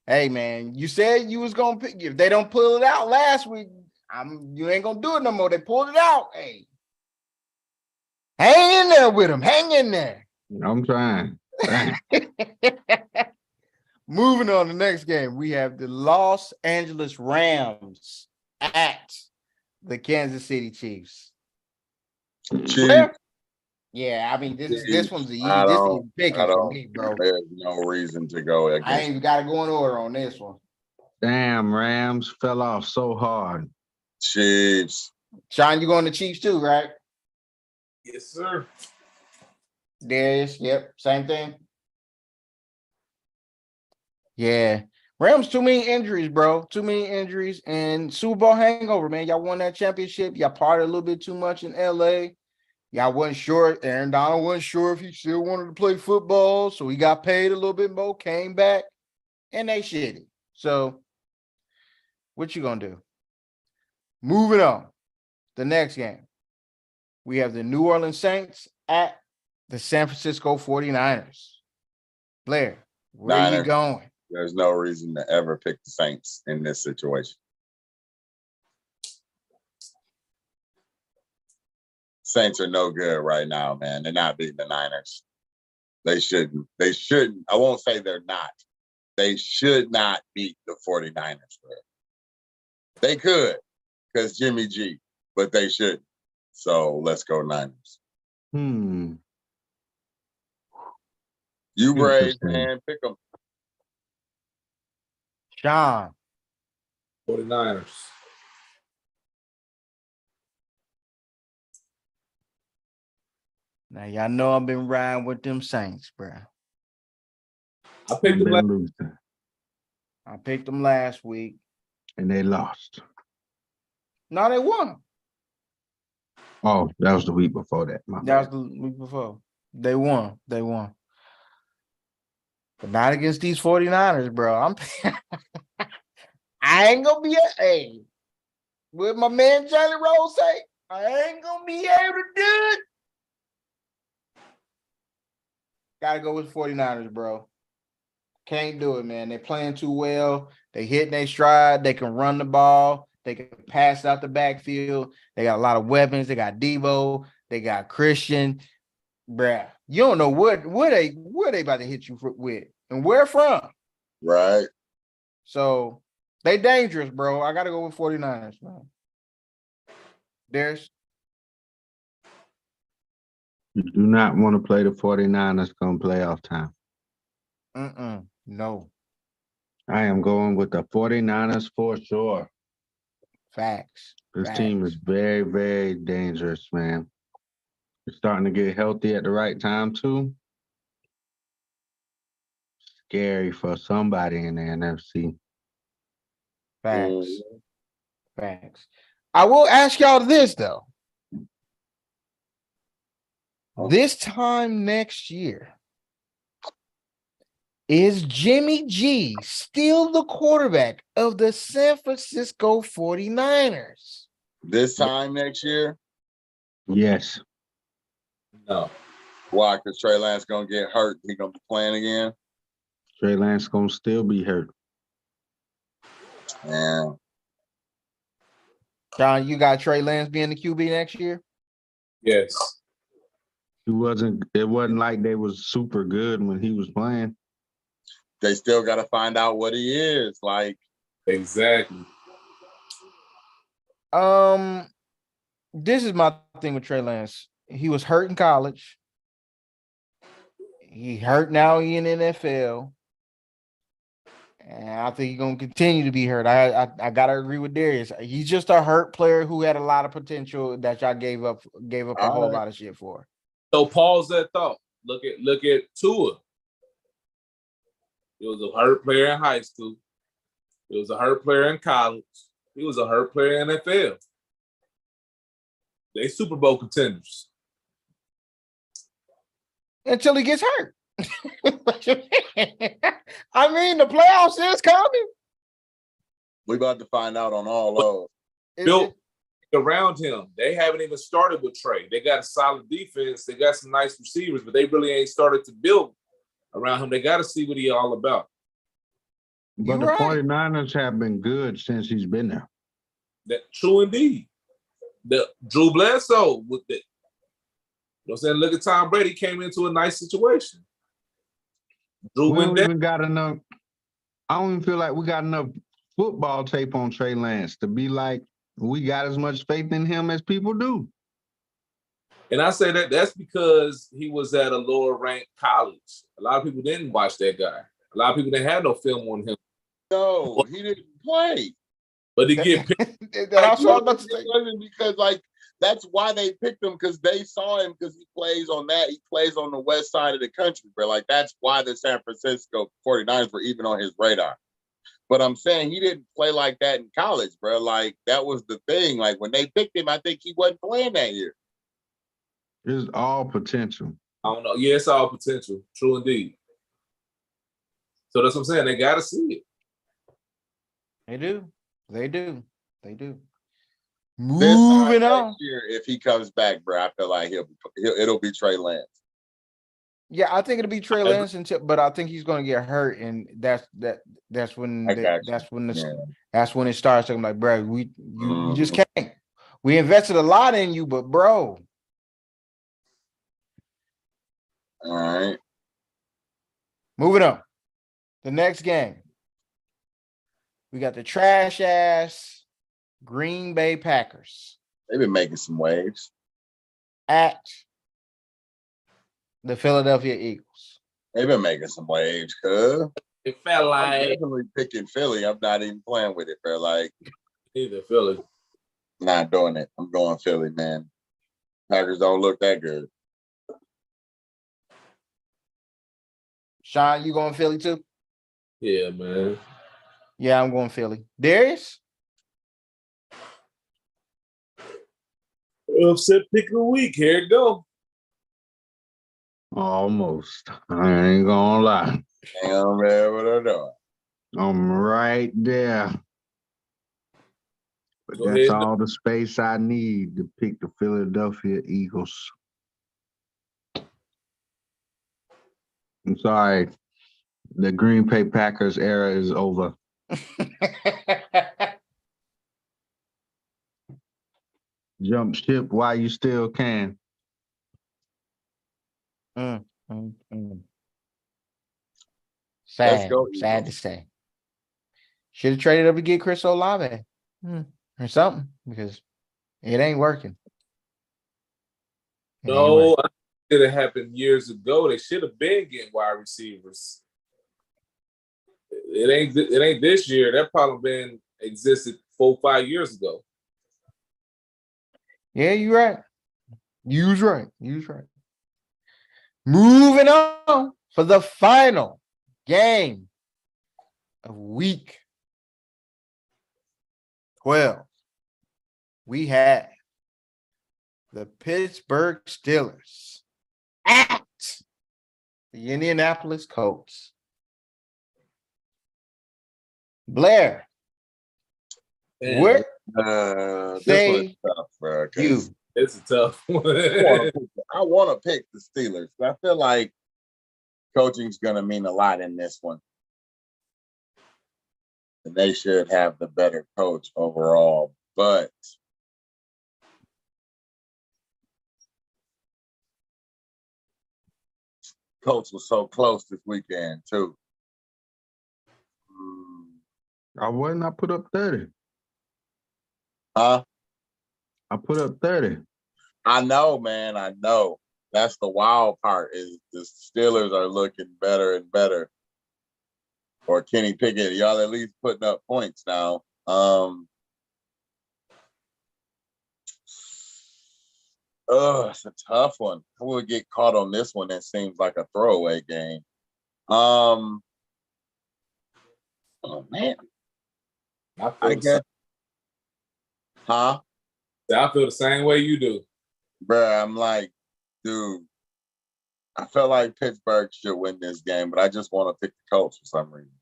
Speaker 4: Hey, man, you said you was gonna pick. If they don't pull it out last week, you ain't gonna do it no more. They pulled it out. Hey, hang in there with them. Hang in there.
Speaker 2: I'm trying.
Speaker 4: Moving on to the next game, we have the Los Angeles Rams at the Kansas City Chiefs.
Speaker 3: Chiefs.
Speaker 4: Yeah, I mean this
Speaker 3: Chiefs.
Speaker 4: one's the
Speaker 3: I
Speaker 4: easy. This
Speaker 3: don't-
Speaker 4: is picking
Speaker 3: I
Speaker 4: for
Speaker 3: don't-
Speaker 4: me, bro.
Speaker 3: There's no reason to go
Speaker 4: I
Speaker 3: against.
Speaker 4: ain't even got to go in order on this one.
Speaker 2: Damn, Rams fell off so hard.
Speaker 3: Chiefs.
Speaker 4: Sean, you going to Chiefs too, right?
Speaker 1: Yes, sir.
Speaker 4: Darius, yep, same thing. Yeah, Rams, too many injuries, bro. Too many injuries and Super Bowl hangover, man. Y'all won that championship. Y'all partied a little bit too much in LA. Y'all wasn't sure. Aaron Donald wasn't sure if he still wanted to play football, so he got paid a little bit more, came back, and they shitty. So, what you gonna do? Moving on. The next game. We have the New Orleans Saints at the San Francisco 49ers. Blair, where are you
Speaker 3: Niners.
Speaker 4: going?
Speaker 3: There's no reason to ever pick the Saints in this situation. Saints are no good right now, man. They're not beating the Niners. They shouldn't. They shouldn't. I won't say they're not. They should not beat the 49ers, bro. They could, because Jimmy G, but they shouldn't. So let's go Niners. You brave,
Speaker 2: Interesting.
Speaker 3: man. Pick them.
Speaker 4: Sean.
Speaker 1: 49ers.
Speaker 4: Now, y'all know I've been riding with them Saints, bro.
Speaker 1: I picked them last.
Speaker 2: losing,
Speaker 4: I picked them last week.
Speaker 2: and they lost.
Speaker 4: No, they won.
Speaker 2: Oh, that was the week before that. My
Speaker 4: That was
Speaker 2: bad.
Speaker 4: the week before. They won. They won. But not against these 49ers, bro. I ain't gonna be a with my man Johnny Rose say, I ain't gonna be able to do it. Gotta go with 49ers, bro. Can't do it, man. They're playing too well. They hitting their stride. They can run the ball. They can pass out the backfield. They got a lot of weapons. They got Debo. They got Christian. Bruh, you don't know where they about to hit you with and where from.
Speaker 3: Right.
Speaker 4: So they dangerous, bro. I gotta go with 49ers, man. There's
Speaker 2: You do not want to play the 49ers come playoff time.
Speaker 4: no
Speaker 2: I am going with the 49ers for sure.
Speaker 4: facts.
Speaker 2: This
Speaker 4: Facts.
Speaker 2: team is very, very dangerous, man. They're starting to get healthy at the right time, too. Scary for somebody in the NFC.
Speaker 4: Facts. Facts. I will ask y'all this though. This time next year, is Jimmy G still the quarterback of the San Francisco 49ers?
Speaker 3: This time next year,
Speaker 2: Yes.
Speaker 1: No.
Speaker 3: why? Because Trey Lance gonna get hurt. He gonna be playing again.
Speaker 2: Trey Lance going to still be hurt.
Speaker 3: Yeah.
Speaker 4: John, you got Trey Lance being the QB next year?
Speaker 1: Yes.
Speaker 2: It wasn't like they was super good when he was playing.
Speaker 3: They still got to find out what he is. Like,
Speaker 1: Exactly.
Speaker 4: This is my thing with Trey Lance. He was hurt in college. He hurt now in the NFL. And I think he's gonna continue to be hurt. I gotta agree with Darius. He's just a hurt player who had a lot of potential that y'all gave up a
Speaker 3: All
Speaker 4: whole
Speaker 3: right.
Speaker 4: lot of shit for.
Speaker 1: So pause that thought. Look at Tua. He was a hurt player in high school. He was a hurt player in college. He was a hurt player in NFL. They Super Bowl contenders.
Speaker 4: Until he gets hurt. I mean, the playoffs is coming.
Speaker 3: we about to find out on all those.
Speaker 1: Built around him. They haven't even started with Trey. They got a solid defense. They got some nice receivers, but they really ain't started to build around him. They got to see what he all about.
Speaker 2: But
Speaker 4: You
Speaker 2: the
Speaker 4: right.
Speaker 2: 49ers have been good since he's been there.
Speaker 1: That true indeed. The Drew Bledsoe with it. You know what I'm saying? Look at Tom Brady came into a nice situation. Drew
Speaker 2: We
Speaker 1: went
Speaker 2: don't
Speaker 1: down.
Speaker 2: even got enough. I don't even feel like we got enough football tape on Trey Lance to be like, we got as much faith in him as people do.
Speaker 1: And I say that's because he was at a lower ranked college. A lot of people didn't watch that guy. A lot of people didn't have no film on him.
Speaker 3: No, he didn't play.
Speaker 1: But he get picked.
Speaker 4: That's what I was about to say.
Speaker 3: It wasn't because, like, that's why they picked him, because they saw him, because he plays on that. He plays on the west side of the country, bro. Like, that's why the San Francisco 49ers were even on his radar. But I'm saying he didn't play like that in college, bro. Like, that was the thing. Like, when they picked him, I think he wasn't playing that year.
Speaker 2: It's all potential.
Speaker 1: I don't know. Yeah, it's all potential. True indeed. So that's what I'm saying. They got to see it.
Speaker 4: They do. They do. They do.
Speaker 3: This time
Speaker 4: Moving
Speaker 3: next
Speaker 4: on.
Speaker 3: year, if he comes back, bro, I feel like it'll be Trey Lance.
Speaker 4: Yeah, I think it'll be Trey
Speaker 1: agree.
Speaker 4: Lance but I think he's gonna get hurt, and that's when
Speaker 3: I got you. Yeah.
Speaker 4: that's when it starts. I'm like, bro, you just
Speaker 3: Mhm.
Speaker 4: can't. We invested a lot in you, but bro,
Speaker 3: All right.
Speaker 4: moving on. The next game, we got the trash ass Green Bay Packers
Speaker 3: They've been making some waves.
Speaker 4: at the Philadelphia Eagles.
Speaker 3: They've been making some waves, cuz.
Speaker 1: It felt
Speaker 3: I'm
Speaker 1: like
Speaker 3: definitely picking Philly. I'm not even playing with it, bro. Like,
Speaker 1: either Philly.
Speaker 3: not doing it. I'm going Philly, man. Packers don't look that good.
Speaker 4: Sean, you going Philly too?
Speaker 1: Yeah, man.
Speaker 4: Yeah, I'm going Philly. Darius?
Speaker 1: Upset pick of the week. Here it go.
Speaker 2: Almost. I ain't gonna lie.
Speaker 3: Damn, man, what are doing?
Speaker 2: I'm right there. But
Speaker 1: Go
Speaker 2: that's
Speaker 1: ahead.
Speaker 2: all the space I need to pick the Philadelphia Eagles. I'm sorry. The Green Bay Packers era is over. Jump ship while you still can.
Speaker 4: Mm.
Speaker 3: Let's
Speaker 4: Sad,
Speaker 3: go,
Speaker 4: sad
Speaker 3: Eagles.
Speaker 4: to say. Should have traded up to get Chris Olave or something because it ain't working. It ain't
Speaker 1: No,
Speaker 4: working.
Speaker 1: it have happened years ago. They should have been getting wide receivers. It ain't this year. That problem been existed 4-5 years ago.
Speaker 4: Yeah, you're right. You was right. You was right. Moving on for the final game of week 12. We have the Pittsburgh Steelers at the Indianapolis Colts. Blair,
Speaker 1: Man,
Speaker 4: where
Speaker 3: This
Speaker 4: say
Speaker 3: one is tough, bro. 'Cause
Speaker 4: you?
Speaker 1: it's a tough one.
Speaker 3: I want to pick the Steelers. But I feel like coaching's going to mean a lot in this one. And they should have the better coach overall. But Colts was so close this weekend, too.
Speaker 2: I wasn't. I put up 30.
Speaker 3: Huh?
Speaker 2: I put up 30.
Speaker 3: I know, man. I know. That's the wild part is the Steelers are looking better and better. Or Kenny Pickett, y'all at least putting up points now. It's a tough one. I would get caught on this one. That seems like a throwaway game. Oh man, I guess. Huh?
Speaker 1: I feel the same way you do.
Speaker 3: Bruh, I'm like, dude, I feel like Pittsburgh should win this game, but I just want to pick the Colts for some reason.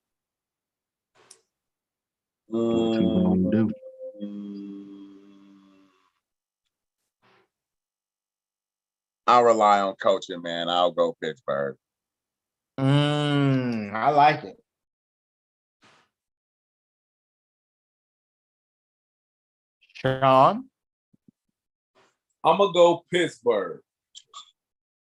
Speaker 2: What you gonna do?
Speaker 3: I'll rely on coaching, man. I'll go Pittsburgh.
Speaker 4: I like it. Sean?
Speaker 1: I'm gonna go Pittsburgh.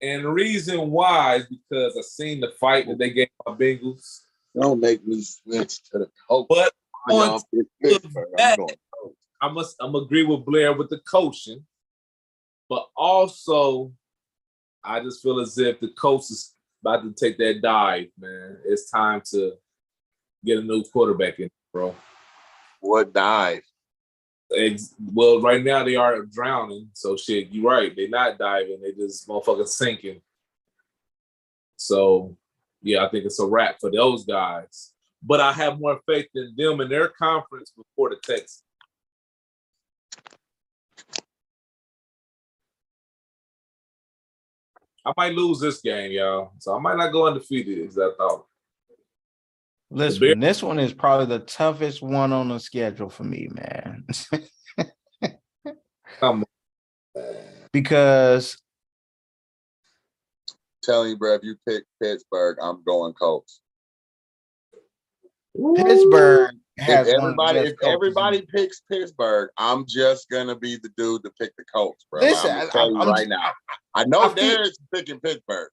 Speaker 1: And the reason why is because I seen the fight that they gave my Bengals.
Speaker 3: Don't make me switch to the Colts.
Speaker 1: But
Speaker 3: Y'all pick Pittsburgh. I'm going Colts.
Speaker 1: I'm agree with Blair with the coaching, but also I just feel as if the coach is about to take that dive, man. It's time to get a new quarterback in, bro.
Speaker 3: What dive?
Speaker 1: Well, right now they are drowning, so shit, you're right. They're not diving, they just motherfucking sinking. So yeah, I think it's a wrap for those guys. But I have more faith in them in their conference before the Texans. I might lose this game, y'all. So I might not go undefeated as I thought.
Speaker 4: Listen, this one is probably the toughest one on the schedule for me, man.
Speaker 1: Come
Speaker 4: Because
Speaker 3: Telling you, bro, if you pick Pittsburgh, I'm going Colts.
Speaker 4: Pittsburgh has
Speaker 3: If
Speaker 4: one of the
Speaker 3: everybody,
Speaker 4: best
Speaker 3: if
Speaker 4: coaches
Speaker 3: everybody picks Pittsburgh, I'm just gonna be the dude to pick the Colts, bro.
Speaker 4: Listen,
Speaker 3: I'm gonna tell you
Speaker 4: I'm
Speaker 3: right
Speaker 4: just-
Speaker 3: now. I know
Speaker 4: I feel-
Speaker 3: Darius is picking Pittsburgh.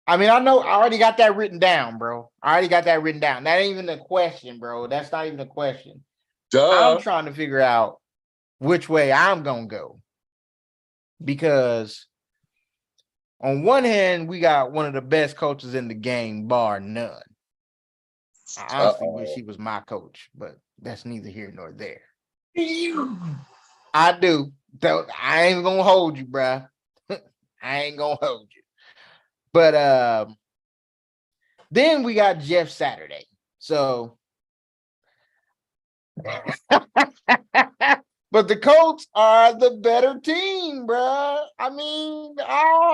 Speaker 4: I mean, I know I already got that written down, bro. I already got that written down. That ain't even a question, bro. That's not even a question. I'm
Speaker 3: Duh.
Speaker 4: trying to figure out which way I'm gonna go. Because on one hand, we got one of the best coaches in the game, bar none. I honestly wish he was my coach, but that's neither here nor there. I do. I ain't gonna hold you, bruh. I ain't gonna hold you. But then we got Jeff Saturday. So but the Colts are the better team, bruh. I mean,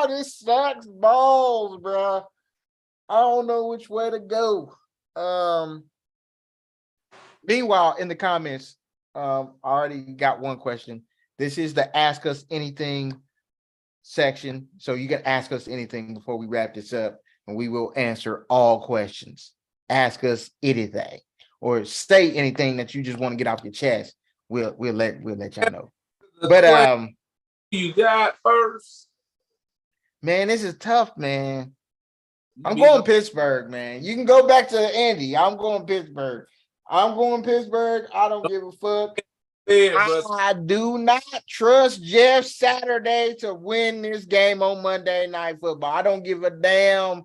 Speaker 4: this sucks balls, bruh. I don't know which way to go. Meanwhile, in the comments, I already got one question. This is the Ask Us Anything section. So you can ask us anything before we wrap this up, and we will answer all questions. Ask us anything or say anything that you just want to get off your chest. We'll let y'all know. But
Speaker 1: you got first.
Speaker 4: man, this is tough, man. I'm going Pittsburgh, man. You can go back to Andy. I'm going Pittsburgh. I don't give a fuck. I do not trust Jeff Saturday to win this game on Monday Night Football. I don't give a damn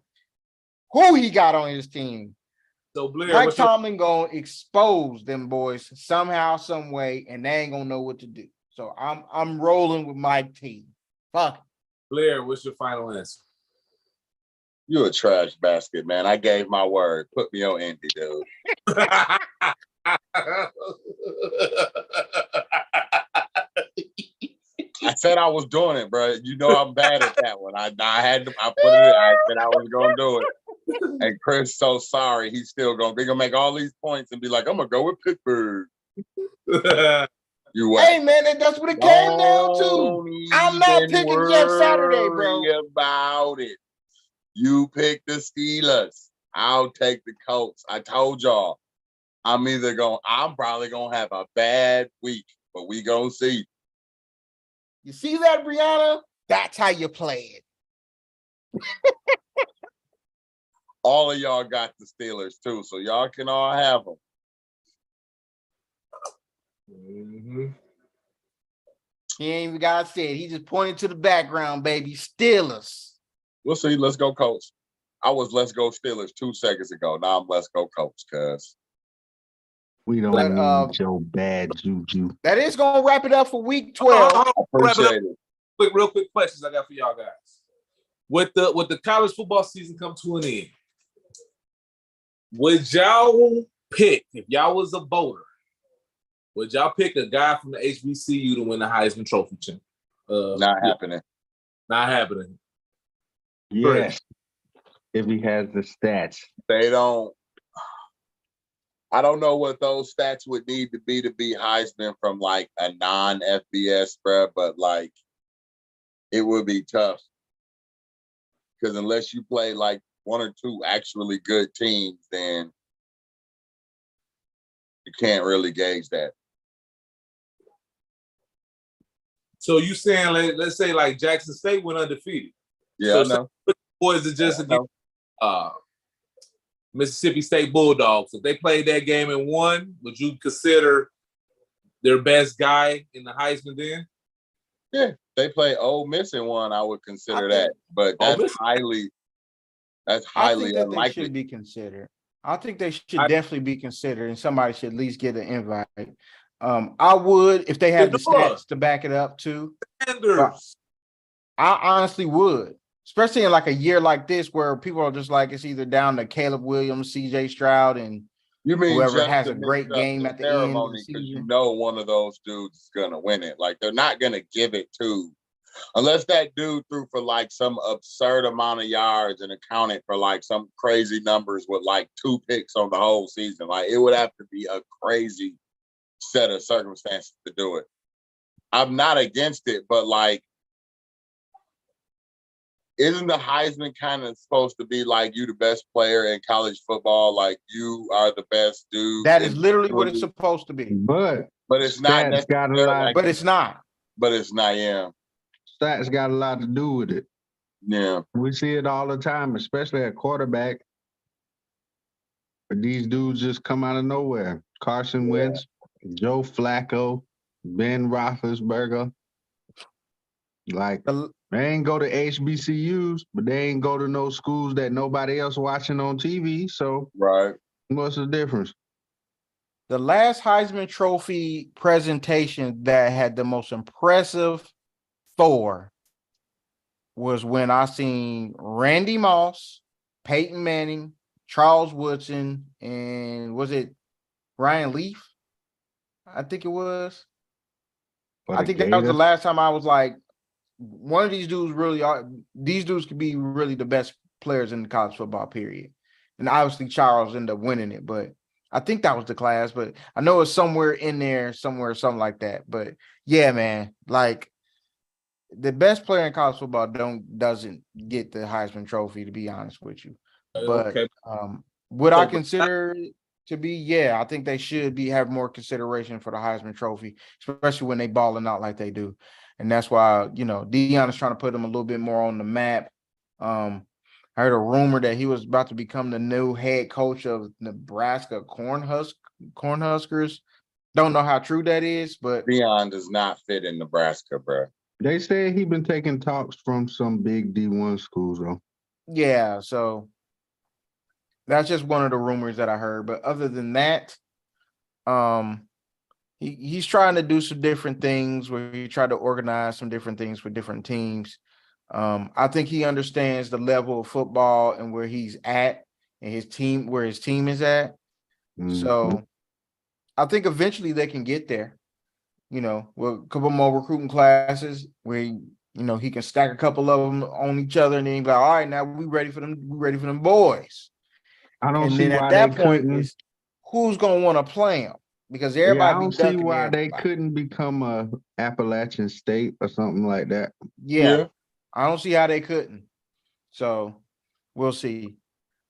Speaker 4: who he got on his team.
Speaker 1: So Blair,
Speaker 4: Mike Tomlin gonna expose them boys somehow, some way, and they ain't gonna know what to do. So I'm rolling with my team. Fuck.
Speaker 1: Blair, what's your final answer?
Speaker 3: You a trash basket, man. I gave my word. Put me on Indy, dude. I said I was doing it, bro. You know I'm bad at that one. I had to. I put it. I said I was gonna do it. And Chris, so sorry. He's still they're gonna make all these points and be like, I'm gonna go with Pittsburgh. You wait.
Speaker 4: Hey man, that's what it came down to. I'm not picking Jeff Saturday, bro.
Speaker 3: About it. You pick the Steelers. I'll take the Colts. I told y'all. I'm probably gonna have a bad week, but we gonna see.
Speaker 4: You see that, Brianna? That's how you play it.
Speaker 3: All of y'all got the Steelers too, so y'all can all have them.
Speaker 1: Mm-hmm.
Speaker 4: He ain't even got said. He just pointed to the background, baby. Steelers.
Speaker 3: We'll see. Let's go, Colts. I was let's go Steelers 2 seconds ago. Now I'm let's go Colts, cuz.
Speaker 2: We don't need your bad juju.
Speaker 4: That is gonna wrap it up for week 12.
Speaker 3: Appreciate it.
Speaker 1: Real quick questions I got for y'all guys. With the college football season come to an end, would y'all pick, if y'all was a voter, would y'all pick a guy from the HBCU to win the Heisman Trophy?
Speaker 3: Not happening.
Speaker 1: Not happening.
Speaker 2: Yes. If he has the stats.
Speaker 3: They don't. I don't know what those stats would need to be Heisman from like a non-FBS spread, but like it would be tough. Because unless you play like 1 or 2 actually good teams, then you can't really gauge that.
Speaker 1: So you saying, let's say like Jackson State went undefeated.
Speaker 3: Yeah,
Speaker 1: so
Speaker 3: I know.
Speaker 1: Boys are just against Mississippi State Bulldogs. If they played that game and won, would you consider their best guy in the Heisman then?
Speaker 3: Yeah, they play Ole Miss in one. I would consider that, but that's highly
Speaker 4: I think that
Speaker 3: unlikely.
Speaker 4: they should be considered. I think they should definitely be considered, and somebody should at least get an invite. I would if they had the stats to back it up too.
Speaker 1: Sanders.
Speaker 4: I honestly would, especially in like a year like this where people are just like it's either down to Caleb Williams, CJ Stroud, and
Speaker 3: you mean
Speaker 4: whoever has a great game at the end of the
Speaker 3: because you
Speaker 4: season.
Speaker 3: know one of those dudes is gonna win it. Like they're not gonna give it to Unless that dude threw for like some absurd amount of yards and accounted for like some crazy numbers with like 2 picks on the whole season. Like it would have to be a crazy set of circumstances to do it. I'm not against it, but like, isn't the Heisman kind of supposed to be like you the best player in college football? Like you are the best dude.
Speaker 4: That is literally what it's supposed to be.
Speaker 2: But
Speaker 3: it's not
Speaker 2: stats got a
Speaker 3: necessarily
Speaker 2: lot.
Speaker 3: like,
Speaker 4: But it's not.
Speaker 3: but it's not, yeah.
Speaker 2: Stats got a lot to do with it.
Speaker 3: Yeah.
Speaker 2: We see it all the time, especially at quarterback. But these dudes just come out of nowhere. Carson Wentz, Joe Flacco, Ben Roethlisberger. Like, they ain't go to HBCUs, but they ain't go to no schools that nobody else watching on TV. So,
Speaker 3: Right.
Speaker 2: what's the difference?
Speaker 4: The last Heisman Trophy presentation that had the most impressive Thor was when I seen Randy Moss, Peyton Manning, Charles Woodson, and was it Ryan Leaf? I think it was. I think that was the last time I was like, one of these dudes really are. These dudes could be really the best players in the college football period. And obviously Charles ended up winning it, but I think that was the class. But I know it's somewhere in there, somewhere, something like that. But yeah, man, like the best player in college football doesn't get the Heisman Trophy, to be honest with you. But would I consider to be? Yeah, I think they should have more consideration for the Heisman Trophy, especially when they balling out like they do. And that's why, Deion is trying to put them a little bit more on the map. I heard a rumor that he was about to become the new head coach of Nebraska Cornhuskers. Don't know how true that is, but
Speaker 3: Deion does not fit in Nebraska, bro.
Speaker 2: They said he been taking talks from some big D1 schools, though.
Speaker 4: Yeah, so that's just one of the rumors that I heard. But other than that, he's trying to do some different things where he tried to organize some different things for different teams. I think he understands the level of football and where he's at and where his team is at. Mm-hmm. So I think eventually they can get there. With a couple more recruiting classes where he can stack a couple of them on each other and then be like, all right, now we ready for them. We ready for them boys.
Speaker 2: I don't
Speaker 4: and
Speaker 2: see
Speaker 4: then
Speaker 2: why
Speaker 4: at that
Speaker 2: they
Speaker 4: point
Speaker 2: couldn't.
Speaker 4: Is who's gonna want to play them? Because everybody
Speaker 2: I don't see why everybody. They couldn't become a Appalachian State or something like that.
Speaker 4: Yeah, I don't see how they couldn't. So we'll see.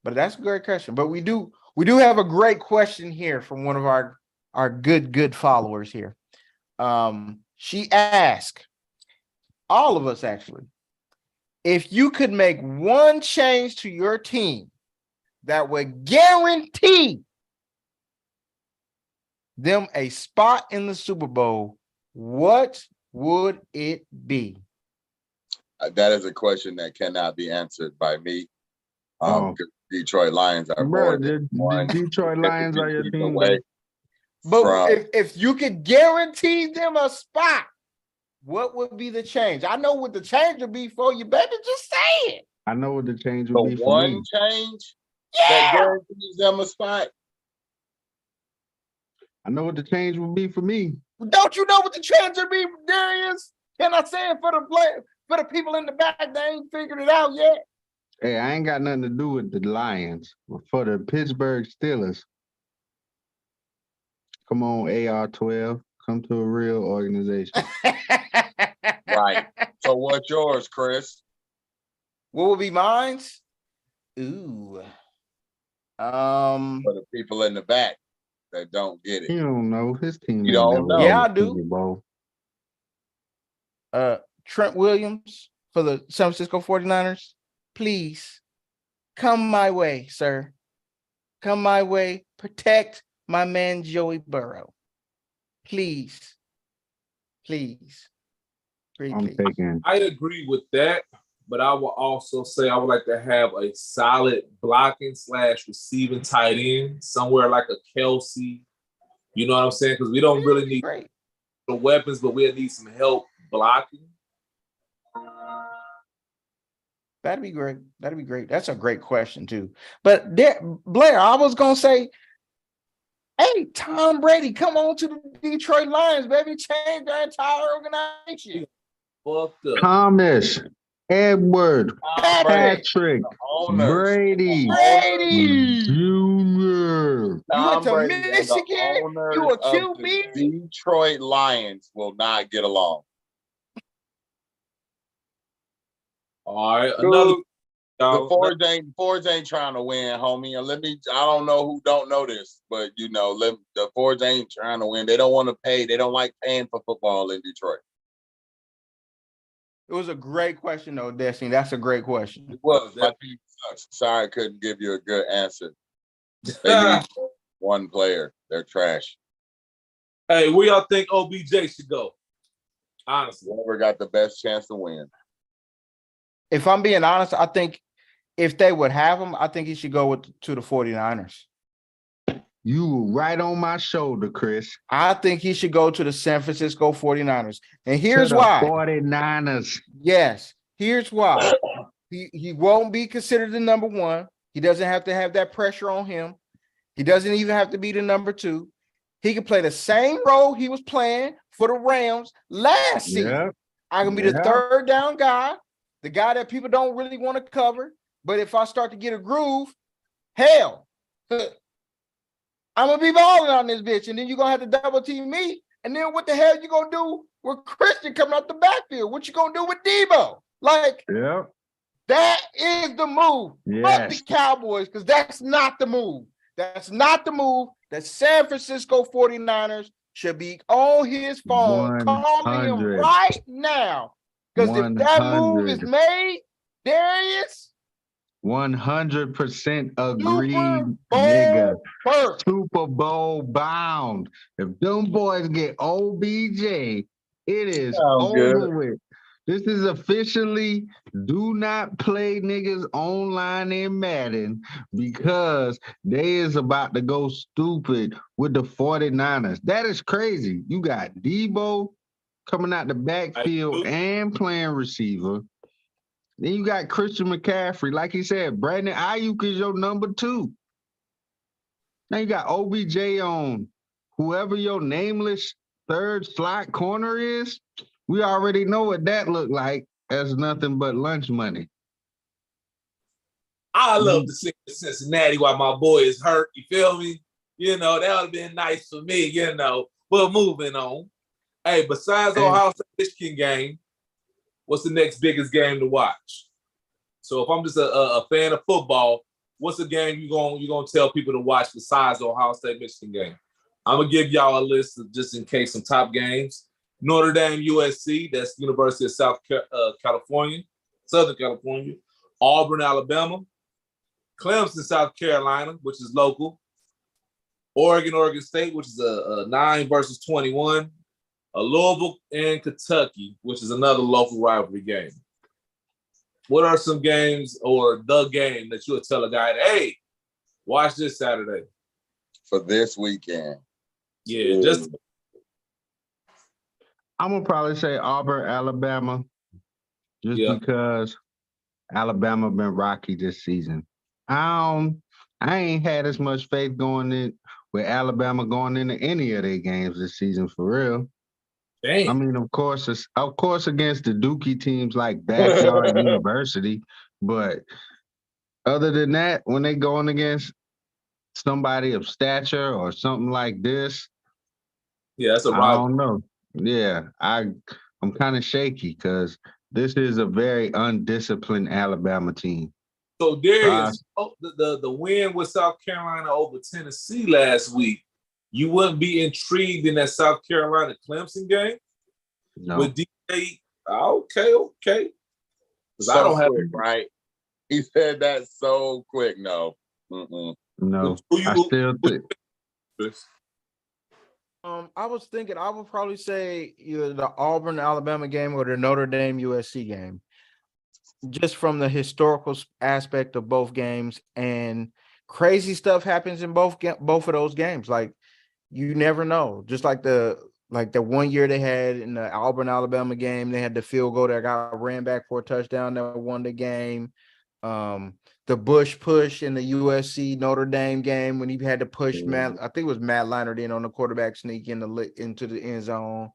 Speaker 4: But that's a great question. But we do have a great question here from one of our good followers here. She asked all of us actually, if you could make one change to your team that would guarantee them a spot in the Super Bowl, what would it be?
Speaker 3: That is a question that cannot be answered by me. Detroit Lions are
Speaker 2: the Detroit Lions are your team.
Speaker 4: But if you could guarantee them a spot, what would be the change? I know what the change would be for you, baby. Just say it.
Speaker 2: I know what the change would be for
Speaker 3: one
Speaker 2: me.
Speaker 3: Change that guarantees them a spot.
Speaker 2: I know what the change would be for me.
Speaker 4: Don't you know what the change would be, Darius? Can I say it for the people in the back that ain't figured it out yet?
Speaker 2: Hey, I ain't got nothing to do with the Lions. But for the Pittsburgh Steelers, come on, AR-12. Come to a real organization.
Speaker 3: Right. So what's yours, Chris?
Speaker 4: What would be mine? Ooh.
Speaker 3: For the people in the back that don't get it.
Speaker 2: You don't know. His team.
Speaker 3: You don't know.
Speaker 4: Yeah, I do. Trent Williams for the San Francisco 49ers. Please come my way, sir. Come my way. Protect my man Joey Burrow. Please.
Speaker 1: I agree with that, but I will also say I would like to have a solid blocking / receiving tight end, somewhere like a Kelsey. You know what I'm saying? Because we don't really need the weapons, but we'll need some help blocking.
Speaker 4: That'd be great. That's a great question too. But Blair, I was gonna say, hey, Tom Brady, come on to the Detroit Lions, baby. Change their entire organization.
Speaker 1: fucked up.
Speaker 2: Thomas, Edward,
Speaker 3: Tom Brady,
Speaker 2: Patrick,
Speaker 3: the owners,
Speaker 2: Brady,
Speaker 4: Brady,
Speaker 2: Jr.
Speaker 4: you went
Speaker 3: Tom
Speaker 4: to
Speaker 3: Brady and the
Speaker 4: Michigan.
Speaker 3: owners
Speaker 4: You a
Speaker 3: of the
Speaker 4: QB?
Speaker 3: Detroit Lions will not get along.
Speaker 1: All right, another.
Speaker 3: Dude, the Fords ain't trying to win, homie. And I don't know who don't know this, but the Fords ain't trying to win. They don't want to pay. They don't like paying for football in Detroit.
Speaker 4: It was a great question, though, Destiny. That's a great question.
Speaker 3: It was. My team sucks. Sorry, I couldn't give you a good answer. They need one player. They're trash.
Speaker 1: Hey, where y'all think OBJ should go? Honestly,
Speaker 3: Whoever got the best chance to win.
Speaker 4: If I'm being honest, I think if they would have him, I think he should go to the 49ers.
Speaker 2: You were right on my shoulder, Chris.
Speaker 4: I think he should go to the San Francisco 49ers. And
Speaker 2: To
Speaker 4: here's
Speaker 2: the
Speaker 4: why.
Speaker 2: 49ers.
Speaker 4: Yes, here's why. He won't be considered the number one. He doesn't have to have that pressure on him. He doesn't even have to be the number two. He can play the same role he was playing for the Rams last season.
Speaker 2: Yeah.
Speaker 4: I can be the third down guy, the guy that people don't really want to cover. But if I start to get a groove, hell, I'm gonna be balling on this bitch, and then you're gonna have to double team me. And then what the hell you gonna do with Christian coming out the backfield? What you gonna do with Debo? Like,
Speaker 2: Yeah.
Speaker 4: that is the move. Fuck the
Speaker 2: Yes.
Speaker 4: Cowboys, because that's not the move. That's not the move. The San Francisco 49ers should be on his phone, calling him
Speaker 2: 100.
Speaker 4: right now. Because if that move is
Speaker 2: 100.
Speaker 4: made, Darius,
Speaker 2: 100%
Speaker 4: Super
Speaker 2: agreed,
Speaker 4: Bowl
Speaker 2: nigga.
Speaker 4: first.
Speaker 2: Super Bowl bound. If them boys get OBJ, it is
Speaker 3: Sound
Speaker 2: over
Speaker 3: good.
Speaker 2: with. This is officially do not play niggas online in Madden because they is about to go stupid with the 49ers. That is crazy. You got Debo coming out the backfield and playing receiver. Then you got Christian McCaffrey. Like he said, Brandon Ayuk is your number two. Now you got OBJ on whoever your nameless third slot corner is. We already know what that looked like. That's nothing but lunch money.
Speaker 1: I love to see Cincinnati while my boy is hurt. You feel me? That would have been nice for me, But moving on. Hey, besides Ohio State Michigan game, what's the next biggest game to watch? So if I'm just a fan of football, what's the game you gonna tell people to watch besides the Ohio State Michigan game? I'm gonna give y'all a list of, just in case, some top games. Notre Dame USC, that's University of Southern California. Auburn, Alabama. Clemson, South Carolina, which is local. Oregon State, which is a 9 versus 21. Louisville and Kentucky, which is another local rivalry game. What are some games or the game that you would tell a guy, hey, watch this Saturday?
Speaker 3: For this weekend.
Speaker 1: Yeah, just
Speaker 2: I'm gonna probably say Auburn, Alabama, just because Alabama been rocky this season. I ain't had as much faith going in with Alabama going into any of their games this season for real.
Speaker 1: Dang.
Speaker 2: I mean, of course against the Dookie teams like Backyard University, but other than that, when they going against somebody of stature or something like this,
Speaker 1: that's a
Speaker 2: I don't know. Yeah, I'm kind of shaky because this is a very undisciplined Alabama team.
Speaker 1: So Darius, the win with South Carolina over Tennessee last week, you wouldn't be intrigued in that South Carolina Clemson game?
Speaker 2: No.
Speaker 1: With DJ? Okay.
Speaker 3: So I don't have it right. He said that so quick. No.
Speaker 2: No. I still think.
Speaker 4: I was thinking I would probably say either the Auburn Alabama game or the Notre Dame USC game, just from the historical aspect of both games. And crazy stuff happens in both of those games. Like, you never know. Just like the 1 year they had in the Auburn Alabama game, they had the field goal that got ran back for a touchdown that won the game. The Bush push in the USC Notre Dame game when he had to push Matt, I think it was Matt Leinart in on the quarterback sneak into the end zone.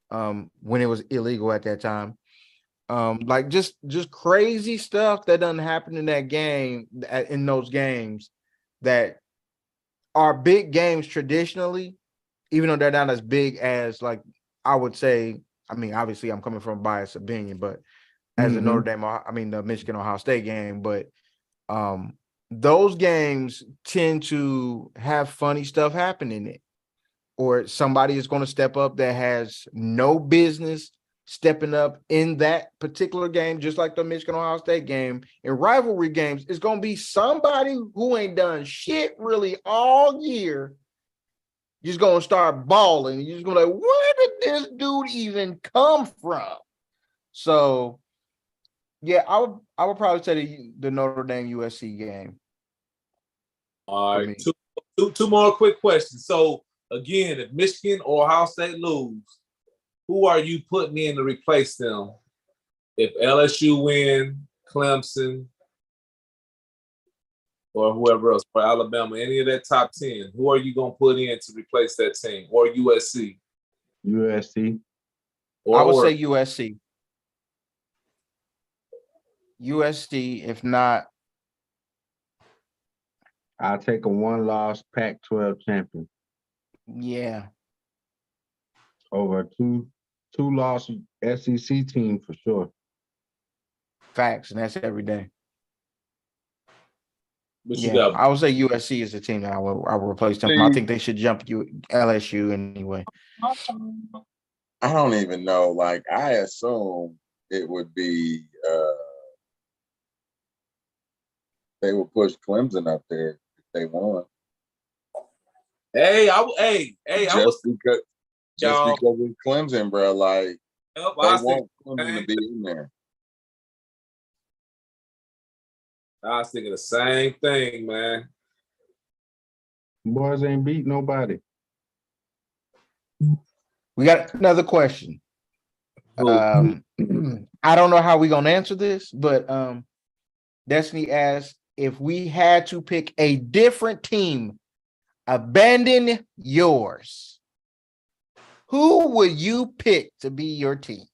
Speaker 4: when it was illegal at that time. Like just crazy stuff that doesn't happen in that game, in those games that are big games traditionally, even though they're not as big as, like, I would say, I mean, obviously I'm coming from biased opinion, but as a Notre Dame, the Michigan Ohio State game, but those games tend to have funny stuff happen in it, or somebody is going to step up that has no business stepping up in that particular game, just like the Michigan Ohio State game. In rivalry games, it's going to be somebody who ain't done shit really all year. You're just going to start balling. You're just going to be like, where did this dude even come from? So, yeah, I would probably say the Notre Dame USC game.
Speaker 1: All right, two more quick questions. So again, if Michigan or Ohio State lose, who are you putting in to replace them? If LSU win, Clemson, or whoever else, or Alabama, any of that top 10, who are you going to put in to replace that team? Or USC?
Speaker 2: USC.
Speaker 4: I would say USC. USC, if not.
Speaker 2: I'll take a one-loss Pac-12 champion.
Speaker 4: Yeah.
Speaker 2: Over a two-loss SEC team for sure.
Speaker 4: Facts, and that's every day.
Speaker 1: But
Speaker 4: yeah, I would say USC is the team that I will replace them. I think they should jump LSU anyway.
Speaker 3: I don't even know. Like, I assume it would be they would push Clemson up there if they won.
Speaker 1: Just
Speaker 3: because of Clemson, bro. Like, they want Clemson to be in there.
Speaker 1: I was thinking the same thing, man.
Speaker 2: Boys ain't beat nobody.
Speaker 4: We got another question. I don't know how we're gonna answer this, but Destiny asked, if we had to pick a different team, abandon yours, who would you pick to be your team?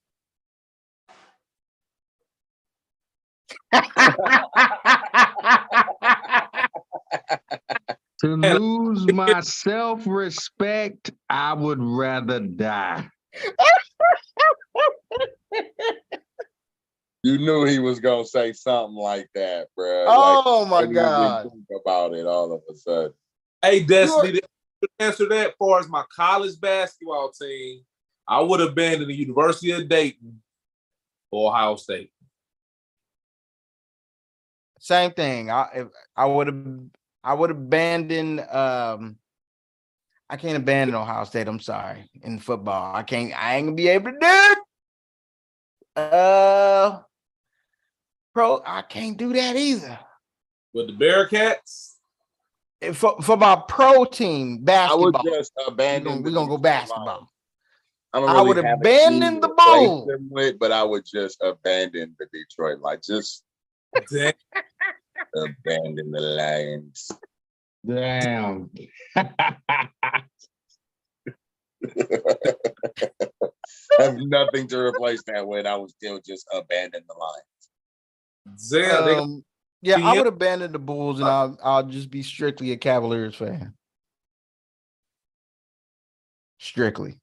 Speaker 2: To lose my self-respect, I would rather die.
Speaker 3: You knew he was gonna say something like that, bro.
Speaker 4: Oh,
Speaker 3: like,
Speaker 4: my God!
Speaker 3: Think about it all of a sudden.
Speaker 1: Hey, Destiny, to answer that, as far as my college basketball team, I would have been in the University of Dayton or Ohio State.
Speaker 4: Same thing. I would abandon. I can't abandon Ohio State. I'm sorry. In football, I ain't gonna be able to do it. I can't do that either.
Speaker 1: With the Bearcats?
Speaker 4: For my pro team, basketball.
Speaker 3: I would just abandon.
Speaker 4: We're gonna go basketball.
Speaker 3: I
Speaker 4: would abandon the Bulls.
Speaker 3: But I would just abandon the Detroit. Like, just abandon the Lions.
Speaker 2: Damn.
Speaker 3: Have nothing to replace that with. I would still just abandon the Lions.
Speaker 4: Yeah, I would abandon the Bulls, and I'll just be strictly a Cavaliers fan. Strictly.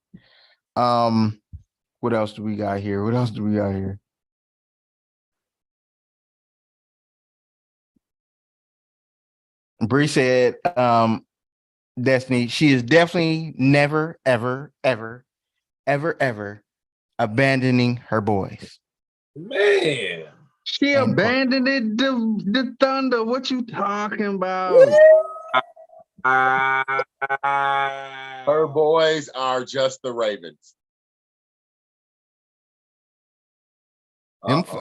Speaker 4: What else do we got here? Bree said, Destiny, she is definitely never, ever, ever, ever, ever abandoning her boys.
Speaker 1: Man.
Speaker 2: She abandoned the Thunder. What you talking about?
Speaker 3: Her boys are just the Ravens.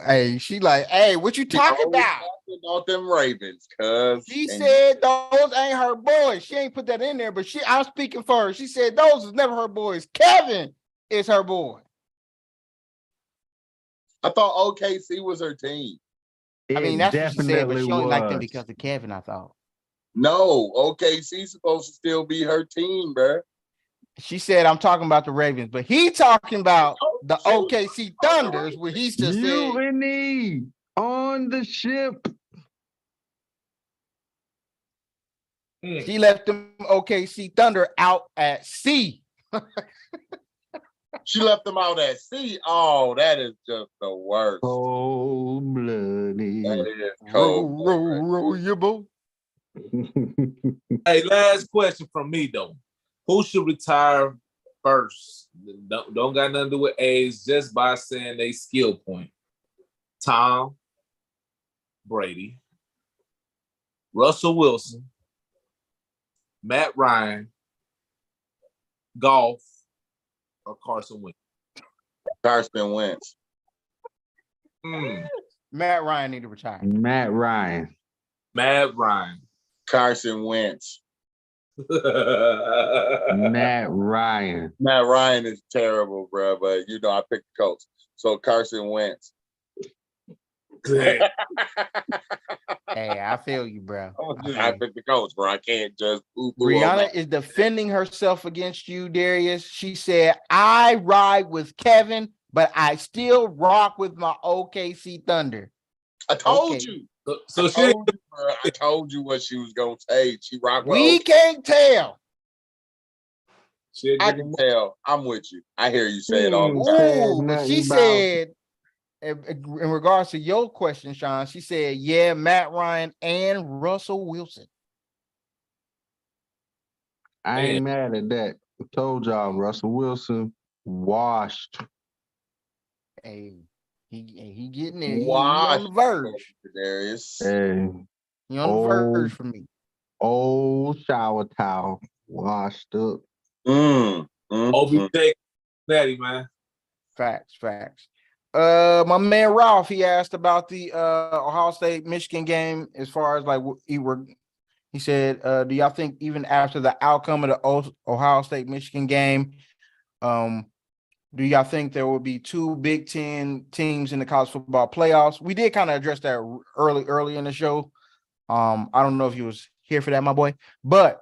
Speaker 4: Hey, she like, hey, what you talking about?
Speaker 3: About them Ravens, cuz
Speaker 4: she said those ain't her boys. She ain't put that in there, but I'm speaking for her. She said those is never her boys. Kevin is her boy.
Speaker 3: I thought OKC was her team.
Speaker 4: I mean, that's what she said, but she only liked them because of Kevin, I thought.
Speaker 3: No, OKC's supposed to still be her team, bro.
Speaker 4: She said, I'm talking about the Ravens, but he talking about the OKC Thunders, where he's just said
Speaker 2: Mutiny on the ship.
Speaker 4: she left them OKC Thunder out at sea.
Speaker 3: She left them out at sea. Oh, that is just the worst.
Speaker 2: Cold blooded.
Speaker 3: That is
Speaker 4: Row,
Speaker 3: cold.
Speaker 4: row, your boat.
Speaker 1: Hey, last question from me though. Who should retire first? Don't got nothing to do with age, just by saying they skill point. Tom Brady, Russell Wilson, Matt Ryan, Golf, or Carson Wentz.
Speaker 3: Carson Wentz.
Speaker 4: Matt Ryan need to retire.
Speaker 2: Matt Ryan.
Speaker 1: Matt Ryan.
Speaker 3: Carson Wentz.
Speaker 2: Matt Ryan.
Speaker 3: Matt Ryan is terrible, bro, but you know I picked the coach. So Carson Wentz.
Speaker 4: Hey, I feel you, bro.
Speaker 3: I picked the coach, bro. I can't just
Speaker 4: Brianna is defending herself against you, Darius. She said, I ride with Kevin, but I still rock with my OKC Thunder.
Speaker 3: I told
Speaker 4: Okay.
Speaker 3: you.
Speaker 1: So
Speaker 3: I told you what she was gonna say. She rocked with
Speaker 4: We
Speaker 3: OKC.
Speaker 4: can't tell.
Speaker 3: I can tell. I'm with you. I hear you say it all the time.
Speaker 4: Ooh, but she
Speaker 2: nothing about-
Speaker 4: said, in regards to your question, Sean, she said, yeah, Matt Ryan and Russell Wilson.
Speaker 2: I ain't mad at that. I told y'all Russell Wilson washed.
Speaker 4: Hey, he getting there. He
Speaker 3: Why?
Speaker 4: on the verge.
Speaker 3: Darius.
Speaker 2: Hey,
Speaker 4: He on the
Speaker 2: Oh.
Speaker 4: verge for me.
Speaker 2: old shower towel washed up.
Speaker 1: OBJ, Natty, man.
Speaker 4: Facts. My man Ralph, he asked about the Ohio State Michigan game as far as like he said, do y'all think even after the outcome of the Ohio State Michigan game, do y'all think there will be two Big Ten teams in the college football playoffs? We did kind of address that early in the show. I don't know if you was here for that, my boy, but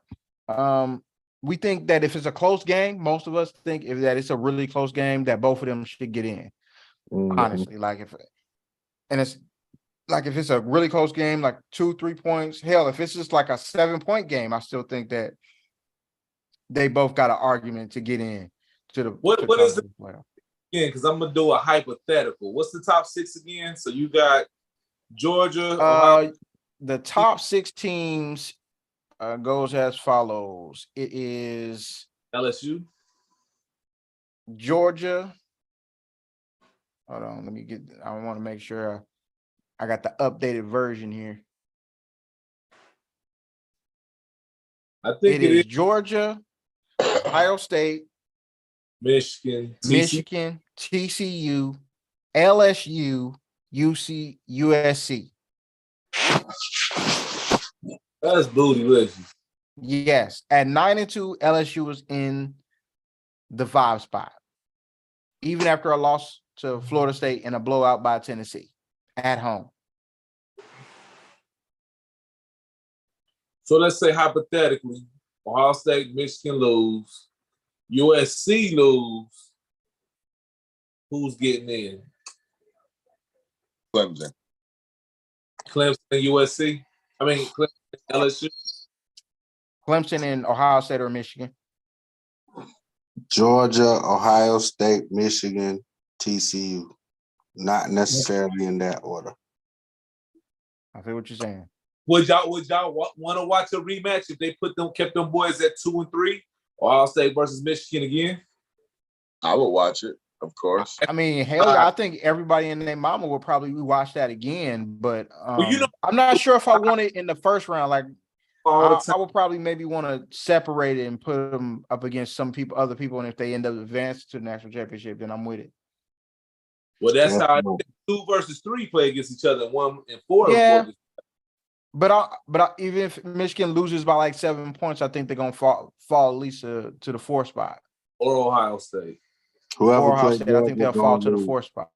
Speaker 4: we think that if it's a close game, most of us think that it's a really close game that both of them should get in. Honestly, if it's a really close game, like 2-3 points, hell, if it's just like a 7-point game, I still think that they both got an argument to get in to the
Speaker 1: What is it
Speaker 4: playoff.
Speaker 1: again? Because I'm gonna do a hypothetical. What's the top 6 again? So you got Georgia, Ohio.
Speaker 4: The top 6 teams goes as follows. It is
Speaker 1: LSU.
Speaker 4: Georgia. Hold on, I want to make sure I got the updated version here.
Speaker 1: I think
Speaker 4: It is Georgia, Ohio State,
Speaker 1: Michigan,
Speaker 4: Michigan, TCU, LSU, USC.
Speaker 1: That's booty listen.
Speaker 4: Yes, at 9-2, LSU was in the 5 spot, even after a loss to Florida State and a blowout by Tennessee at home.
Speaker 1: So let's say hypothetically, Ohio State, Michigan lose, USC lose. Who's getting in?
Speaker 3: Clemson.
Speaker 1: Clemson and USC. I mean, Clemson and LSU.
Speaker 4: Clemson and Ohio State or Michigan.
Speaker 5: Georgia, Ohio State, Michigan, TCU. Not necessarily in that order.
Speaker 4: I feel what you're saying.
Speaker 1: Would y'all want to watch a rematch if they kept them boys at 2 and 3? Ohio State versus Michigan again?
Speaker 3: I would watch it, of course.
Speaker 4: I mean, hell, I think everybody and their mama will probably watch that again. But I'm not sure if I want it in the first round. Like, I would probably maybe want to separate it and put them up against other people, and if they end up advancing to the national championship, then I'm with it.
Speaker 1: Well, that's how 2 versus 3 play against each other, 1 and 4.
Speaker 4: Yeah. But even if Michigan loses by like 7 points, I think they're gonna fall at least to the 4th spot.
Speaker 1: Or Ohio State.
Speaker 4: Or Ohio State, I think they'll fall to the 4th spot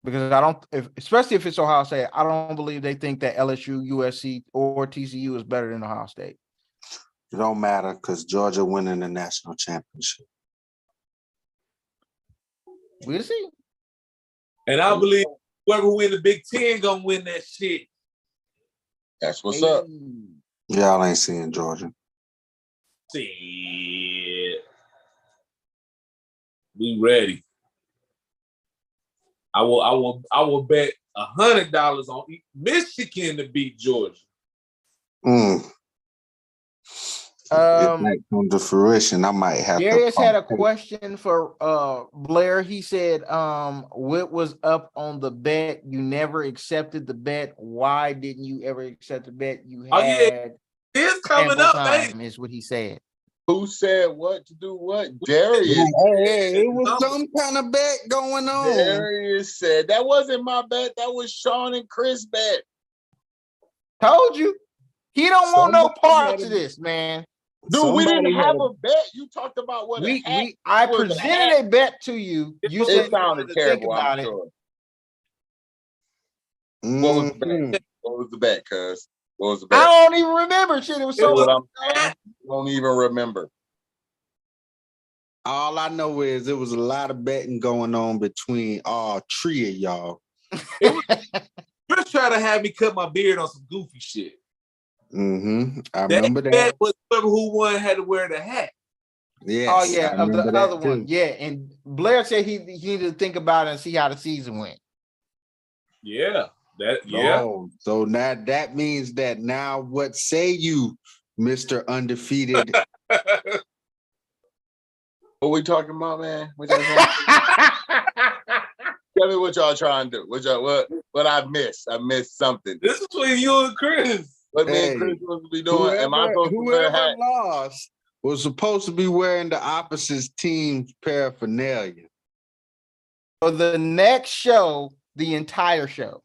Speaker 4: because especially if it's Ohio State, I don't believe they think that LSU, USC, or TCU is better than Ohio State.
Speaker 5: It don't matter because Georgia winning the national championship.
Speaker 4: We'll see.
Speaker 1: And I believe whoever win the Big Ten gonna win that shit.
Speaker 3: That's what's up.
Speaker 5: Y'all ain't seeing Georgia.
Speaker 1: Shit. Be ready. I will bet $100 on Michigan to beat Georgia.
Speaker 5: If that comes to fruition, I might have
Speaker 4: Darius
Speaker 5: to.
Speaker 4: had a question for Blair. He said, what was up on the bet? You never accepted the bet. Why didn't you ever accept the bet? You had
Speaker 1: Oh, yeah. It's coming
Speaker 4: ample
Speaker 1: up,
Speaker 4: time,
Speaker 1: man.
Speaker 4: is what he said.
Speaker 3: Who said what to do what? Darius.
Speaker 5: Hey, it was some kind of bet going on.
Speaker 3: Darius said that wasn't my bet. That was Sean and Chris' bet.
Speaker 4: Told you. He don't want no
Speaker 5: Somebody
Speaker 4: parts
Speaker 5: had
Speaker 4: of this, man.
Speaker 3: Dude, we didn't
Speaker 5: Somebody
Speaker 3: have
Speaker 5: had
Speaker 3: a bet. You talked about what a hat.
Speaker 4: I
Speaker 3: was a
Speaker 4: presented
Speaker 3: hat.
Speaker 4: a bet to you. You said
Speaker 3: It
Speaker 4: you
Speaker 3: sounded
Speaker 4: wanted to think
Speaker 3: terrible,
Speaker 4: about
Speaker 3: I'm
Speaker 4: it.
Speaker 3: sure. What was the bet?
Speaker 5: Mhm.
Speaker 3: What was the bet, cuz? What was the
Speaker 4: I
Speaker 3: bet?
Speaker 4: don't even remember shit. It was
Speaker 3: You know
Speaker 4: so
Speaker 3: what I'm saying? Don't even remember.
Speaker 5: All I know is there was a lot of betting going on between all three of y'all.
Speaker 1: Chris tried to have me cut my beard on some goofy shit.
Speaker 5: I
Speaker 1: That
Speaker 5: remember
Speaker 1: bet
Speaker 5: that.
Speaker 1: was whoever who won had to wear the hat.
Speaker 5: Yes,
Speaker 4: Oh yeah,
Speaker 5: I
Speaker 4: of the
Speaker 5: remember that
Speaker 4: other
Speaker 5: too.
Speaker 4: one. Yeah, and Blair said he needed to think about it and see how the season went.
Speaker 1: Yeah.
Speaker 5: Oh, so now that means that now what say you, Mr. Undefeated?
Speaker 3: What we talking about, man? What y'all trying- Tell me what y'all trying to do. What I missed? I missed something.
Speaker 1: This is between you and Chris.
Speaker 3: What me
Speaker 5: Hey,
Speaker 3: and Chris supposed to be doing? Am I supposed to wear a
Speaker 5: whoever
Speaker 3: hat?
Speaker 5: lost was supposed to be wearing the opposite team's paraphernalia.
Speaker 4: For the next show, the entire show.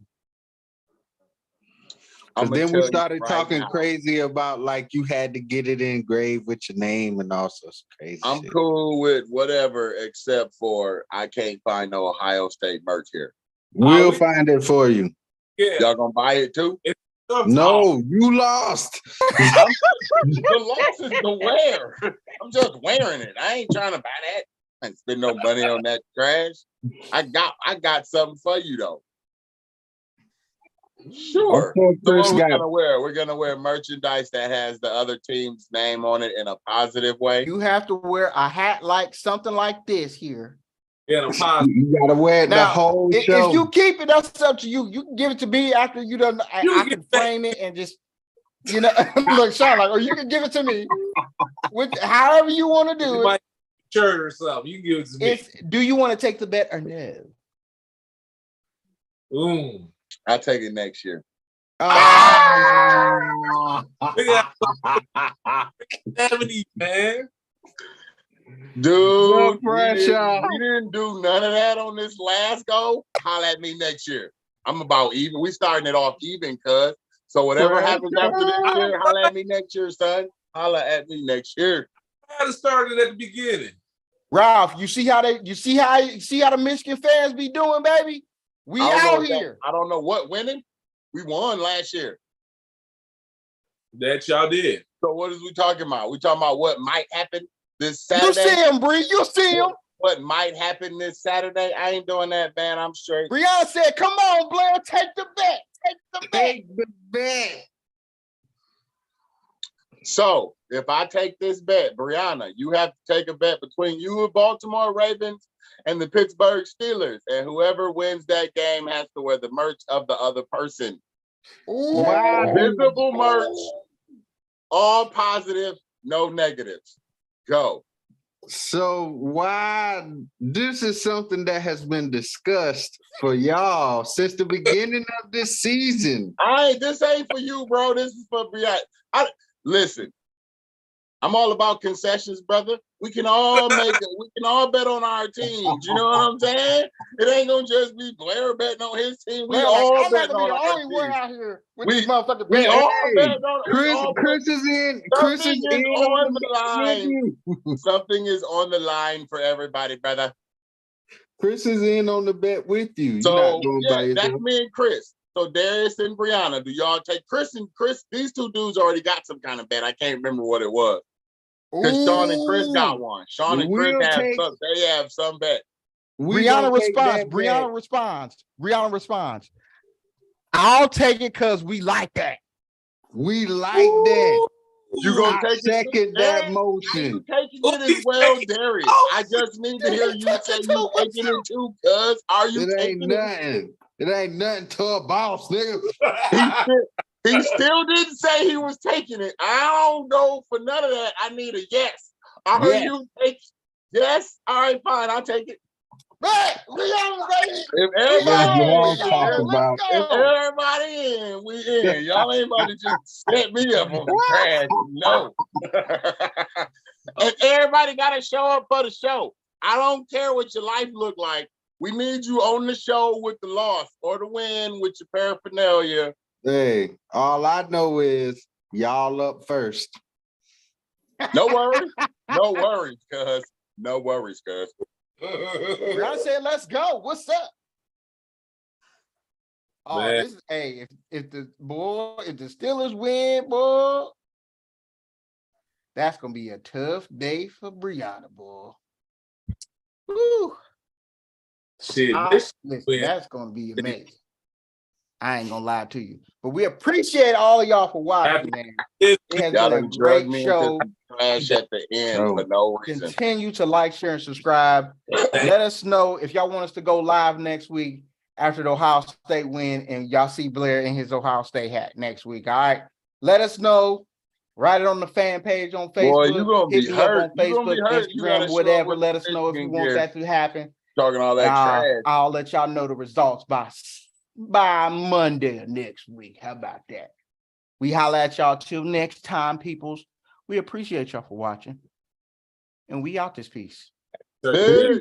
Speaker 5: Because
Speaker 3: I'ma
Speaker 5: then
Speaker 3: tell
Speaker 5: we
Speaker 3: you
Speaker 5: started
Speaker 3: right
Speaker 5: talking
Speaker 3: now.
Speaker 5: crazy about like you had to get it engraved with your name and all sorts of crazy
Speaker 3: I'm
Speaker 5: shit.
Speaker 3: cool with whatever, except for I can't find no Ohio State merch here.
Speaker 5: We'll find it for you.
Speaker 1: Yeah.
Speaker 3: Y'all gonna buy it too?
Speaker 5: No, you lost.
Speaker 3: The loss is the wear. I'm just wearing it. I ain't trying to buy that. I ain't spend no money on that trash. I got something for you though. Sure.
Speaker 5: Okay,
Speaker 3: So
Speaker 5: Chris
Speaker 3: what we
Speaker 5: got
Speaker 3: gonna wear? We're gonna wear merchandise that has the other team's name on it in a positive way.
Speaker 4: You have to wear a hat like something like this here.
Speaker 1: Yeah, I'm positive.
Speaker 5: you gotta wear it the
Speaker 4: Now,
Speaker 5: whole
Speaker 4: if
Speaker 5: show.
Speaker 4: you keep it, that's up to you. You can give it to me after you done.
Speaker 1: You
Speaker 4: I
Speaker 1: can
Speaker 4: can
Speaker 1: get that.
Speaker 4: frame it and just, look, Sean, like, or you can give it to me with however you want to
Speaker 1: You
Speaker 4: do it.
Speaker 1: might shirt or something. You can give it to me.
Speaker 4: It's do you want to take the bet or no?
Speaker 3: I'll take it next year.
Speaker 1: Look at 70, man.
Speaker 3: Dude,
Speaker 5: No pressure.
Speaker 3: we didn't do none of that on this last go. Holla at me next year. I'm about even. We starting it off even, cuz. So whatever happens after this year, holla at me next year, son. Holla at me next year.
Speaker 1: I had to start it at the beginning.
Speaker 4: Ralph, you see how the Michigan fans be doing, baby? We
Speaker 3: I don't know
Speaker 4: out
Speaker 3: what that-
Speaker 4: here.
Speaker 3: I don't know what winning. We won last year.
Speaker 1: That y'all did.
Speaker 3: So what is we talking about? We talking about what might happen this
Speaker 4: You
Speaker 3: Saturday?
Speaker 4: see him, Bree. You see him.
Speaker 3: What might happen this Saturday? I ain't doing that, man. I'm straight.
Speaker 4: Brianna said, "Come on, Blair, take the bet. Take the bet."
Speaker 5: Take the bet.
Speaker 3: So if I take this bet, Brianna, you have to take a bet between you and Baltimore Ravens and the Pittsburgh Steelers. And whoever wins that game has to wear the merch of the other person.
Speaker 4: Ooh.
Speaker 5: Wow.
Speaker 3: Visible merch, all positive, no negatives. Go.
Speaker 5: So why this is something that has been discussed for y'all since the beginning of this season.
Speaker 3: This ain't for you, bro. This is for Brianna. Listen, I'm all about concessions, brother. We can all bet on our teams. You know what I'm saying? It ain't gonna just be Blair betting on his team. We
Speaker 4: Blair,
Speaker 3: all
Speaker 4: like, I'm not
Speaker 3: betting
Speaker 4: gonna be
Speaker 3: on
Speaker 4: the
Speaker 3: our
Speaker 4: only one
Speaker 3: team.
Speaker 4: out here with
Speaker 3: We-
Speaker 4: these motherfucking
Speaker 3: We
Speaker 4: bets.
Speaker 3: all
Speaker 5: Hey,
Speaker 3: bet on
Speaker 5: Chris is in. Chris is
Speaker 3: Something is
Speaker 5: in
Speaker 3: on the
Speaker 5: bet
Speaker 3: line.
Speaker 5: with you.
Speaker 3: Something is on the line for everybody, brother.
Speaker 5: Chris is in on the bet with you. You're
Speaker 3: So
Speaker 5: not going by
Speaker 3: yeah, that's
Speaker 5: yourself.
Speaker 3: me and Chris. So Darius and Brianna, do y'all take Chris? These two dudes already got some kind of bet. I can't remember what it was. Because Sean and Chris got one. Sean and Chris
Speaker 5: We'll
Speaker 3: have
Speaker 5: take-
Speaker 3: some. They have some bet.
Speaker 4: Brianna
Speaker 5: gonna take
Speaker 4: responds.
Speaker 5: that
Speaker 4: Brianna
Speaker 5: back.
Speaker 4: responds. Brianna responds. I'll take it because we like that.
Speaker 5: We like that.
Speaker 3: You gonna
Speaker 5: I
Speaker 3: take it?
Speaker 5: second that
Speaker 3: Hey,
Speaker 5: motion.
Speaker 3: you taking it as well, Darius? I just need to hear you say you taking it too, cuz. Are you
Speaker 5: It ain't
Speaker 3: taking it?
Speaker 5: nothing. It ain't nothing to a boss, nigga.
Speaker 3: He still didn't say he was taking it. I don't go for none of that. I need a yes. I heard
Speaker 5: Yes.
Speaker 3: you take yes. All right, fine. I'll take it.
Speaker 4: Right. Brianna, baby.
Speaker 3: If
Speaker 5: That's
Speaker 3: everybody
Speaker 5: what I'm
Speaker 3: in,
Speaker 5: talking about.
Speaker 3: if everybody in, we in. Y'all ain't about to just set me up on the trash. No. And everybody got to show up for the show. I don't care what your life look like. We need you on the show with the loss or the win with your paraphernalia.
Speaker 5: Hey, all I know is y'all up first.
Speaker 3: No worries. No worries, cuz. No worries, cuz.
Speaker 4: Brianna said, let's go. What's up? Oh,
Speaker 1: Man.
Speaker 4: this is if the Steelers win, boy, that's gonna be a tough day for Brianna, boy. Woo.
Speaker 1: Shit,
Speaker 4: Listen,
Speaker 1: win.
Speaker 4: that's gonna be amazing. I ain't gonna lie to you, but we appreciate all of y'all for watching, man. It has
Speaker 3: Y'all
Speaker 4: been a
Speaker 3: done drugged
Speaker 4: great
Speaker 3: me
Speaker 4: show.
Speaker 3: into trash at the end
Speaker 5: No.
Speaker 3: for no reason.
Speaker 4: Continue to like, share, and subscribe. Let us know if y'all want us to go live next week after the Ohio State win and y'all see Blair in his Ohio State hat next week. All right. Let us know. Write it on the fan page on Facebook.
Speaker 3: Boy, you gonna
Speaker 4: Hit
Speaker 3: be
Speaker 4: me up
Speaker 3: hurt.
Speaker 4: on
Speaker 3: You gonna be
Speaker 4: Facebook,
Speaker 3: hurt. You gotta
Speaker 4: Instagram,
Speaker 3: show
Speaker 4: whatever.
Speaker 3: up
Speaker 4: Let
Speaker 3: with
Speaker 4: us know if you
Speaker 3: Michigan
Speaker 4: want
Speaker 3: gear.
Speaker 4: that to happen.
Speaker 3: Talking all that trash.
Speaker 4: I'll let y'all know the results by Monday of next week. How about that? We holla at y'all till next time, peoples. We appreciate y'all for watching. And we out this piece.
Speaker 3: Hey.